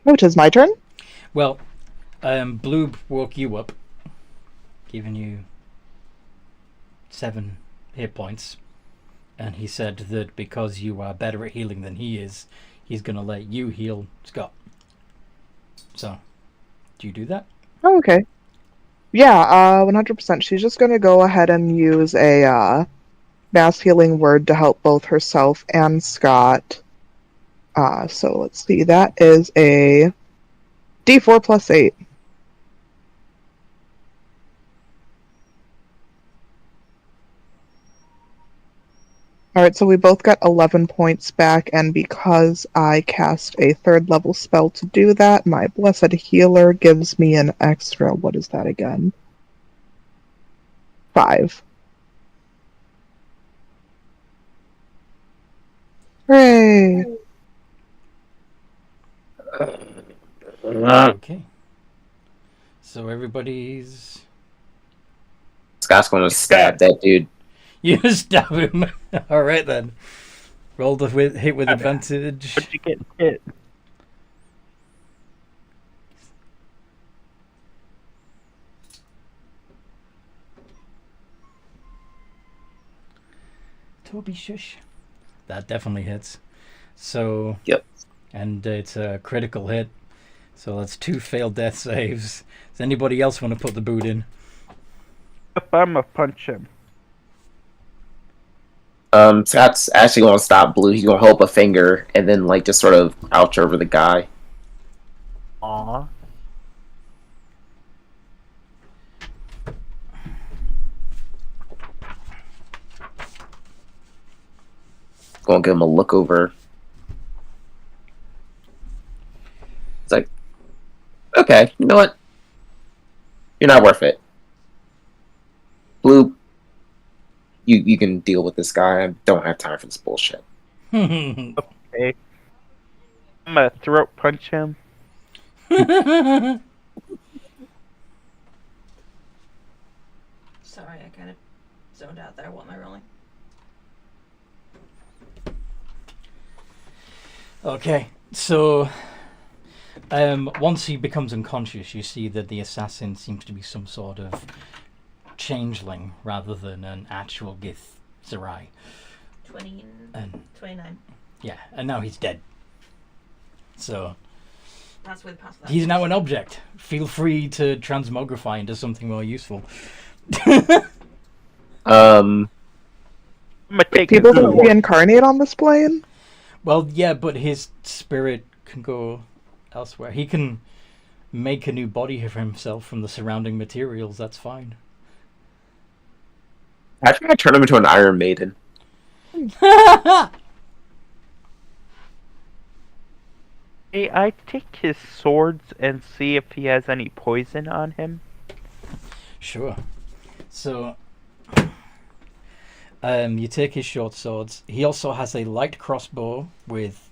Oh, it is my turn? Well, Bloob woke you up, giving you 7 hit points, and he said that because you are better at healing than he is, he's going to let you heal Scott. So, do you do that? Oh, okay. Yeah, 100%. She's just gonna go ahead and use a mass healing word to help both herself and Scott. So let's see, that is a D4 plus 8. Alright, so we both got 11 points back, and because I cast a 3rd level spell to do that, my Blessed Healer gives me an extra, what is that again? 5. Hooray! Okay. So everybody's... Scott's gonna stab that dude. You stab him. Alright then. Roll the hit with advantage. What'd you get hit? Toby, shush. That definitely hits. So... Yep. And it's a critical hit. So that's 2 failed death saves. Does anybody else want to put the boot in? Yep, I'm gonna punch him. Scott's actually gonna stop Blue. He's gonna hold up a finger and then like just sort of ouch over the guy. Aww. Gonna give him a look over. It's like, okay, you know what? You're not worth it. Blue, you can deal with this guy. I don't have time for this bullshit. Okay. I'm gonna throat punch him. Sorry, I kind of zoned out there. What am I rolling? Okay, so once he becomes unconscious, you see that the assassin seems to be some sort of changeling rather than an actual Gith Zerai. 29. Yeah, and now he's dead. So That's with past that. he's now an object. Feel free to transmogrify into something more useful. I'm gonna take People his don't reincarnate on this plane? Well, yeah, but his spirit can go elsewhere. He can make a new body for himself from the surrounding materials. That's fine. I think I turn him into an Iron Maiden. Hey, I take his swords and see if he has any poison on him. Sure. So, you take his short swords. He also has a light crossbow with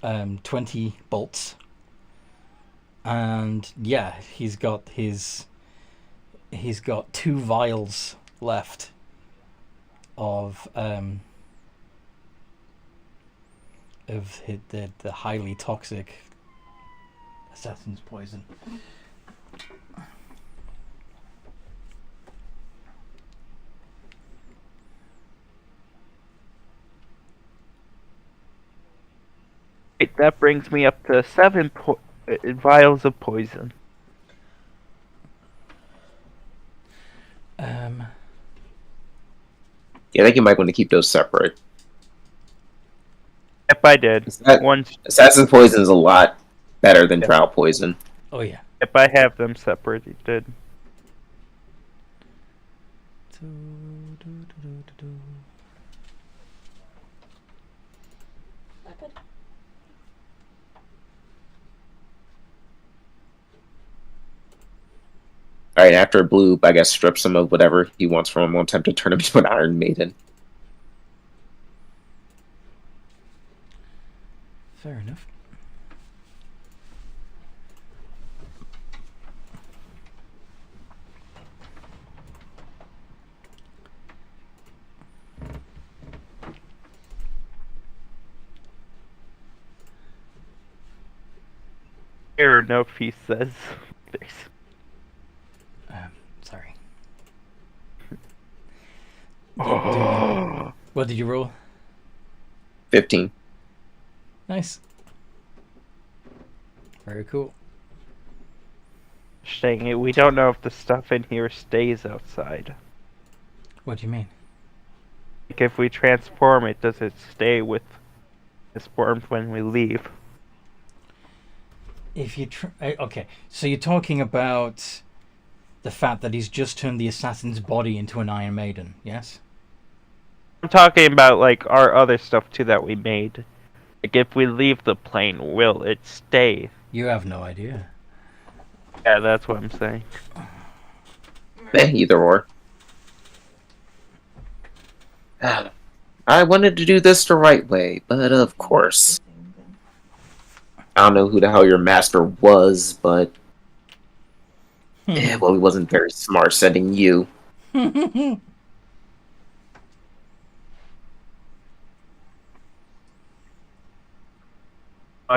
20 bolts. And yeah, he's got 2 vials left of the highly toxic assassin's poison. Wait, that brings me up to 7 vials of poison. Yeah, I think you might want to keep those separate. Yep, I did. Assassin poison is a lot better than drow poison. Oh yeah. If I have them separated. Alright, after Blue, I guess, strips him of whatever he wants from him, we'll attempt to turn him into an Iron Maiden. Fair enough. Here, no piece says. Sorry. Oh. What did you roll? 15. Nice. Very cool. Dang it, we don't know if the stuff in here stays outside. What do you mean? Like if we transform it, does it stay with this worm when we leave? If you okay, so you're talking about the fact that he's just turned the assassin's body into an Iron Maiden, yes? I'm talking about like our other stuff too that we made. Like if we leave the plane, will it stay? You have no idea. Yeah, that's what I'm saying. Either or. I wanted to do this the right way, but of course. I don't know who the hell your master was, but well, he wasn't very smart sending you. I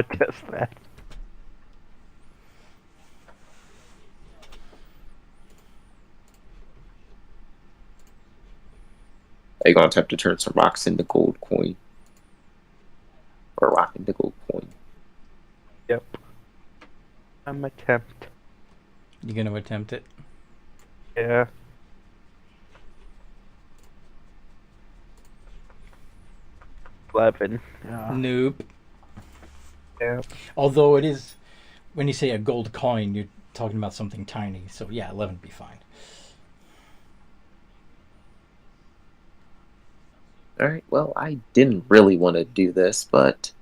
guess that. Are you going to attempt to turn some rocks into gold coin? Or rock into gold coin? Yep. I'm attempt. You're gonna attempt it? Yeah. $11. Nope. Yeah. Although it is, when you say a gold coin, you're talking about something tiny. So yeah, 11 would be fine. Alright, well, I didn't really want to do this, but...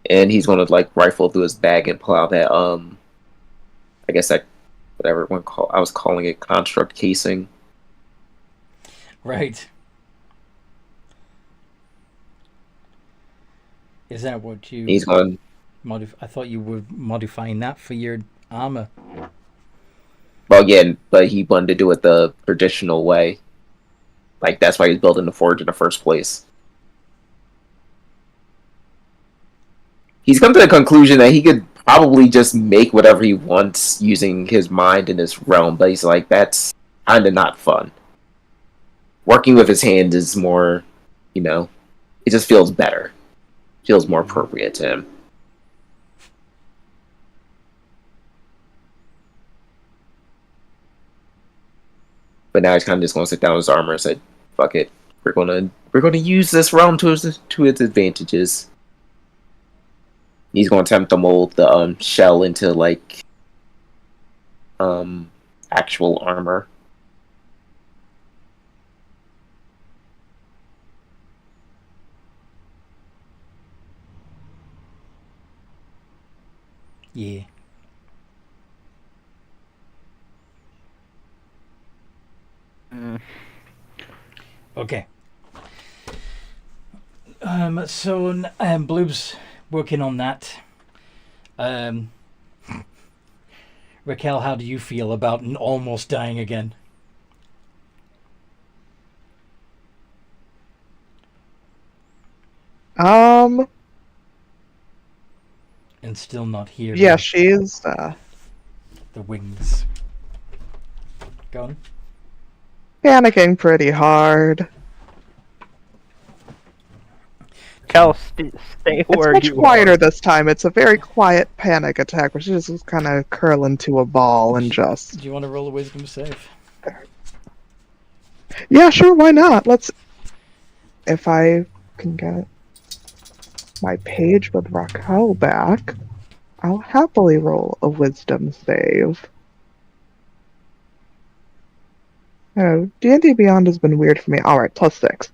And he's going to, like, rifle through his bag and pull out that, I guess that, whatever one call, I was calling it construct casing. Right. Is that what you... He's going... I thought you were modifying that for your armor. Well, yeah, but he wanted to do it the traditional way. Like, that's why he's building the forge in the first place. He's come to the conclusion that he could probably just make whatever he wants using his mind in his realm, but he's like, that's kind of not fun. Working with his hands is more, you know, it just feels better. Feels more appropriate to him. But now he's kind of just going to sit down with his armor and say, fuck it, we're going to We're going to use this realm to its advantages. He's going to attempt to mold the shell into like actual armor. Yeah. Okay. So Bloob's working on that. Raquel, how do you feel about almost dying again? Um, And still not hearing yeah, she's, the wings. Go on. panicking pretty hard. Cal, stay It's where much you quieter are. this time. It's a very quiet panic attack where she just kind of curl into a ball and just... Do you want to roll a wisdom save? Yeah, sure, why not? Let's... If I can get my page with Raquel back, I'll happily roll a wisdom save. Oh, D&D Beyond has been weird for me. Alright, +6.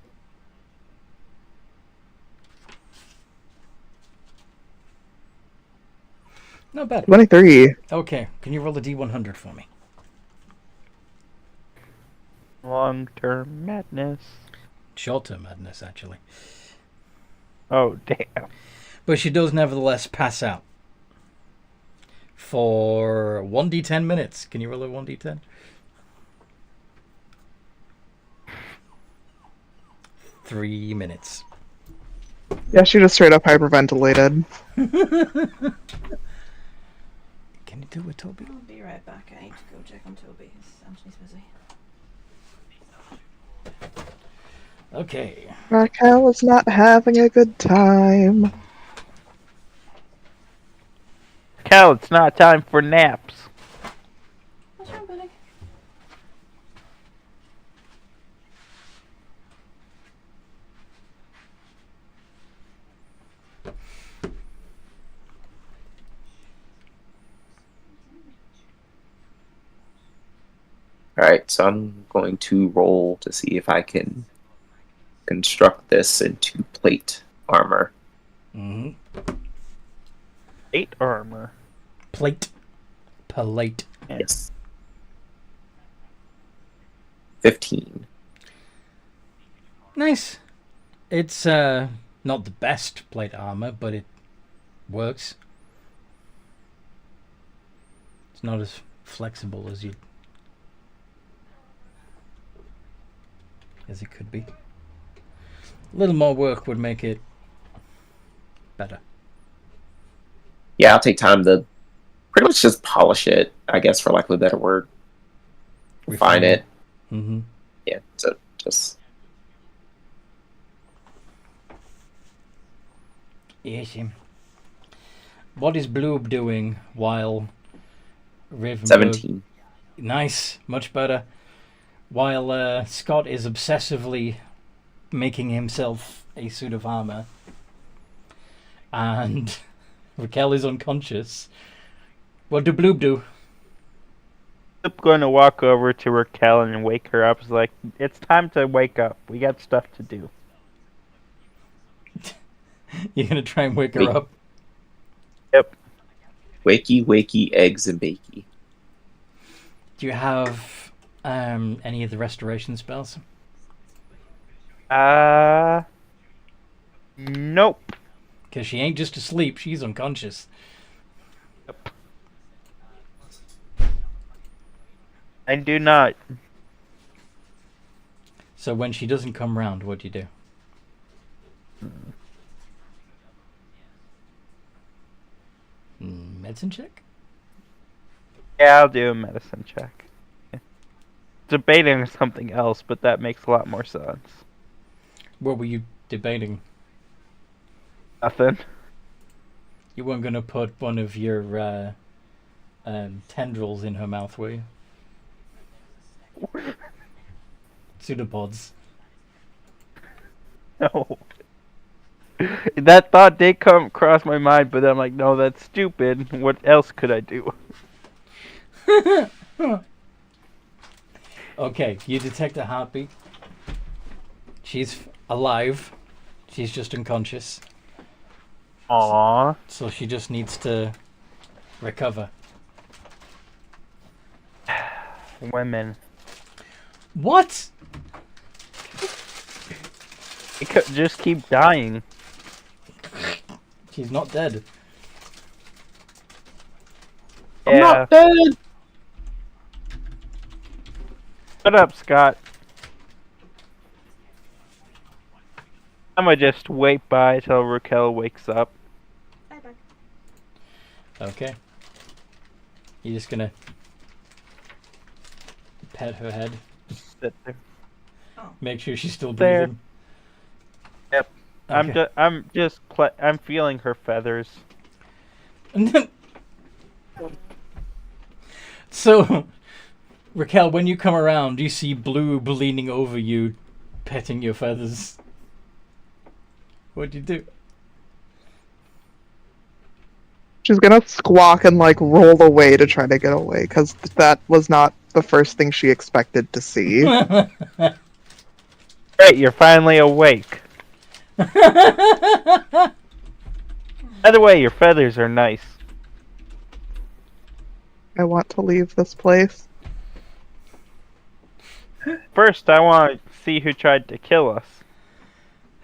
Not bad. 23. Okay, can you roll a d100 for me? Long-term madness. Short-term madness, actually. Oh, damn. But she does nevertheless pass out. For 1d10 minutes. Can you roll a 1d10? Three minutes. Yeah, she just straight up hyperventilated. Can you do it, Toby? I'll be right back. I need to go check on Toby. Anthony's busy. Okay. Raquel is not having a good time. Cal, it's not time for naps. What's wrong, buddy? Alright, so I'm going to roll to see if I can construct this into plate armor. Mm-hmm. 8 armor. Plate. Palate. Yes. 15. Nice. It's not the best plate armor, but it works. It's not as flexible as it could be. A little more work would make it better. Yeah, I'll take time to pretty much just polish it, I guess, for lack of a better word. Refine it. Mm-hmm. Yeah, so just... Yes. What is Bloob doing while Ravenberg... 17. Nice, much better. While Scott is obsessively making himself a suit of armor, and Raquel is unconscious, what do Bloob do? I'm going to walk over to Raquel and wake her up. It's like, it's time to wake up. We got stuff to do. You're gonna try and wake her up? Yep. Wakey, wakey, eggs and bakey. Do you have any of the restoration spells? Nope. Because she ain't just asleep, she's unconscious. Yep. I do not. So when she doesn't come round, what do you do? Medicine check? Yeah, I'll do a medicine check. Debating something else, but that makes a lot more sense. What were you debating? Nothing. You weren't going to put one of your tendrils in her mouth, were you? Pseudopods. No. That thought did come across my mind, but I'm like, no, that's stupid. What else could I do? Okay, you detect a heartbeat. She's alive. She's just unconscious. Aww. So she just needs to recover. Women. What? It could just keep dying. She's not dead. I'm not dead. Shut up, Scott. I'm gonna just wait by till Raquel wakes up. Bye bye. Okay. You're just gonna pet her head. Sit there. Make sure she's still There. breathing. Yep. Okay. I'm feeling her feathers. So, Raquel, when you come around, you see Blue leaning over you, petting your feathers. What'd you do? She's gonna squawk and like roll away to try to get away, because that was not the first thing she expected to see. Great, you're finally awake. By the way, your feathers are nice. I want to leave this place. First, I want to see who tried to kill us.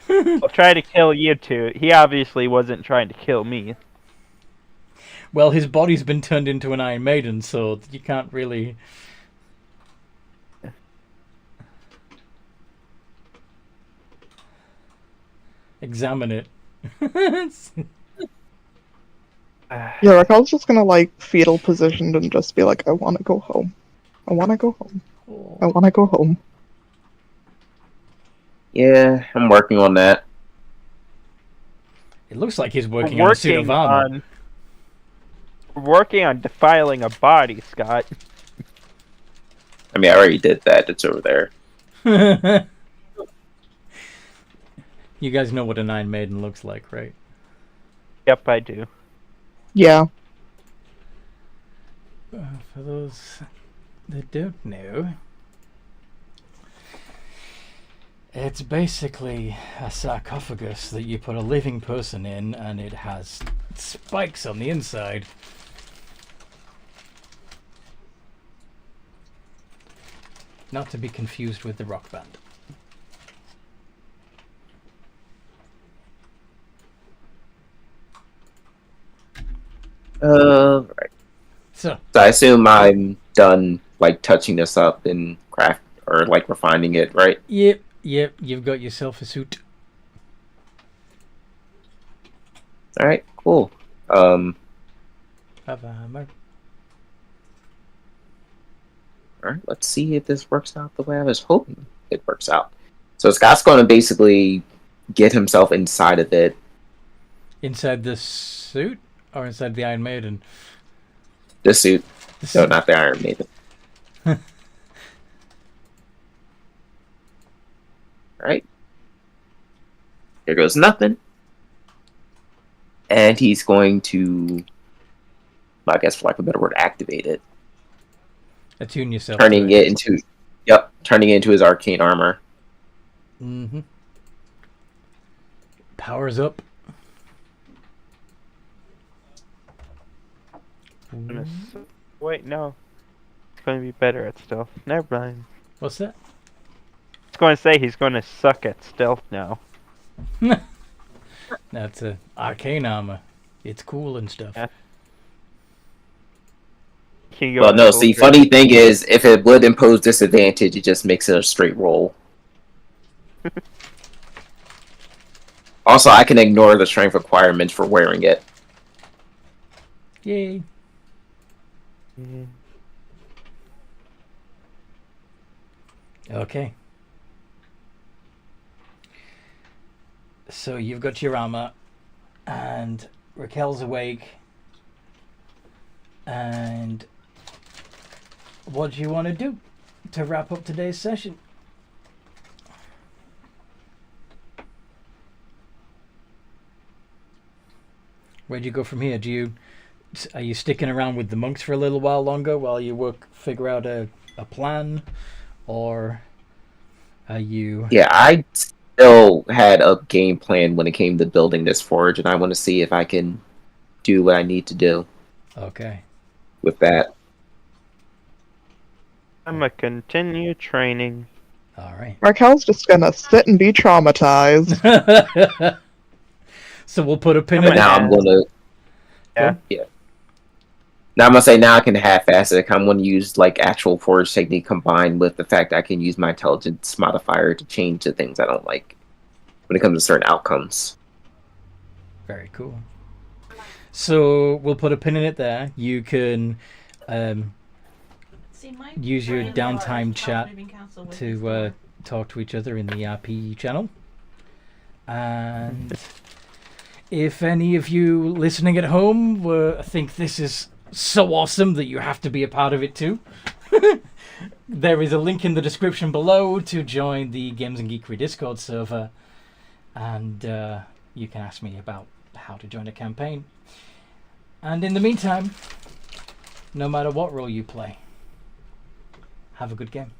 I'll try to kill you two. He obviously wasn't trying to kill me. Well, his body's been turned into an Iron Maiden, so you can't really... examine it. Yeah, Raquel's just gonna like fetal positioned and just be like, I wanna go home. I wanna go home. I wanna go home. Yeah, I'm working on that. It looks like he's working on a suit of armor. Working on defiling a body, Scott. I mean, I already did that. It's over there. You guys know what an Iron Maiden looks like, right? Yep, I do. Yeah. For those that don't know, it's basically a sarcophagus that you put a living person in, and it has spikes on the inside. Not to be confused with the rock band. Right. So I assume I'm done, like, touching this up and craft or like refining it, right? Yep, you've got yourself a suit. All right, cool. Have a hammer. All right, let's see if this works out the way I was hoping it works out. So Scott's going to basically get himself inside of it. Inside the suit? Or inside the Iron Maiden? The suit. The No, suit. not the Iron Maiden. All right. There goes nothing. And he's going to, I guess for lack of a better word, activate it. Attune yourself. Turning it into his arcane armor. Mm-hmm. Powers up. Wait, no. It's going to be better at stealth. Never mind. What's that? I was going to say he's going to suck at stealth now. That's a arcane armor. It's cool and stuff. Yeah. Can you Well, go no, full see, grip? funny thing is, if it would impose disadvantage, it just makes it a straight roll. Also, I can ignore the strength requirements for wearing it. Yay. Mhm. Okay. So you've got your armor, and Raquel's awake. And what do you want to do to wrap up today's session? Where do you go from here? Are you sticking around with the monks for a little while longer while you figure out a plan, or are you? Yeah, I still had a game plan when it came to building this forge, and I want to see if I can do what I need to do Okay. with that. I'm gonna continue training. All right. Raquel's just gonna sit and be traumatized. So we'll put a pin I'm in gonna it. Now I'm gonna. Yeah. Now I'm gonna say now I can half-ass it. I'm gonna use like actual forge technique combined with the fact I can use my intelligence modifier to change the things I don't like when it comes to certain outcomes. Very cool. So we'll put a pin in it there. You can See, my use your brain downtime realized chat Moving Council was to talk to each other in the RP channel. And if any of you listening at home think this is so awesome that you have to be a part of it too, there is a link in the description below to join the Games and Geekery Discord server, and you can ask me about how to join a campaign. And in the meantime, no matter what role you play, have a good game.